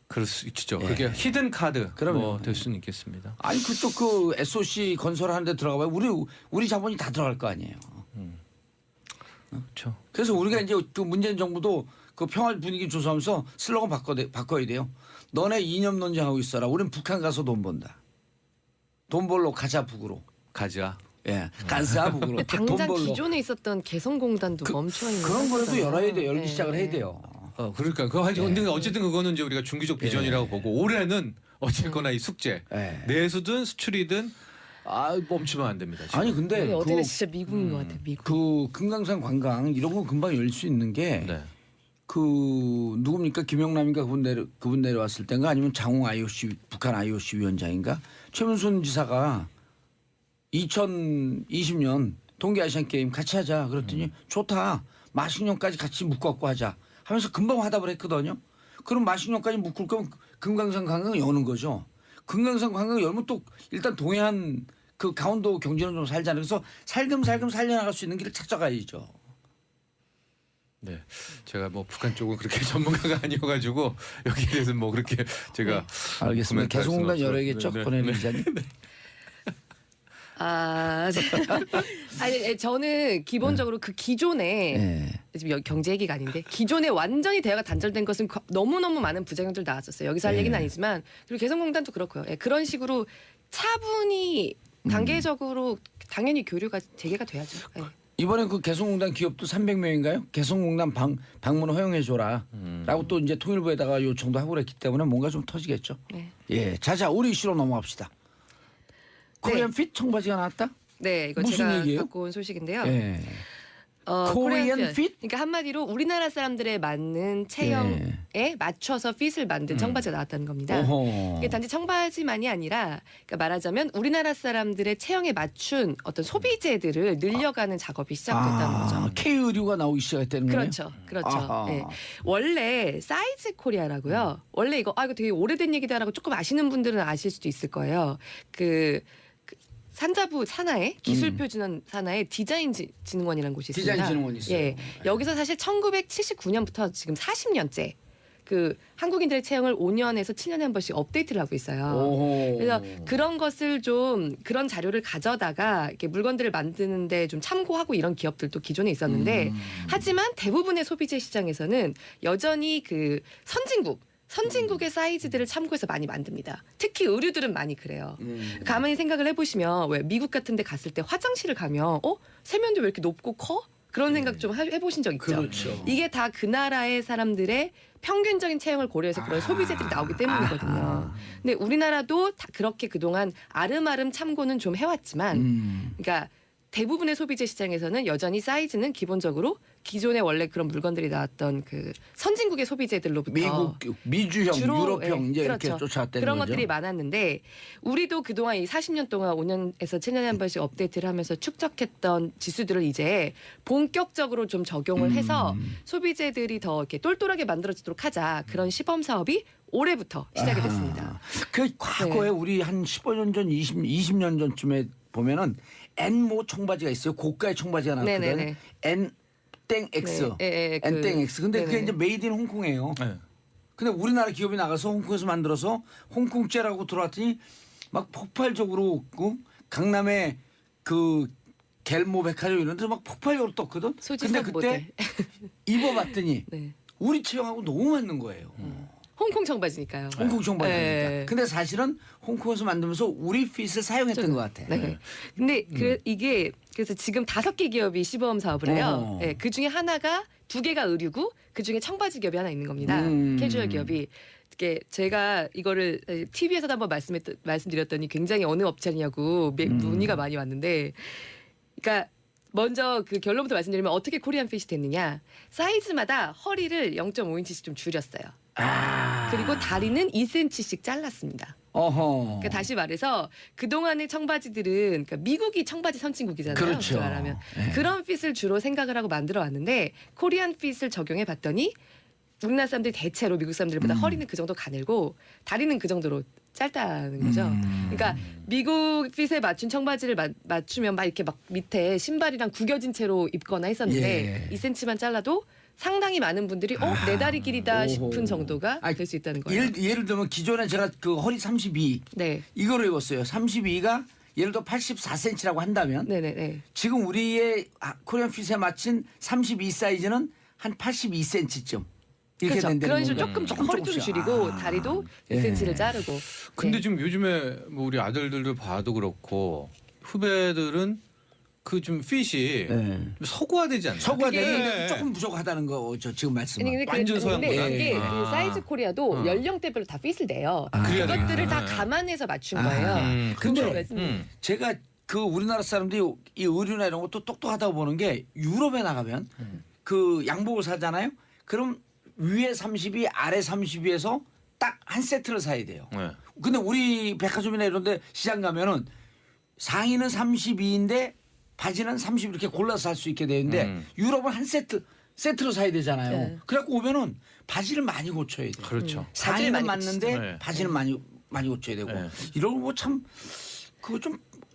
그럴 수 있죠. 예. 그게 히든 카드 그럼요. 뭐될 수는 있겠습니다. 아니 그쪽 그 SOC 건설하는 데 들어가 봐요. 우리 자본이 다 들어갈 거 아니에요. 그렇죠. 그래서 우리가 이제 그 문재인 정부도 그 평화 분위기 조성하면서 슬로건 바꿔야 돼요. 너네 이념 논쟁하고 있어라. 우린 북한 가서 돈 번다. 돈 벌러 가자 북으로. 가자. 예, 가자 북으로. 돈 당장 벌러. 기존에 있었던 개성공단도 멈춰 있는 그런 거라도 상태잖아요. 열어야 돼. 열기 네. 시작을 해야 돼요. 그러니까 그거 하죠. 근데 어쨌든 그거는 이제 우리가 중기적 비전이라고 예. 보고 올해는 어쨌거나 이 숙제 예. 내수든 수출이든 멈추면 안 됩니다. 지금. 아니 근데 근데 어제는 진짜 미국인 것 같아. 미국. 그 금강산 관광 이런 거 금방 열 수 있는 게 네. 그 누굽니까 김영남인가 그분 내려왔을 때인가 아니면 장홍 IOC 북한 IOC 위원장인가 최문순 지사가 2020년 동계 아시안 게임 같이 하자 그랬더니 좋다 마식령까지 같이 묶어갖고 하자 하면서 금방 화답을 했거든요. 그럼 마식령까지 묶을 거면 금강산 관광 여는 거죠. 금강산 관광 열면 또 일단 동해안 그 강원도 경제는 좀 살잖아요. 그래서 살금살금 살려나갈 수 있는 길을 찾아가야죠. 네, 제가 뭐 북한 쪽은 그렇게 전문가가 아니어가지고 여기에 대해서 뭐 그렇게 제가 알겠습니다. 코멘트할 개성공단 수는 열어야겠죠. 없어요. 권혜리 기자님. 아니 저는 기본적으로 그 기존에 네. 지금 경제 얘기가 아닌데 기존에 완전히 대화가 단절된 것은 너무너무 많은 부작용들 나왔었어요. 여기서 할 얘기는 아니지만 그리고 개성공단도 그렇고요. 그런 식으로 차분히 단계적으로 당연히 교류가 재개가 돼야죠. 예. 이번에 그 개성공단 기업도 300명인가요? 개성공단 방문 허용해 줘라. 라고 또 이제 통일부에다가 요청도 하고 그랬기 때문에 뭔가 좀 터지겠죠. 네. 예. 자자 우리 이슈로 넘어갑시다. 코리안 핏 청바지가 나왔다? 네, 이거 무슨 제가 얘기예요? 갖고 온 소식인데요. 예. 코리안 코리안 핏? 그러니까 한마디로 우리나라 사람들에 맞는 체형에 맞춰서 핏을 만든 청바지가 나왔다는 겁니다. 오호. 이게 단지 청바지만이 아니라 그러니까 말하자면 우리나라 사람들의 체형에 맞춘 어떤 소비재들을 늘려가는 작업이 시작됐다는 거죠. K 의류가 나오기 시작했다는 거예요? 그렇죠, 그렇죠. 아하. 네. 원래 사이즈 코리아라고요. 원래 이거 이거 되게 오래된 얘기다라고 조금 아시는 분들은 아실 수도 있을 거예요. 그 산자부 산하에 기술표준원 산하에 디자인진흥원이라는 곳이 있습니다. 디자인진흥원이 있어요. 예, 여기서 사실 1979년부터 지금 40년째 그 한국인들의 체형을 5년에서 7년에 한 번씩 업데이트를 하고 있어요. 오호. 그래서 그런 것을 좀 그런 자료를 가져다가 이렇게 물건들을 만드는데 좀 참고하고 이런 기업들도 기존에 있었는데 하지만 대부분의 소비재 시장에서는 여전히 그 선진국 선진국의 사이즈들을 참고해서 많이 만듭니다. 특히 의류들은 많이 그래요. 가만히 생각을 해보시면 왜 미국 같은 데 갔을 때 화장실을 가면 세면대 왜 이렇게 높고 커? 그런 생각 좀 해보신 적 있죠? 그렇죠. 이게 다 그 나라의 사람들의 평균적인 체형을 고려해서 그런 소비재들이 나오기 때문이거든요. 근데 우리나라도 다 그렇게 그동안 아름아름 참고는 좀 해왔지만 그러니까 대부분의 소비재 시장에서는 여전히 사이즈는 기본적으로 기존에 원래 그런 물건들이 나왔던 그 선진국의 소비재들로부터 미주형, 주로, 유럽형 이제 그렇죠. 이렇게 쫓아왔다는 그런 거죠. 것들이 많았는데 우리도 그동안 이 40년 동안 5년에서 7년에 한 번씩 업데이트를 하면서 축적했던 지수들을 이제 본격적으로 좀 적용을 해서 소비재들이 더 이렇게 똘똘하게 만들어지도록 하자 그런 시범 사업이 올해부터 시작이 됐습니다. 그 과거에 네. 우리 한 15년 전, 20년 전쯤에 보면은 N모 청바지가 있어요. 고가의 청바지가 나왔거든. 네네네. N-X. 네, N-X. 근데 그게 네네. 이제 메이드 인 홍콩이에요. 네. 근데 우리나라 기업이 나가서 홍콩에서 만들어서 홍콩제라고 들어왔더니 막 폭발적으로 강남에 그 겔모 백화점 이런 데서 막 폭발적으로 떴거든. 근데 소지섭 그때 모델. 입어봤더니 네. 우리 체형하고 너무 맞는 거예요. 홍콩 청바지니까요. 홍콩 청바지니까. 네. 근데 사실은 홍콩에서 만들면서 우리 핏을 사용했던 것 같아. 네. 근데 이게 그래서 지금 5개 기업이 시범 사업을 해요. 네, 그 중에 하나가 2개가 의류고 그 중에 청바지 기업이 하나 있는 겁니다. 캐주얼 기업이. 이게 제가 이거를 TV에서도 한번 말씀드렸더니 굉장히 어느 업체냐고 문의가 많이 왔는데, 그러니까 먼저 그 결론부터 말씀드리면 어떻게 코리안 핏이 됐느냐? 사이즈마다 허리를 0.5인치씩 좀 줄였어요. 그리고 다리는 2cm씩 잘랐습니다. 어허. 그러니까 다시 말해서 그동안의 청바지들은 그러니까 미국이 청바지 선진국이잖아요. 그렇죠. 솔직히 말하면. 네. 그런 핏을 주로 생각을 하고 만들어 왔는데 코리안 핏을 적용해 봤더니 우리나라 사람들이 대체로 미국 사람들보다 허리는 그 정도 가늘고 다리는 그 정도로 짧다는 거죠. 그러니까 미국 핏에 맞춘 청바지를 맞추면 막 이렇게 막 밑에 신발이랑 구겨진 채로 입거나 했었는데 2cm만 잘라도 상당히 많은 분들이 내 다리 길이다 싶은 정도가 될 수 있다는 거예요. 예를 들면 기존에 제가 그 허리 32 네. 이거로 입었어요. 32가 예를 들어 84cm라고 한다면 네네네. 지금 우리의 코리안 핏에 맞춘 32 사이즈는 한 82cm쯤 이렇게 그렇죠. 된다는 그런 식으로 건가요? 조금 허리 좀 줄이고 다리도 2cm를 자르고. 근데 네. 지금 요즘에 뭐 우리 아들들도 봐도 그렇고 후배들은 그 좀 핏이 네. 서구화되지 않나요? 서구가 그게- 되는데 조금 부족하다는 거죠. 지금 말씀은. 아니, 근데 완전 근데 서양보다? 그게 그 아. 사이즈 코리아도 연령대별로 다 핏을 내요. 그래야 그것들을 되겠다. 다 감안해서 맞춘 거예요. 근데 그거를 제가 그 우리나라 사람들이 이 의류나 이런 것도 똑똑하다고 보는 게 유럽에 나가면 그 양복을 사잖아요. 그럼 위에 32, 아래 32에서 딱 한 세트를 사야 돼요. 네. 근데 우리 백화점이나 이런 데 시장 가면은 상의는 32인데 바지는 30 이렇게 골라서 살 수 있게 되는데 유럽은 한 세트로 사야 되잖아요. 네. 그래갖고 오면은 바지를 많이 고쳐야 돼요. 그렇죠. 상의는 많이 맞는데 고치죠. 네. 바지는 많이 고쳐야 되고 네. 이런 거 참 그거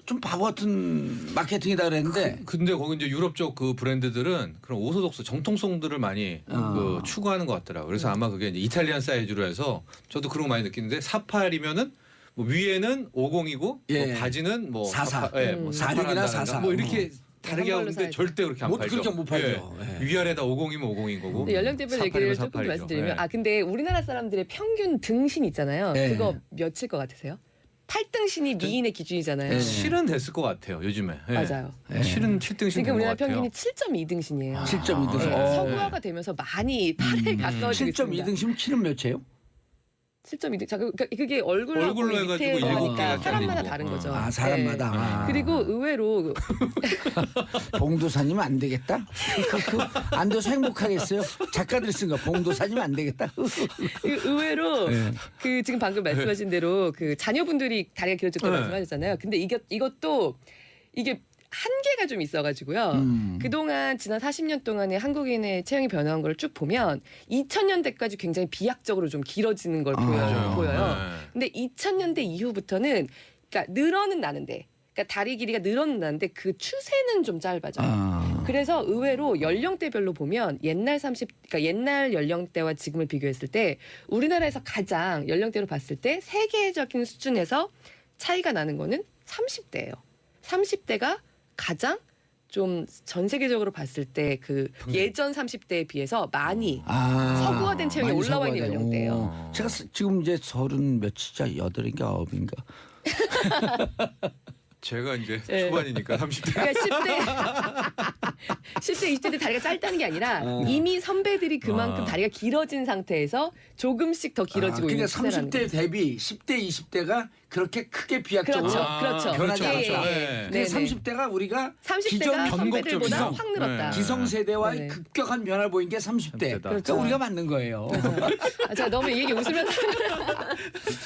좀 바보 같은 마케팅이다 그랬는데 근데 거기 이제 유럽 쪽 그 브랜드들은 그런 오소독스 정통성들을 많이 그 추구하는 것 같더라고요. 그래서 아마 그게 이제 이탈리안 사이즈로 해서 저도 그런 거 많이 느끼는데 48이면은 뭐 위에는 50이고 예. 뭐 바지는 뭐 44. 뭐 46이나 44. 뭐 이렇게 다르게 한 하는데 걸로 절대 그렇게 안 못 팔죠. 그렇게 못 팔죠. 예. 예. 위아래다 50이면 50인 거고. 근데 연령대별 48이면 얘기를 조금 더 48이죠. 말씀드리면 예. 근데 우리나라 사람들의 평균 등신 있잖아요. 네. 그거 몇일 것 같으세요? 8등신이 미인의 기준이잖아요. 실은 됐을 것 같아요. 요즘에. 예. 맞아요. 실은 7등신 지금 된것 우리나라 같아요. 평균이 7.2등신이에요. 7.2등심. 네. 서구화가 되면서 많이 8에 가까워지고 있습니다. 7.2등심 키는 몇이에요? 7.2등. 자, 그게 얼굴로 얼굴로 하고 해가지고 밑에 일곱 하니까 개가 사람마다 잘리고. 다른 거죠. 아 사람마다. 네. 아. 그리고 의외로 봉도사님 안 되겠다. 안 돼서 행복하겠어요. 작가들 쓴 거 봉도사님 안 되겠다. 의외로 네. 그 지금 방금 말씀하신 대로 그 자녀분들이 다리가 길어졌다고 네. 말씀하셨잖아요. 근데 이것도 이게 한계가 좀 있어가지고요. 그동안 지난 40년 동안의 한국인의 체형이 변화한 걸 쭉 보면 2000년대까지 굉장히 비약적으로 좀 길어지는 걸 보여요. 네. 근데 2000년대 이후부터는 그러니까 늘어는 나는데 그러니까 다리 길이가 늘어는 나는데 그 추세는 좀 짧아져요. 그래서 의외로 연령대별로 보면 그러니까 옛날 연령대와 지금을 비교했을 때 우리나라에서 가장 연령대로 봤을 때 세계적인 수준에서 차이가 나는 거는 30대예요. 30대가 가장 좀 전 세계적으로 봤을 때 그 예전 30대에 비해서 많이 아, 서구화된 체형이 많이 올라와 있는 서구화돼요. 연령대예요. 제가 지금 이제 30 몇이자 8인가 9인가. 제가 이제 네. 초반이니까 30대. 그러니까 10대 20대 때 다리가 짧다는 게 아니라 이미 선배들이 그만큼 다리가 길어진 상태에서 조금씩 더 길어지고 그러니까 있는 시대라는 30대 거예요. 대비 10대 20대가 그렇게 크게 비약적으로 그렇죠, 아, 그렇죠. 변하지 예, 않죠. 예, 예. 네. 근데 네, 네. 30대가 우리가 30대가 선배들보다 기성, 확 늘었다. 네. 기성세대와의 네. 급격한 변화를 보인 게 30대. 그러니까 그렇죠. 우리가 맞는 거예요. 아, 자, 너무 이 얘기 웃으면서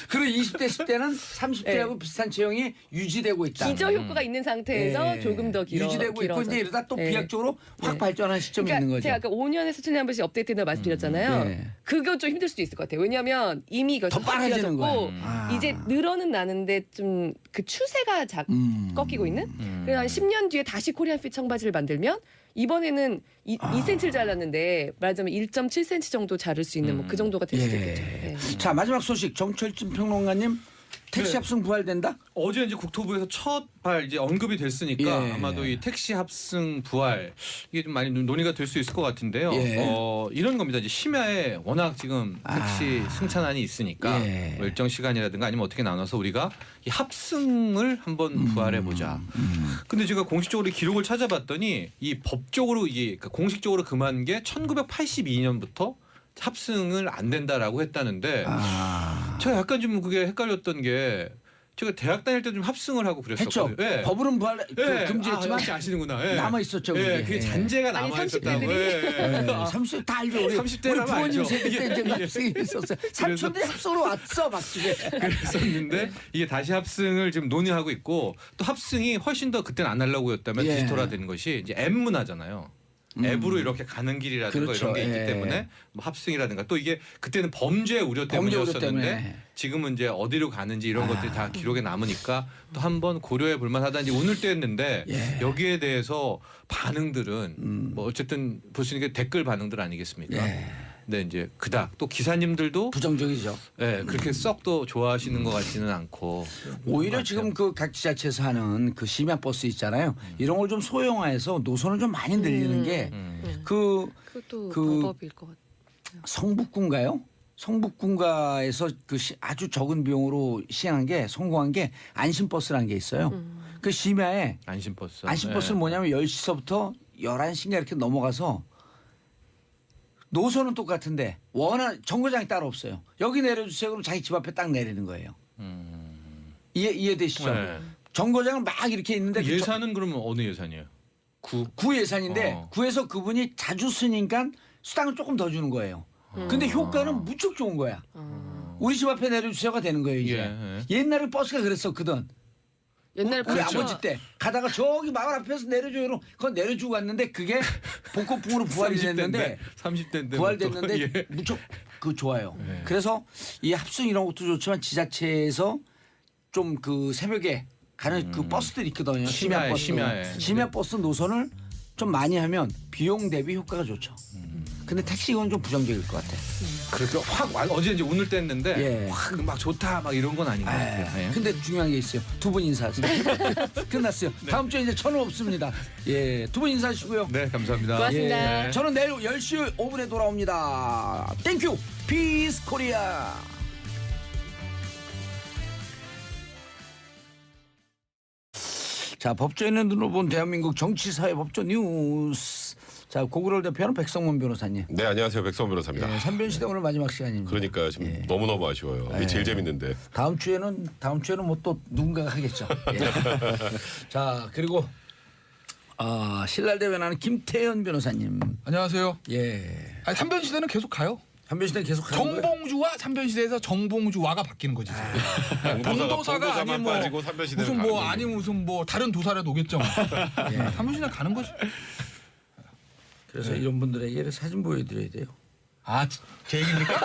그리고 20대 10대는 30대하고 비슷한 체형이 유지되고 있다. 기저 효과가 있는 상태에서 예. 조금 더 유지되고 있고 이제 이러다 또 네. 비약적으로 확 네. 발전한 시점이 그러니까 있는 거죠. 제가 아까 5년에서 7년에 한 번씩 업데이트된다고 말씀드렸잖아요. 네. 그거 좀 힘들 수도 있을 것 같아요. 왜냐하면 이미 이거 더 확 빨라지는 길어졌고 거야. 아. 이제 늘어는 나는데 좀 그 추세가 꺾이고 있는. 그래서 한 10년 뒤에 다시 코리안핏 청바지를 만들면 이번에는 2cm를 잘랐는데 말하자면 1.7cm 정도 자를 수 있는 뭐 그 정도가 될 수도 예. 있겠죠. 네. 자 마지막 소식 정철진 평론가님 택시 네. 합승 부활된다? 어제 이제 국토부에서 첫 발 이제 언급이 됐으니까 예. 아마도 이 택시 합승 부활 이게 좀 많이 논의가 될 수 있을 것 같은데요. 예. 이런 겁니다. 이제 심야에 워낙 지금 택시 승차난이 있으니까 예. 뭐 일정 시간이라든가 아니면 어떻게 나눠서 우리가 이 합승을 한번 부활해 보자. 근데 제가 공식적으로 기록을 찾아봤더니 이 법적으로 이게 그러니까 공식적으로 금한 게 1982년부터 합승을 안 된다라고 했다는데 제가 약간 좀 그게 헷갈렸던 게 제가 대학 다닐 때 좀 합승을 하고 했죠. 그랬었거든요. 예. 법으로는 부활 예. 금지했지만 혹시 아시는구나. 예. 남아 있었죠. 예, 그게. 그게 잔재가 아니, 남아 있었다고. 30대들이. 예. 30대 다 알죠. 우리 30대 우리 라면 부모님 알죠. 세대 때 이제 합승이 있었어요. 삼촌들 합승으로 왔어 막 집에. 그랬었는데 이게 다시 합승을 지금 논의하고 있고 또 합승이 훨씬 더 그때는 아날로그였다면 예. 디지털화된 것이 이제 앱 문화잖아요. 앱으로 이렇게 가는 길이라든가 그렇죠. 이런 게 있기 예. 때문에 뭐 합승이라든가 또 이게 그때는 범죄 우려 범죄 우려 때문이었었는데 때문에. 지금은 이제 어디로 가는지 이런 것들이 다 기록에 남으니까 또 한번 고려해 볼 만하다 이제 오늘 때 했는데 예. 여기에 대해서 반응들은 뭐 어쨌든 볼 수 있는 게 댓글 반응들 아니겠습니까? 예. 근데 이제 그닥 또 기사님들도 부정적이죠. 예, 그렇게 썩 또 좋아하시는 것 같지는 않고 오히려 지금 그 각 지자체에서 하는 그 심야 버스 있잖아요. 이런 걸 좀 소형화해서 노선을 좀 많이 늘리는 게 그 그것도 그 방법일 것 같아요. 성북군가요? 성북군가에서 그 아주 적은 비용으로 시행한 게 성공한 게 안심버스라는 게 있어요. 그 심야에 안심버스. 안심버스는 뭐냐면 10시서부터 11시인가 이렇게 넘어가서 노선은 똑같은데 원한 정거장이 따로 없어요. 여기 내려주세요. 그럼 자기 집 앞에 딱 내리는 거예요. 이해되시죠? 네. 정거장은 막 이렇게 있는데 그 예산은 그러면 어느 예산이에요? 구 예산인데 구에서 그분이 자주 쓰니까 수당을 조금 더 주는 거예요. 근데 효과는 무척 좋은 거야. 우리 집 앞에 내려주세요가 되는 거예요 이제. 예. 옛날에 버스가 그랬었거든. 옛날에 우리 그렇죠. 아버지 때 가다가 저기 마을 앞에서 내려줘요. 그건 내려주고 갔는데 그게 복고풍으로 부활이 됐는데 30대인데 부활됐는데 무척 그 좋아요. 네. 그래서 이 합승 이런 것도 좋지만 지자체에서 좀 그 새벽에 가는 그 버스들이 있거든요. 심야 버스. 심야 버스 노선을 좀 많이 하면 비용 대비 효과가 좋죠. 근데 택시 이건 좀 부정적일 것 같아. 그렇게 어제 이제 오늘 때 했는데 예. 확 막 좋다 막 이런 건 아닌 것 같아요. 예. 근데 중요한 게 있어요. 두 분 인사하세요. 끝났어요. 다음 주에 이제 천우 없습니다. 예, 두 분 인사하시고요. 네, 감사합니다. 고맙습니다. 저는 내일 10시 5분에 돌아옵니다. 땡큐 피스 코리아. 자, 법조인의 눈으로 본 대한민국 정치, 사회, 법조 뉴스. 자, 고구려를 대표하는 백성문 변호사님. 네, 안녕하세요. 백성 변호사입니다. 예, 삼변시대 오늘 마지막 시간입니다. 그러니까 지금 너무너무 아쉬워요. 이게 제일 재밌는데. 다음 주에는 뭐 또 누군가가 하겠죠. 예. 자, 그리고 신랄 대변하는 김태현 변호사님. 안녕하세요. 예. 아니, 삼변시대는 계속 가요. 삼변시대 계속 하는 거예요? 정봉주와 삼변시대에서 정봉주와가 바뀌는 거지. 봉도사가 아니 뭐 빠지고 삼변시대는 무슨 가는 뭐 거죠. 아니 무슨 뭐 다른 도사라도 오겠죠. 삼변시대 가는 거지. 그래서 이런 분들에게 사진 보여드려야 돼요. 아, 제 얘기입니까?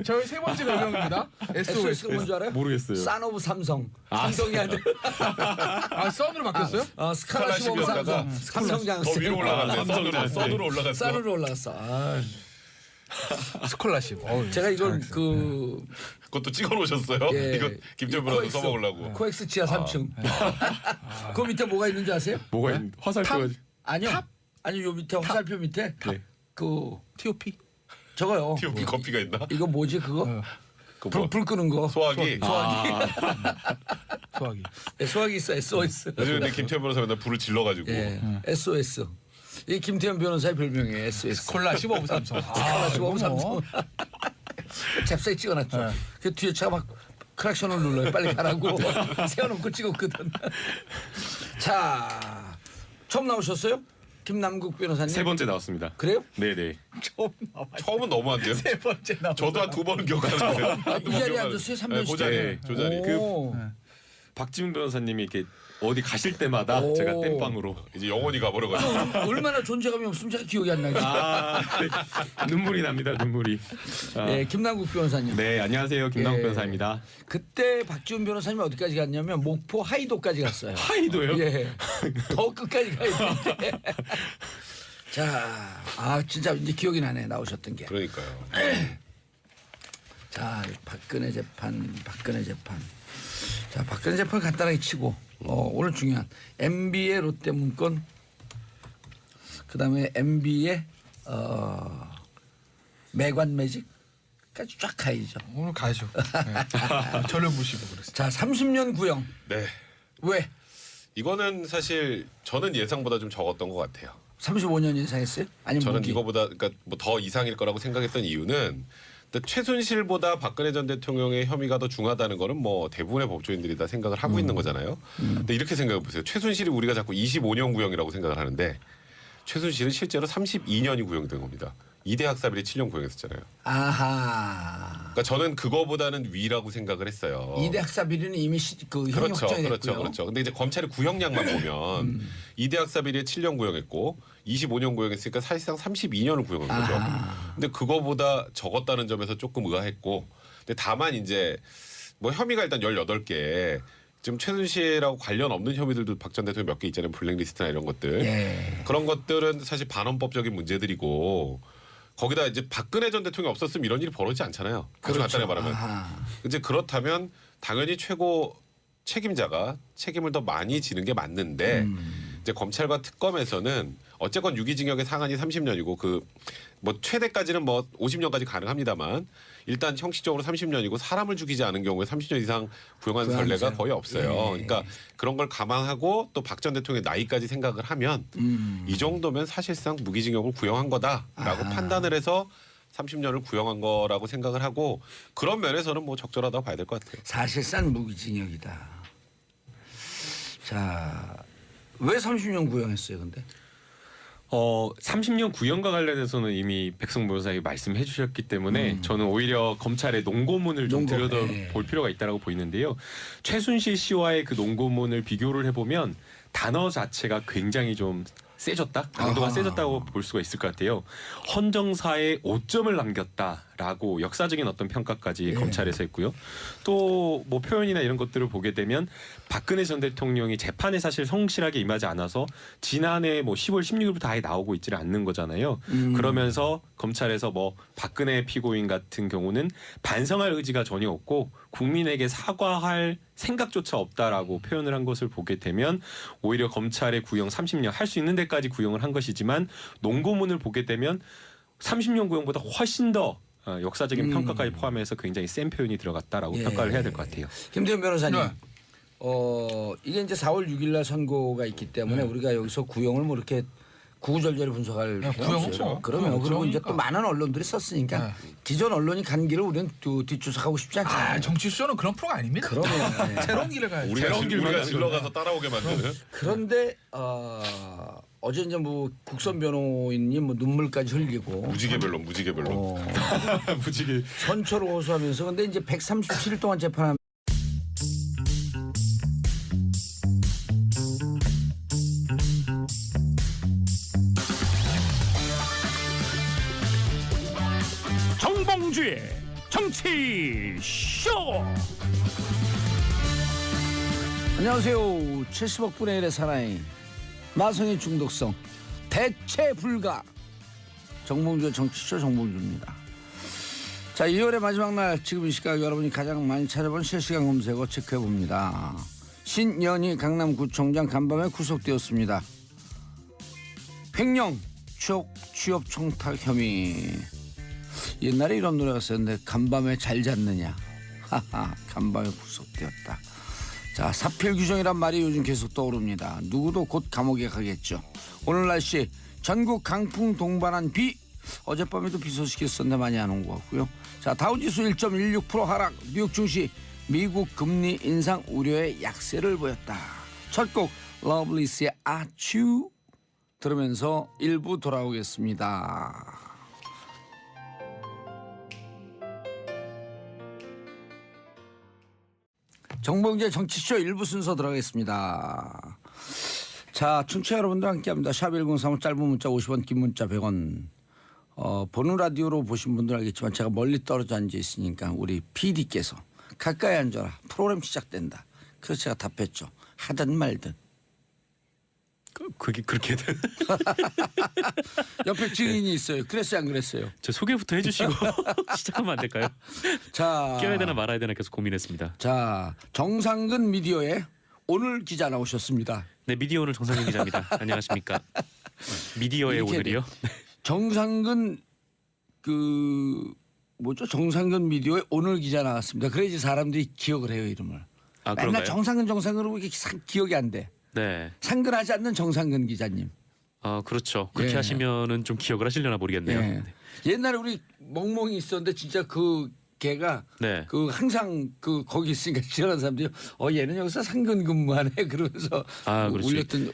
저희 세 번째 별명입니다. SOS가 SOS. 뭔지 알아요? 모르겠어요. 산 오브 삼성. 삼성이 아들. 아, 썬으로 바뀌었어요? 스칼라십 오브 삼성. 삼성 장세. 더 위로 올라갔네. 선으로 올라갔어. 산으로 올라갔어. 스콜라십. 제가 이걸 잘했어요. 그것도 찍어 놓으셨어요? 예. 이거 김태현 변호사 써먹으려고. 코엑스 지하 3층. 그 밑에 뭐가 있는지 아세요? 뭐가 있는 화살표가 아니요. 아니 요 밑에 화살표 밑에 네. 그 TOP. 저거요. TOP 커피가 있나? 이거 뭐지 그거? 그 뭐, 불 끄는 거. 소화기. 소화기. 네, 소화기 있어 SOS. 요즘 근데 김태현 변호사 맨날 불을 질러가지고. 예, SOS. 이 김태현 변호사의 별명이에요. SOS. 스콜라십 오브 삼성. 스콜라십 오브 삼성. 잽싸게 찍어놨죠. 네. 그 뒤에 차가 막 크락션을 눌러요. 빨리 가라고 세워놓고 찍었거든. 자, 처음 나오셨어요? 김남국 변호사님. 세 번째 나왔습니다. 그래요? 네네. 처음은 너무 안 돼요. 세 번째 나. 저도 한 두 번은 기억하는데요. 이 자리에 앉았어요? 3년씩? 그 자리. 네. 저 자리. 오. 박지훈 변호사님이 이렇게 어디 가실 때마다 오. 제가 땜빵으로 이제 영원히 가버려가지고. 얼마나 존재감이 없으면 제가 기억이 안 나지. 눈물이 납니다. 눈물이. 네, 김남국 변호사님. 네, 안녕하세요. 김남국 예. 변호사입니다. 그때 박지훈 변호사님 어디까지 갔냐면 목포 하이도까지 갔어요. 하이도요? 예. 더 끝까지 가야 되는데. 자, 진짜 이제 기억이 나네 나오셨던 게. 그러니까요. 자, 박근혜 재판. 자, 박근혜 재판 간단하게 치고 오늘 중요한 MB의 롯데 문건, 그다음에 MB의 매관 매직까지 쫙 가야죠. 오늘 가죠. 네. 저를 무시고 그랬어요. 자, 30년 구형. 네. 왜? 이거는 사실 저는 예상보다 좀 적었던 것 같아요. 35년 예상했어요? 아니면 저는 무기? 이거보다 그러니까 뭐 더 이상일 거라고 생각했던 이유는 일단 최순실보다 박근혜 전 대통령의 혐의가 더 중하다는 거는 뭐 대부분의 법조인들이 다 생각을 하고 있는 거잖아요. 근데 이렇게 생각해 보세요. 최순실이 우리가 자꾸 25년 구형이라고 생각을 하는데 최순실은 실제로 32년이 구형된 겁니다. 이대 학사비리 7년 구형했었잖아요. 아하. 그러니까 저는 그거보다는 위라고 생각을 했어요. 이대 학사 비리는 이미 그 형이 그렇죠, 확정이 그렇죠, 됐고요. 그렇죠. 근데 이제 검찰의 구형량만 보면 이대 학사비리에 7년 구형했고 25년 구형했으니까 사실상 32년을 구형한 거죠. 아하. 근데 그거보다 적었다는 점에서 조금 의아했고, 근데 다만 이제 뭐 혐의가 일단 18개. 지금 최순실하고 관련 없는 혐의들도 박 전 대통령 몇 개 있잖아요. 블랙리스트나 이런 것들. 예. 그런 것들은 사실 반헌법적인 문제들이고 거기다 이제 박근혜 전 대통령이 없었으면 이런 일이 벌어지지 않잖아요. 아주 간단히 말하면. 아하. 이제 그렇다면 당연히 최고 책임자가 책임을 더 많이 지는 게 맞는데 이제 검찰과 특검에서는 어쨌건 유기징역의 상한이 30년이고 그 뭐 최대까지는 뭐 50년까지 가능합니다만 일단 형식적으로 30년이고 사람을 죽이지 않은 경우에 30년 이상 구형하는 선례가 거의 없어요. 예. 그러니까 그런 걸 감안하고 또 박 전 대통령의 나이까지 생각을 하면 이 정도면 사실상 무기징역을 구형한 거다라고 판단을 해서 30년을 구형한 거라고 생각을 하고 그런 면에서는 뭐 적절하다고 봐야 될 것 같아요. 사실상 무기징역이다. 자, 왜 30년 구형했어요, 근데? 30년 구형과 관련해서는 이미 백승 변호사님이 말씀해 주셨기 때문에 저는 오히려 검찰의 농고문을 좀 농고, 들여다볼 필요가 있다고 보이는데요. 최순실 씨와의 그 농고문을 비교를 해보면 단어 자체가 굉장히 좀 세졌다? 강도가 아하. 세졌다고 볼 수가 있을 것 같아요. 헌정사에 5점을 남겼다라고 역사적인 어떤 평가까지 검찰에서 했고요. 또 뭐 표현이나 이런 것들을 보게 되면 박근혜 전 대통령이 재판에 사실 성실하게 임하지 않아서 지난해 뭐 10월 16일부터 아예 나오고 있지를 않는 거잖아요. 그러면서 검찰에서 뭐 박근혜 피고인 같은 경우는 반성할 의지가 전혀 없고 국민에게 사과할 생각조차 없다라고 표현을 한 것을 보게 되면 오히려 검찰의 구형 30년 할 수 있는 데까지 구형을 한 것이지만 농고문을 보게 되면 30년 구형보다 훨씬 더 역사적인 평가까지 포함해서 굉장히 센 표현이 들어갔다라고 예. 평가를 해야 될 것 같아요. 김태현 변호사님. 네. 이게 이제 4월 6일 날 선고가 있기 때문에 우리가 여기서 구형을 뭐 이렇게 구구절절 분석할 네, 필요 구형 없어요. 없죠. 그러면 그리고 이제 구형이니까. 또 많은 언론들이 썼으니까 네. 기존 언론이 간 길을 우리는 또 뒷조사하고 싶지 않잖아요. 정치 수조는 그런 프로가 아닙니다. 그러면 네. 새로운 길을 가야죠. 우리가 질러가서 따라오게 만드는. 그런데 어제 이제 뭐 국선 변호인님 뭐 눈물까지 흘리고 무지개 변론. 무지개. 선처를 호소하면서 근데 이제 137일 동안 재판하면 정봉주의 정치 쇼. 안녕하세요. 70억 분의 1의 사나이 마성의 중독성 대체 불가 정봉주의 정치쇼 정봉주입니다. 자, 2월의 마지막 날 지금 이 시각 여러분이 가장 많이 찾아본 실시간 검색어 체크해 봅니다. 신연희 강남구청장 간밤에 구속되었습니다. 횡령, 취업 청탁 혐의. 옛날에 이런 노래가 있었는데 간밤에 잘 잤느냐. 하하, 간밤에 구속되었다. 자, 사필 규정이란 말이 요즘 계속 떠오릅니다. 누구도 곧 감옥에 가겠죠. 오늘 날씨 전국 강풍 동반한 비. 어젯밤에도 비 소식이 있었는데 많이 안 온 것 같고요. 자, 다우지수 1.16% 하락. 뉴욕 증시 미국 금리 인상 우려의 약세를 보였다. 첫 곡 러블리스의 아츄 들으면서 1부 돌아오겠습니다. 정봉재 정치쇼 1부 순서 들어가겠습니다. 자, 청취자 여러분들 함께합니다. 샵 1035 짧은 문자 50원, 긴 문자 100원. 보는 라디오로 보신 분들 알겠지만 제가 멀리 떨어져 앉아 있으니까 우리 PD께서 가까이 앉아라. 프로그램 시작된다. 그래서 제가 답했죠. 하든 말든. 그게 그렇게 옆에 증인이 있어요. 그랬어요, 안 그랬어요? 저 소개부터 해주시고 시작하면 안 될까요? 자, 껴야 되나 말아야 되나 계속 고민했습니다. 자, 정상근 미디어에 오늘 기자 나오셨습니다. 네, 미디어 오늘 정상근 기자입니다. 안녕하십니까? 미디어의 이렇게 오늘이요. 정상근 정상근 미디어에 오늘 기자 나왔습니다. 그래야지 사람들이 기억을 해요, 이름을. 아, 맨날 그런가요? 정상근으로 이렇게 기억이 안 돼. 네. 상근하지 않는 정상근 기자님. 그렇죠. 그렇게 예. 하시면은 좀 기억을 하시려나 모르겠네요. 예. 옛날에 우리 멍멍이 있었는데 진짜 그 걔가 네. 항상 거기 있으니까 지나가는 사람들이 얘는 여기서 상근 근무하네 그러면서 그렇지.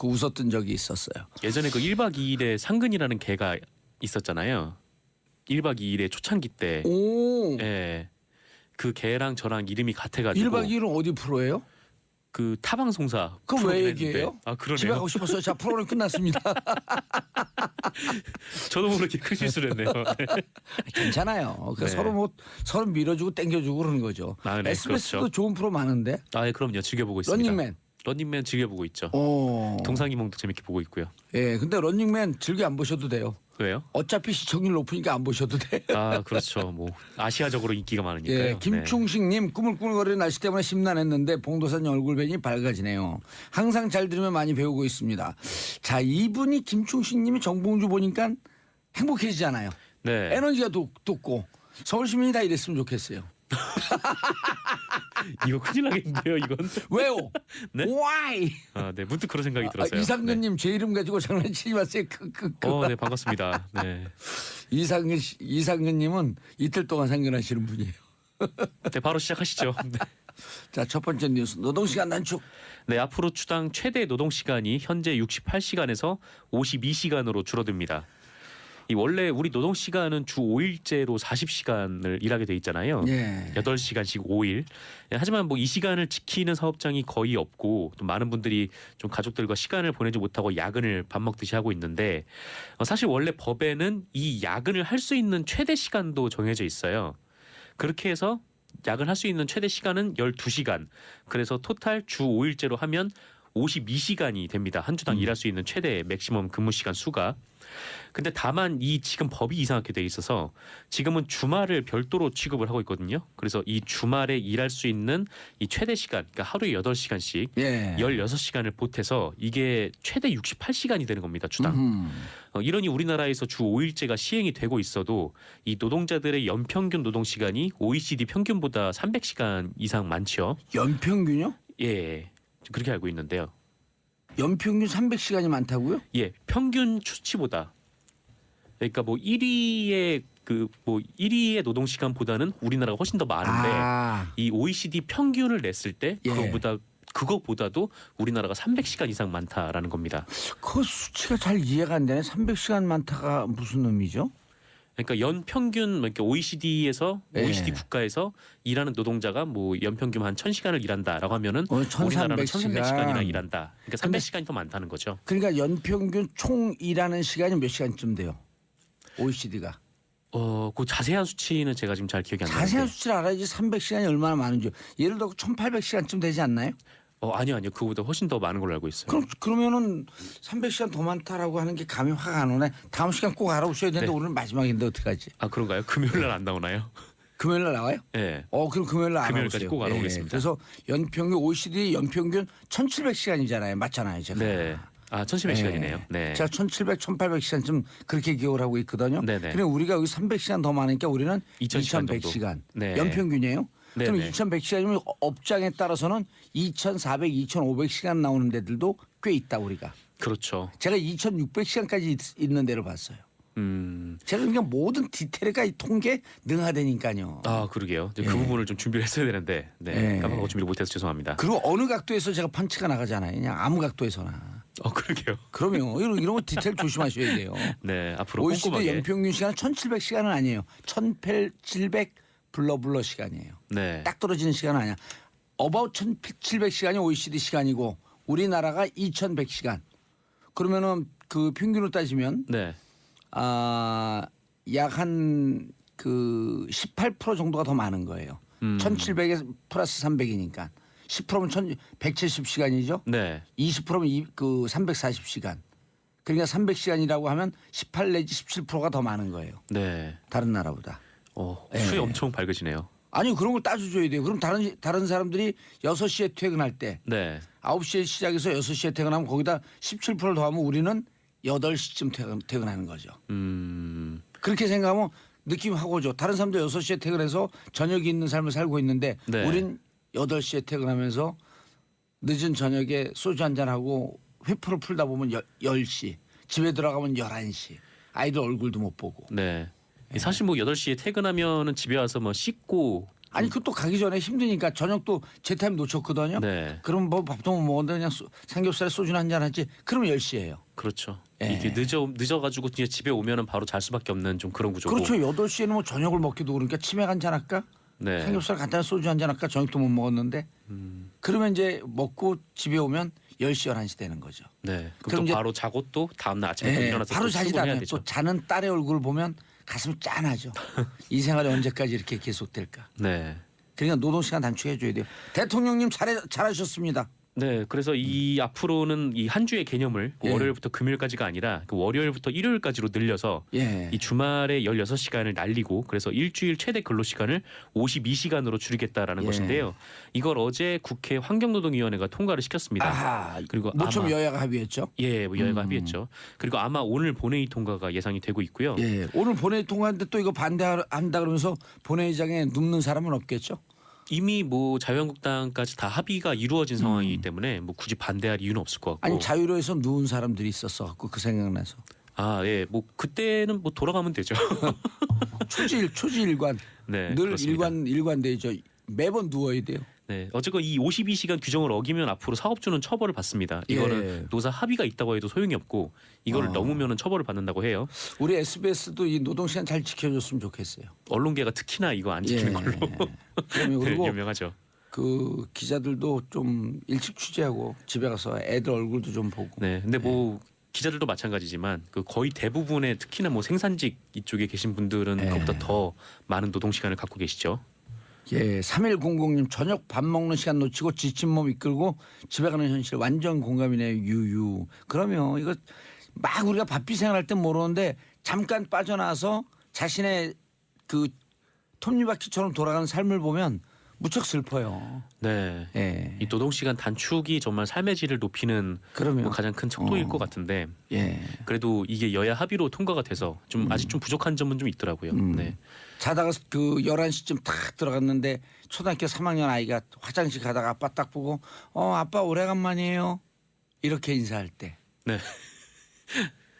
웃었던 적이 있었어요. 예전에 그 1박 2일에 상근이라는 개가 있었잖아요. 1박 2일에 초창기 때. 오. 예. 그 개랑 저랑 이름이 같아가지고. 1박 2일은 어디 프로예요? 그 타방송사. 그럼 왜 프로그램 얘기해요? 했는데. 아, 그러네요. 집에 가고 싶었어요. 자, 프로그램 끝났습니다. 저도 모르게 큰 실수를 했네요. 괜찮아요. 그러니까 네. 서로 밀어주고 땡겨주고 그러는 거죠. 아, 네, SBS도 그렇죠. 좋은 프로 많은데. 예, 그럼요. 즐겨보고 있습니다. 런닝맨. 런닝맨 즐겨보고 있죠. 오. 동상이몽도 재밌게 보고 있고요. 예, 근데 런닝맨 즐겨 안 보셔도 돼요. 왜요? 어차피 시청률 높으니까 안 보셔도 돼. 아, 그렇죠. 뭐 아시아적으로 인기가 많으니까요. 예, 김충식님 네. 꾸물꾸물거리는 날씨 때문에 심란했는데 봉도사님 얼굴변이 밝아지네요. 항상 잘 들으면 많이 배우고 있습니다. 자, 이분이 김충식님이 정봉주 보니까 행복해지잖아요. 네. 에너지가 돋고 서울 시민이 다 이랬으면 좋겠어요. 이거 큰일 나겠는데요, 이건. 왜요? 네? Why? 네, 문득 그런 생각이 들었어요. 이상근님 제 이름 가지고 장난치지 마세요. 네, 반갑습니다. 네. 이상근님은 이틀 동안 상근하시는 분이에요. 네, 바로 시작하시죠. 네. 자, 첫 번째 뉴스 노동시간 단축. 네, 앞으로 주당 최대 노동 시간이 현재 68시간에서 52시간으로 줄어듭니다. 이 원래 우리 노동 시간은 주 5일제로 40시간을 일하게 돼 있잖아요. 예. 8시간씩 5일. 하지만 뭐 이 시간을 지키는 사업장이 거의 없고 또 많은 분들이 좀 가족들과 시간을 보내지 못하고 야근을 밥 먹듯이 하고 있는데 사실 원래 법에는 이 야근을 할 수 있는 최대 시간도 정해져 있어요. 그렇게 해서 야근할 수 있는 최대 시간은 12시간. 그래서 토탈 주 5일제로 하면 52시간이 됩니다. 한 주당 일할 수 있는 최대 맥시멈 근무 시간 수가. 근데 다만 이 지금 법이 이상하게 돼 있어서 지금은 주말을 별도로 취급을 하고 있거든요. 그래서 이 주말에 일할 수 있는 이 최대 시간, 그러니까 하루에 8시간씩 예. 16시간을 보태서 이게 최대 68시간이 되는 겁니다. 주당. 이러니 우리나라에서 주 5일제가 시행이 되고 있어도 이 노동자들의 연평균 노동 시간이 OECD 평균보다 300시간 이상 많죠. 연평균요? 예. 그렇게 알고 있는데요. 연평균 300시간이 많다고요? 예, 평균 수치보다. 그러니까 뭐 1위의 1위의 노동 시간보다는 우리나라가 훨씬 더 많은데 이 OECD 평균을 냈을 때 그거보다도 우리나라가 300시간 이상 많다라는 겁니다. 그 수치가 잘 이해가 안 되네. 300시간 많다가 무슨 의미죠? 그러니까 연평균 그러니까 OECD에서 OECD 국가에서 일하는 노동자가 뭐 연평균 한 1,000시간을 일한다라고 하면은 우리나라는 1,300시간이나 일한다. 그러니까 300시간이 더 많다는 거죠. 그러니까 연평균 총 일하는 시간이 몇 시간쯤 돼요? OECD가. 그 자세한 수치는 제가 지금 잘 기억이 안 나는데. 자세한 수치를 알아야지 300시간이 얼마나 많은지. 예를 들어 1,800시간쯤 되지 않나요? 아니요. 그거보다 훨씬 더 많은 걸로 알고 있어요. 그러면은 300시간 더 많다라고 하는 게 감이 확 안 오네. 다음 시간 꼭 알아보셔야 되는데 네. 오늘 마지막인데 어떡하지? 아 그런가요? 금요일 날 안 나오나요? 금요일 날 나와요? 예. 그럼 금요일 날 금요일까지 알아보세요. 꼭 알아보겠습니다. 그래서 연평균 OECD 연평균 1,700시간이잖아요. 맞잖아요, 제가. 네. 1,700시간이네요. 네. 제가 1,700, 1,800시간쯤 그렇게 기억을 하고 있거든요. 네네. 그럼 우리가 여기 300시간 더 많으니까 우리는 2,100시간 2,100시간. 네. 연평균이에요. 그럼 네네. 2,100시간이면 업장에 따라서는 2,400, 2,500시간 나오는 데들도 꽤 있다 우리가. 그렇죠. 제가 2,600시간까지 있는 데를 봤어요. 제가 그러니까 모든 디테일가 이 통계 능하다니까요. 그러게요. 이제 그 부분을 좀 준비를 했어야 되는데 까먹고 준비를 못해서 죄송합니다. 그리고 어느 각도에서 제가 펀치가 나가잖아요. 그냥 아무 각도에서나. 그러게요. 그러면 이런 거 디테일 조심하셔야 돼요. 네, 앞으로 OECD 꼼꼼하게. 연평균 시간은 1,700시간은 아니에요. 1,800 블러 시간이에요. 네. 딱 떨어지는 시간은 아니야. 어바웃 1,700시간이 OECD 시간이고 우리나라가 2,100시간. 그러면은 그 평균으로 따지면 네. 약 한 그 18% 정도가 더 많은 거예요. 1,700에 플러스 300이니까 10%면 1,170시간이죠. 네. 20%면 그 340시간. 그러니까 300시간이라고 하면 18 내지 17%가 더 많은 거예요. 네. 다른 나라보다. 수이 예. 엄청 밝으시네요. 아니 그런 걸 따져줘야 돼요. 그럼 다른 사람들이 6시에 퇴근할 때 네. 9시에 시작해서 6시에 퇴근하면 거기다 17%를 더하면 우리는 8시쯤 퇴근하는 거죠. 그렇게 생각하면 느낌 하고 오죠. 다른 사람들 6시에 퇴근해서 저녁이 있는 삶을 살고 있는데 네. 우린 8시에 퇴근하면서 늦은 저녁에 소주 한잔하고 회포를 풀다 보면 10시 집에 들어가면 11시 아이들 얼굴도 못 보고. 네. 사실 뭐 8시에 퇴근하면은 집에 와서 뭐 씻고 아니 그것도 가기 전에 힘드니까 저녁도 제 타임 놓쳤거든요. 네. 그럼 뭐 밥도 못 먹었는데 그냥 삼겹살에 소주나 한잔 하지. 그러면 10시예요. 그렇죠. 예. 이게 늦어가지고 이제 집에 오면은 바로 잘 수밖에 없는 좀 그런 구조고. 그렇죠. 8시에는 뭐 저녁을 먹기도 그러니까 치맥 한잔 할까? 네. 삼겹살 간단한 소주 한잔 할까? 저녁도 못 먹었는데. 그러면 이제 먹고 집에 오면 10시 11시 되는 거죠. 네. 그럼 그럼 또 이제- 바로 자고 또 다음날 아침에 또 예, 일어나서 바로 또 자지도 출근해야 않아요. 되죠. 또 자는 딸의 얼굴을 보면 가슴이 짠하죠. 이 생활이 언제까지 이렇게 계속될까? 네. 그러니까 노동시간 단축해 줘야 돼요. 대통령님 잘하셨습니다. 네, 그래서 이 앞으로는 이 한 주의 개념을 예. 월요일부터 금요일까지가 아니라 그 월요일부터 일요일까지로 늘려서 예. 이 주말에 16시간을 날리고 그래서 일주일 최대 근로 시간을 52시간으로 줄이겠다라는 예. 것인데요. 이걸 어제 국회 환경노동위원회가 통과를 시켰습니다. 아하. 그리고 모처럼 아마- 여야가 합의했죠. 예, 뭐 여야가 합의했죠. 그리고 아마 오늘 본회의 통과가 예상이 되고 있고요. 예. 오늘 본회의 통과했는데 또 이거 반대한다 그러면서 본회의장에 눕는 사람은 없겠죠. 이미 뭐 자유한국당까지 다 합의가 이루어진 상황이기 때문에 뭐 굳이 반대할 이유는 없을 것 같고. 아니 자유로에서 누운 사람들이 있었어 갖고 그 생각나서 예, 뭐 그때는 뭐 돌아가면 되죠. 초지일관 네, 늘 그렇습니다. 일관되죠. 매번 누워야 돼요. 네, 어쨌건 이 52시간 규정을 어기면 앞으로 사업주는 처벌을 받습니다. 이거는 예. 노사 합의가 있다고 해도 소용이 없고 이거를 넘으면은 처벌을 받는다고 해요. 우리 SBS도 이 노동시간 잘 지켜줬으면 좋겠어요. 언론계가 특히나 이거 안 지키는 걸로 그러면 그리고 유명하죠. 그 기자들도 좀 일찍 취재하고 집에 가서 애들 얼굴도 좀 보고. 네, 근데 뭐 기자들도 마찬가지지만 그 거의 대부분의 특히나 뭐 생산직 이쪽에 계신 분들은 예. 그것보다 더 많은 노동 시간을 갖고 계시죠. 예, 3100님 저녁 밥 먹는 시간 놓치고 지친 몸 이끌고 집에 가는 현실 완전 공감이네요. 유유. 그러면 이거 막 우리가 바삐 생활할 땐 모르는데 잠깐 빠져나와서 자신의 그 톱니바퀴처럼 돌아가는 삶을 보면 무척 슬퍼요. 네. 예. 이 노동 시간 단축이 정말 삶의 질을 높이는 그러면 뭐 가장 큰 척도일 것 같은데 예. 그래도 이게 여야 합의로 통과가 돼서 좀 아직 좀 부족한 점은 좀 있더라고요. 네. 자다가 그 11시쯤 탁 들어갔는데 초등학교 3학년 아이가 화장실 가다가 아빠 딱 보고 아빠 오래간만이에요. 이렇게 인사할 때. 네.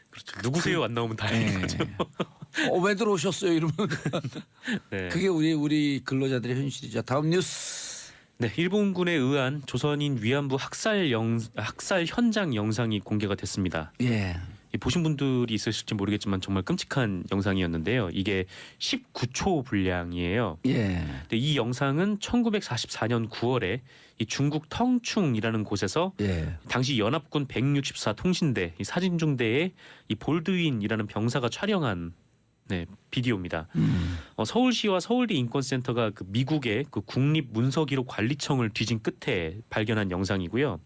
그렇죠. 누구세요 안 나오면 다행인 예. 거죠. 왜 들어오셨어요? 이러면 네. 그게 우리 근로자들의 현실이죠. 다음 뉴스. 네, 일본군에 의한 조선인 위안부 학살 현장 영상이 공개가 됐습니다. 예. 이 보신 분들이 있으실지 모르겠지만 정말 끔찍한 영상이었는데요. 이게 19초 분량이에요. 예. 근데 이 영상은 1944년 9월에 이 중국 텅충이라는 곳에서 예. 당시 연합군 164 통신대 이 사진중대의 이 볼드윈이라는 병사가 촬영한 네, 비디오입니다. 서울시와 서울대 인권센터가 그 미국의 그 국립문서기록관리청을 뒤진 끝에 발견한 영상이고요.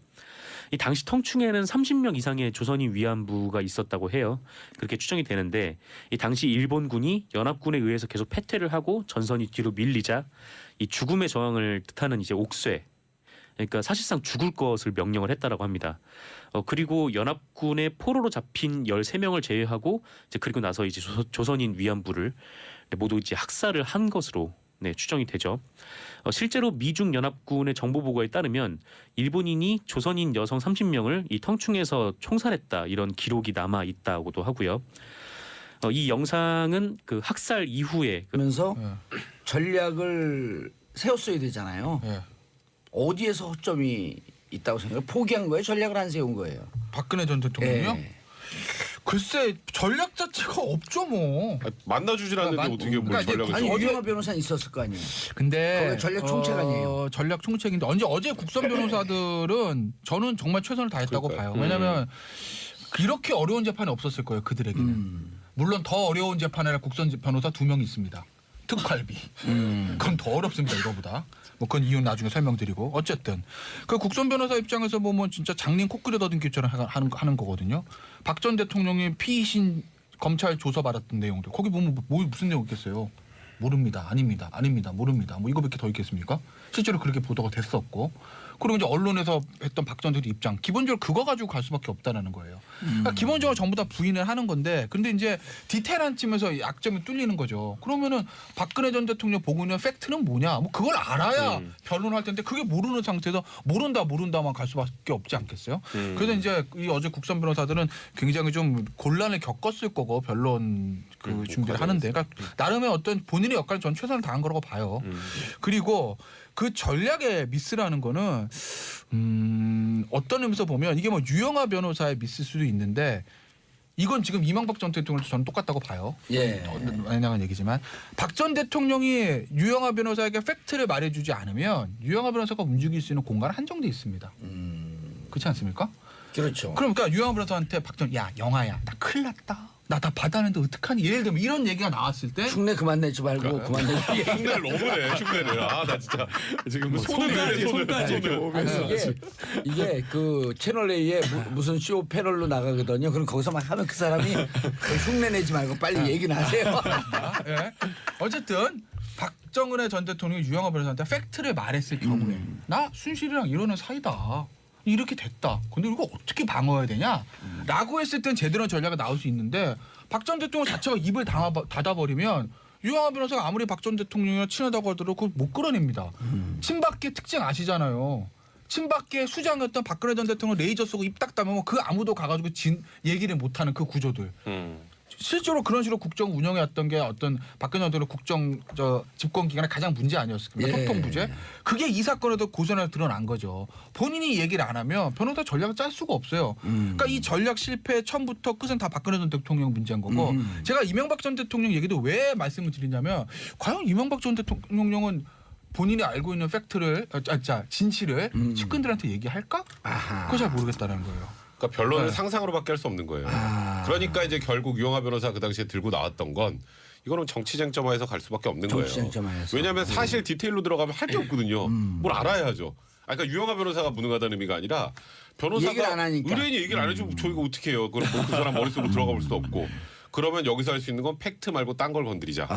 이 당시 텅충에는 30명 이상의 조선인 위안부가 있었다고 해요. 그렇게 추정이 되는데 이 당시 일본군이 연합군에 의해서 계속 패퇴를 하고 전선이 뒤로 밀리자 이 죽음의 저항을 뜻하는 이제 옥쇄, 그러니까 사실상 죽을 것을 명령을 했다라고 합니다. 그리고 연합군의 포로로 잡힌 13명을 제외하고 이제 그리고 나서 이제 조선인 위안부를 모두 이제 학살을 한 것으로 네, 추정이 되죠. 실제로 미중 연합군의 정보 보고에 따르면 일본인이 조선인 여성 30명을 이 텅충에서 총살했다 이런 기록이 남아 있다고도 하고요. 이 영상은 그 학살 이후에 그러면서 예. 전략을 세웠어야 되잖아요. 예. 어디에서 허점이 있다고 생각해요? 포기한 거예요? 전략을 안 세운 거예요? 박근혜 전 대통령이요? 예. 글쎄 전략 자체가 없죠 뭐. 만나주질 않는데 그러니까 어떻게 뭘 그러니까 이제 전략을 아니 세워? 유영아 변호사는 있었을 거 아니에요. 근데 거기가 전략 총책 아니에요? 전략 총책인데 어제 국선 변호사들은 저는 정말 최선을 다했다고 그러니까요. 봐요. 왜냐하면 이렇게 어려운 재판이 없었을 거예요 그들에게는. 물론 더 어려운 재판이라 국선 변호사 2명이 있습니다. 특활비. 그건 더 어렵습니다 이거보다. 뭐 그건 이유는 나중에 설명드리고 어쨌든 그 국선 변호사 입장에서 보면 진짜 장님 코끼리 더듬기처럼 하는 거거든요. 박 전 대통령이 피의신 검찰 조사 받았던 내용들 거기 보면 뭐 무슨 내용 있겠어요? 모릅니다, 아닙니다, 아닙니다, 모릅니다. 뭐 이거밖에 더 있겠습니까? 실제로 그렇게 보도가 됐었고 그리고 이제 언론에서 했던 박 전 대통령 입장 기본적으로 그거 가지고 갈 수밖에 없다라는 거예요. 그러니까 기본적으로 전부 다 부인을 하는 건데 근데 이제 디테일한 쯤에서 약점이 뚫리는 거죠. 그러면은 박근혜 전 대통령 보고 있는 팩트는 뭐냐? 뭐 그걸 알아야 변론할 텐데 그게 모르는 상태에서 모른다만 갈 수밖에 없지 않겠어요? 그래서 이제 이 어제 국선 변호사들은 굉장히 좀 곤란을 겪었을 거고 변론 그 준비를 하는데 그러니까 나름의 어떤 본인의 역할을 전 최선을 다한 거라고 봐요. 그리고 그 전략의 미스라는 거는 어떤 의미에서 보면 이게 뭐 유영아 변호사의 미스일 수도 있는데 이건 지금 이명박 전 대통령도 저는 똑같다고 봐요. 예. 다양한 얘기지만 박 전 대통령이 유영아 변호사에게 팩트를 말해주지 않으면 유영아 변호사가 움직일 수 있는 공간은 한정돼 있습니다. 그렇지 않습니까? 그렇죠. 그러니까 유영아 변호사한테 박 전 야 영아야 나 큰일 났다. 나 다 받았는데 어떡하니? 예를 들면 이런 얘기가 나왔을 때 흉내 그만 내지 말고 그만 내지. 흉내를 너무 내 흉내를. 아 나 진짜 지금 뭐 손을 아니, 이게 그 채널 A에 무슨 쇼 패널로 나가거든요. 그럼 거기서만 하면 그 사람이 흉내 내지 말고 빨리 얘기는 하세요. 예. 어쨌든 박정은의 전 대통령이 유영아 변호사한테 팩트를 말했을 경우에 나 순실이랑 이러는 사이다. 이렇게 됐다. 근데 이거 어떻게 방어해야 되냐? 라고 했을 땐 제대로 전략이 나올 수 있는데 박 전 대통령 자체가 입을 닫아버리면 유영아 변호사가 아무리 박 전 대통령이랑 친하다고 하더라도 그걸 못 끌어냅니다. 친박계 특징 아시잖아요. 친박계 수장이었던 박근혜 전 대통령 레이저 쏘고 입 딱 다면 그 아무도 가가지고 얘기를 못하는 그 구조들. 실제로 그런 식으로 국정 운영해왔던 게 어떤 박근혜 전 대통령 국정 집권 기간에 가장 문제 아니었습니까? 예. 소통 부재. 그게 이 사건에도 고스란히 드러난 거죠. 본인이 얘기를 안 하면 변호사 전략을 짤 수가 없어요. 그러니까 이 전략 실패 처음부터 끝은 다 박근혜 전 대통령 문제인 거고 제가 이명박 전 대통령 얘기도 왜 말씀을 드리냐면 과연 이명박 전 대통령은 본인이 알고 있는 팩트를 진실을 측근들한테 얘기할까? 그거 잘 모르겠다는 거예요. 그러니까 변론을 상상으로밖에 할 수 없는 거예요. 그러니까 이제 결국 유영아 변호사 그 당시에 들고 나왔던 건 이거는 정치 쟁점화해서 갈 수밖에 없는 거예요. 정치쟁점화해서. 왜냐하면 사실 디테일로 들어가면 할 게 없거든요. 뭘 알아야죠. 그러니까 유영아 변호사가 무능하다는 의미가 아니라 얘기를 변호사가 안 하니까. 의뢰인이 얘기를 안 해주면 저희가 어떻게 해요? 그럼 그 사람 머릿속으로 들어가 볼 수도 없고. 그러면 여기서 할 수 있는 건 팩트 말고 딴 걸 건드리자.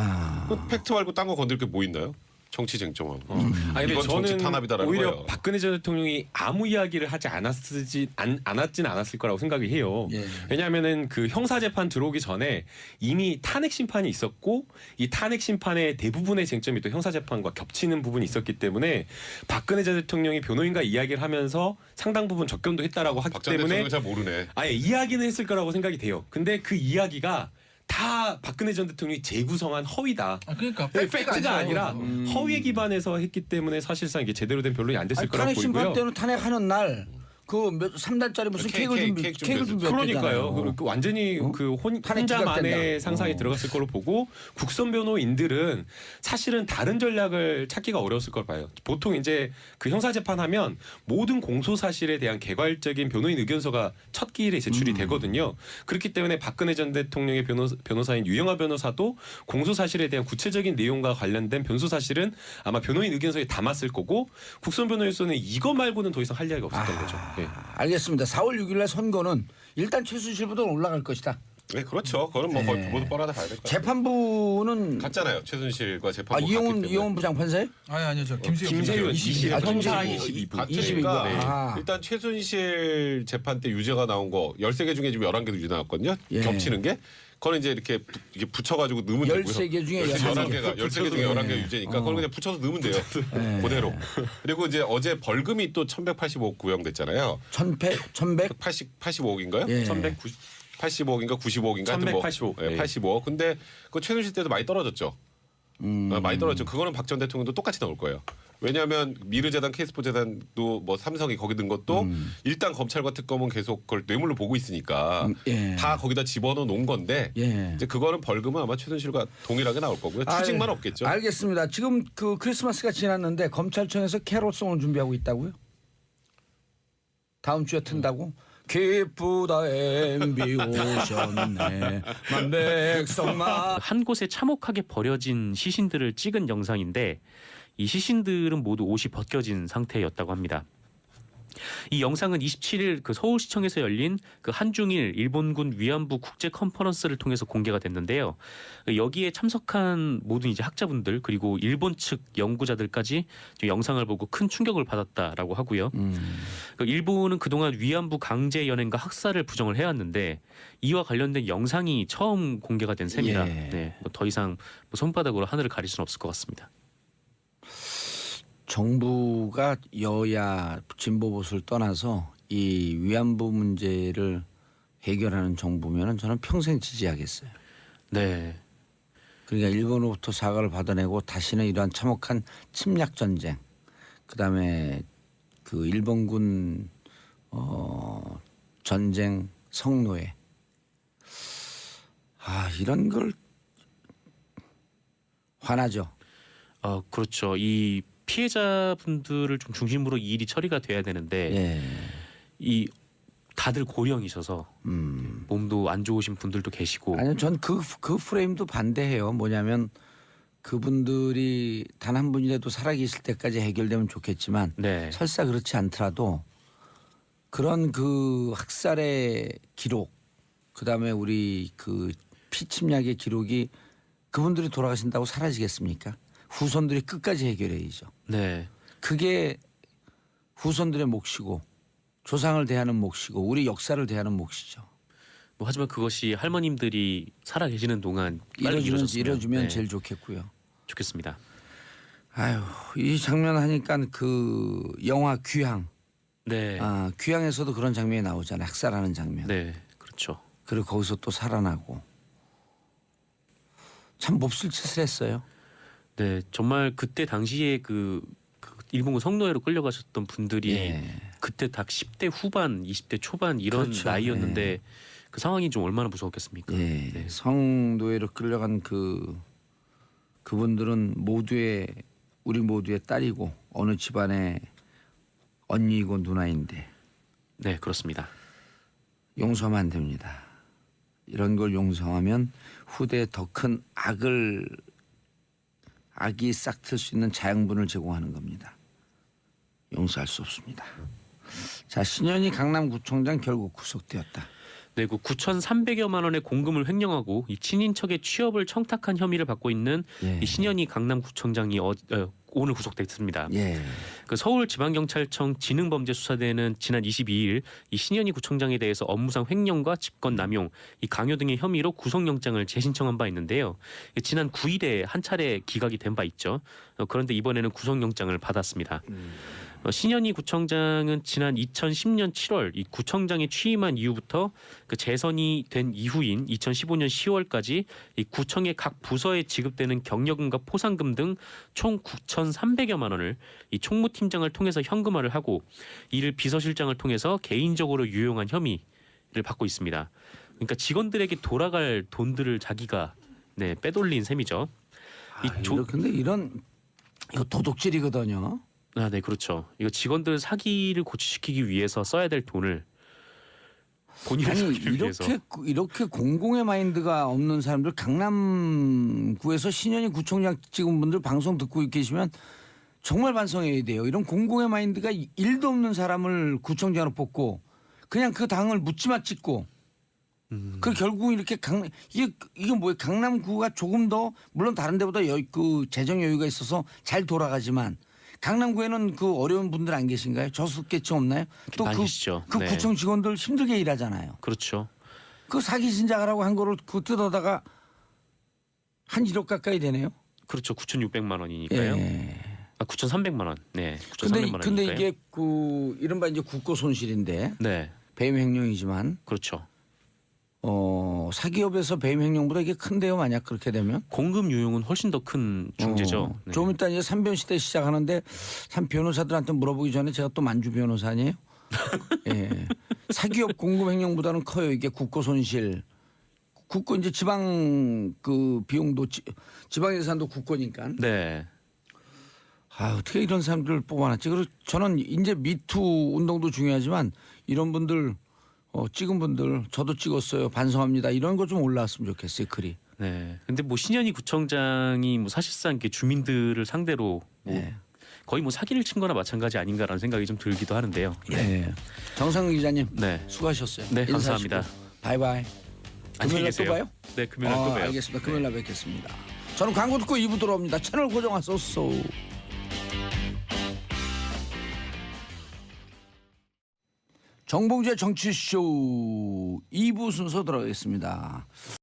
그럼 팩트 말고 딴 거 건드릴 게 뭐 있나요? 정치 쟁점하고. 아니 근데 이건 정치 저는 탄압이다라는 오히려 거예요. 박근혜 전 대통령이 아무 이야기를 하지 않았진 않았을 거라고 생각이 해요. 예. 왜냐하면은 그 형사 재판 들어오기 전에 이미 탄핵 심판이 있었고 이 탄핵 심판의 대부분의 쟁점이 또 형사 재판과 겹치는 부분이 있었기 때문에 박근혜 전 대통령이 변호인과 이야기를 하면서 상당 부분 접견도 했다라고 하기 박 전 때문에 대통령 잘 모르네. 아예 이야기는 했을 거라고 생각이 돼요. 근데 그 이야기가 다 박근혜 전 대통령이 재구성한 허위다. 그러니까 팩트가 아니라 허위에 기반해서 했기 때문에 사실상 이게 제대로 된 변론이 안 됐을 거라고 탄핵 심판 보이고요. 때는 탄핵하는 날 그 3달짜리 무슨 케이크를 준비했대잖아요. 그러니까요. 그 완전히 그 판에 혼자만의 기각된다. 상상이 들어갔을 걸로 보고 국선 변호인들은 사실은 다른 전략을 찾기가 어려웠을 걸 봐요. 보통 이제 그 형사 재판하면 모든 공소 사실에 대한 개괄적인 변호인 의견서가 첫 기일에 제출이 되거든요. 그렇기 때문에 박근혜 전 대통령의 변호사인 유영하 변호사도 공소 사실에 대한 구체적인 내용과 관련된 변소 사실은 아마 변호인 의견서에 담았을 거고 국선 변호인으로서는 이거 말고는 더 이상 할 이야기가 없었던 거죠. 네. 알겠습니다. 4월 6일 날 선거는 일단 최순실보다 올라갈 것이다. 네, 그렇죠. 그거는 뭐 거의 부모도 뻔하다 봐야 될 것 같아요. 재판부는 갔잖아요. 최순실과 재판부 이용훈 부장판사예요? 아니요 저 김세윤 김세윤 22. 형사 22부. 갔으니까 네. 아. 일단 최순실 재판 때 유죄가 나온 거 13개 중에 지금 11개도 유죄 나왔거든요. 예. 겹치는 게. 그거는 이제 이렇게 이게 붙여가지고 넣으면 되고요. 13개 중에 11개가 13개 중에 11개 예. 유죄니까 그걸 그냥 붙여서 넣으면 돼요. 예. 그대로. 그리고 이제 어제 벌금이 또 1185억 구형됐잖아요. 1100? 85억인가요? 예. 85억인가 95억인가 하여튼 뭐 1185. 네, 85억. 근데 그 최순실 때도 많이 떨어졌죠. 많이 떨어졌죠. 그거는 박 전 대통령도 똑같이 나올 거예요. 왜냐하면 미르재단, K스포재단도 뭐 삼성이 거기 든 것도 일단 검찰과 특검은 계속 그걸 뇌물로 보고 있으니까 예. 다 거기다 집어넣어 놓은 건데 예. 이제 그거는 벌금은 아마 최순실과 동일하게 나올 거고요. 추징만 없겠죠. 알겠습니다. 지금 그 크리스마스가 지났는데 검찰청에서 캐롤송을 준비하고 있다고요? 다음 주에 튼다고? 기쁘다 엠비 오셨네 만백성만 한 곳에 참혹하게 버려진 시신들을 찍은 영상인데 이 시신들은 모두 옷이 벗겨진 상태였다고 합니다. 이 영상은 27일 그 서울시청에서 열린 그 한중일 일본군 위안부 국제 컨퍼런스를 통해서 공개가 됐는데요. 여기에 참석한 모든 이제 학자분들 그리고 일본 측 연구자들까지 영상을 보고 큰 충격을 받았다라고 하고요. 그 일본은 그동안 위안부 강제 연행과 학살을 부정을 해왔는데 이와 관련된 영상이 처음 공개가 된 셈이라 예. 네, 뭐더 이상 뭐 손바닥으로 하늘을 가릴 수는 없을 것 같습니다. 정부가 여야 진보 보수를 떠나서 이 위안부 문제를 해결하는 정부면은 저는 평생 지지하겠어요. 네. 그러니까 일본으로부터 사과를 받아내고 다시는 이러한 참혹한 침략 전쟁, 그다음에 그 일본군 전쟁 성노예, 이런 걸 화나죠. 그렇죠. 이 피해자분들을 좀 중심으로 이 일이 처리가 돼야 되는데 예. 이 다들 고령이셔서 몸도 안 좋으신 분들도 계시고 아니요, 전 그 프레임도 반대해요. 뭐냐면 그분들이 단 한 분이라도 살아계실 때까지 해결되면 좋겠지만 네. 설사 그렇지 않더라도 그런 그 학살의 기록, 그다음에 우리 그 피침략의 기록이 그분들이 돌아가신다고 사라지겠습니까? 후손들이 끝까지 해결해야죠. 네. 그게 후손들의 몫이고 조상을 대하는 몫이고 우리 역사를 대하는 몫이죠. 뭐 하지만 그것이 할머님들이 살아 계시는 동안 빨리 이뤄주면 네, 제일 좋겠고요. 좋겠습니다. 아유, 이 장면 하니까 그 영화 귀향, 네. 귀향에서도 그런 장면이 나오잖아요. 학살하는 장면. 네. 그렇죠. 그리고 거기서 또 살아나고 참 몹쓸 짓을 했어요. 네. 정말 그때 당시에 그 일본군 성노예로 끌려가셨던 분들이 예. 그때 다 10대 후반, 20대 초반 이런 그렇죠. 나이였는데 그 상황이 좀 얼마나 무서웠겠습니까? 예. 네. 성노예로 끌려간 그분들은 우리 모두의 딸이고 어느 집안의 언니이고 누나인데 네, 그렇습니다. 용서하면 안 됩니다. 이런 걸 용서하면 후대에 더 큰 악이 싹틀 수 있는 자양분을 제공하는 겁니다. 용서할 수 없습니다. 자, 신현희 강남구청장 결국 구속되었다. 네, 그 9,300여만 원의 공금을 횡령하고 이 친인척의 취업을 청탁한 혐의를 받고 있는 예. 이 신현희 강남구청장이 오늘 구속됐습니다. 예. 그 서울지방경찰청 지능범죄수사대는 지난 22일 이 신현희 구청장에 대해서 업무상 횡령과 직권남용, 이 강요 등의 혐의로 구속영장을 재신청한 바 있는데요. 지난 9일에 한 차례 기각이 된 바 있죠. 그런데 이번에는 구속영장을 받았습니다. 신현희 구청장은 지난 2010년 7월 이 구청장에 취임한 이후부터 그 재선이 된 이후인 2015년 10월까지 이 구청의 각 부서에 지급되는 경력금과 포상금 등 총 9,300여만 원을 이 총무팀장을 통해서 현금화를 하고 이를 비서실장을 통해서 개인적으로 유용한 혐의를 받고 있습니다. 그러니까 직원들에게 돌아갈 돈들을 자기가 빼돌린 셈이죠. 근데 이거 도둑질이거든요. 아, 네, 그렇죠. 이거 직원들 사기를 고치시키기 위해서 써야 될 돈을 본인을 아니 살기 위해서. 이렇게 공공의 마인드가 없는 사람들 강남구에서 신현희 구청장 찍은 분들 방송 듣고 계시면 정말 반성해야 돼요. 이런 공공의 마인드가 일도 없는 사람을 구청장으로 뽑고 그냥 그 당을 묻지마 찍고 그 결국 이렇게 이게 뭐예요? 강남구가 조금 더 물론 다른 데보다 그 재정 여유가 있어서 잘 돌아가지만 강남구에는 그 어려운 분들 안 계신가요? 저소득계층 없나요? 또 많이 계시죠. 그 네. 구청 직원들 힘들게 일하잖아요. 그렇죠. 그 사기 신작하라고 한 거를 그 뜯어다가 한 1억 가까이 되네요. 그렇죠. 9,600만 원이니까요. 예. 아, 9,300만 원. 네. 9,300만 원이니까요. 근데 이게 그 이른바 이제 국고 손실인데 네. 배임 횡령이지만 그렇죠. 사기업에서 배임 횡령보다 이게 큰데요. 만약 그렇게 되면 공금 유용은 훨씬 더 큰 중죄죠. 네. 좀 이따 이제 삼변 시대 시작하는데 삼 변호사들한테 물어보기 전에 제가 또 만주 변호사 아니에요? 예. 사기업 공금 횡령보다는 커요. 이게 국고 손실. 국고 이제 지방 그 비용도 지방 예산도 국고니까. 네. 아 어떻게 이런 사람들을 뽑아놨지? 그리고 저는 이제 미투 운동도 중요하지만 이런 분들 찍은 분들 저도 찍었어요. 반성합니다. 이런 거 좀 올라왔으면 좋겠어요. 글이. 네. 근데 뭐 신현희 구청장이 뭐 사실상 이렇게 주민들을 상대로 뭐 네. 거의 뭐 사기를 친 거나 마찬가지 아닌가라는 생각이 좀 들기도 하는데요. 네. 정상근 기자님 네. 수고하셨어요. 네, 인사하시고. 감사합니다. 바이바이. 안녕히 금요일 날 또 계세요. 봐요? 네, 금요일 날 또 봬요. 알겠습니다. 금요일 날 뵙겠습니다. 저는 광고 듣고 2부 돌아옵니다. 채널 고정하소서. 정봉주의 정치쇼 2부 순서 들어가겠습니다.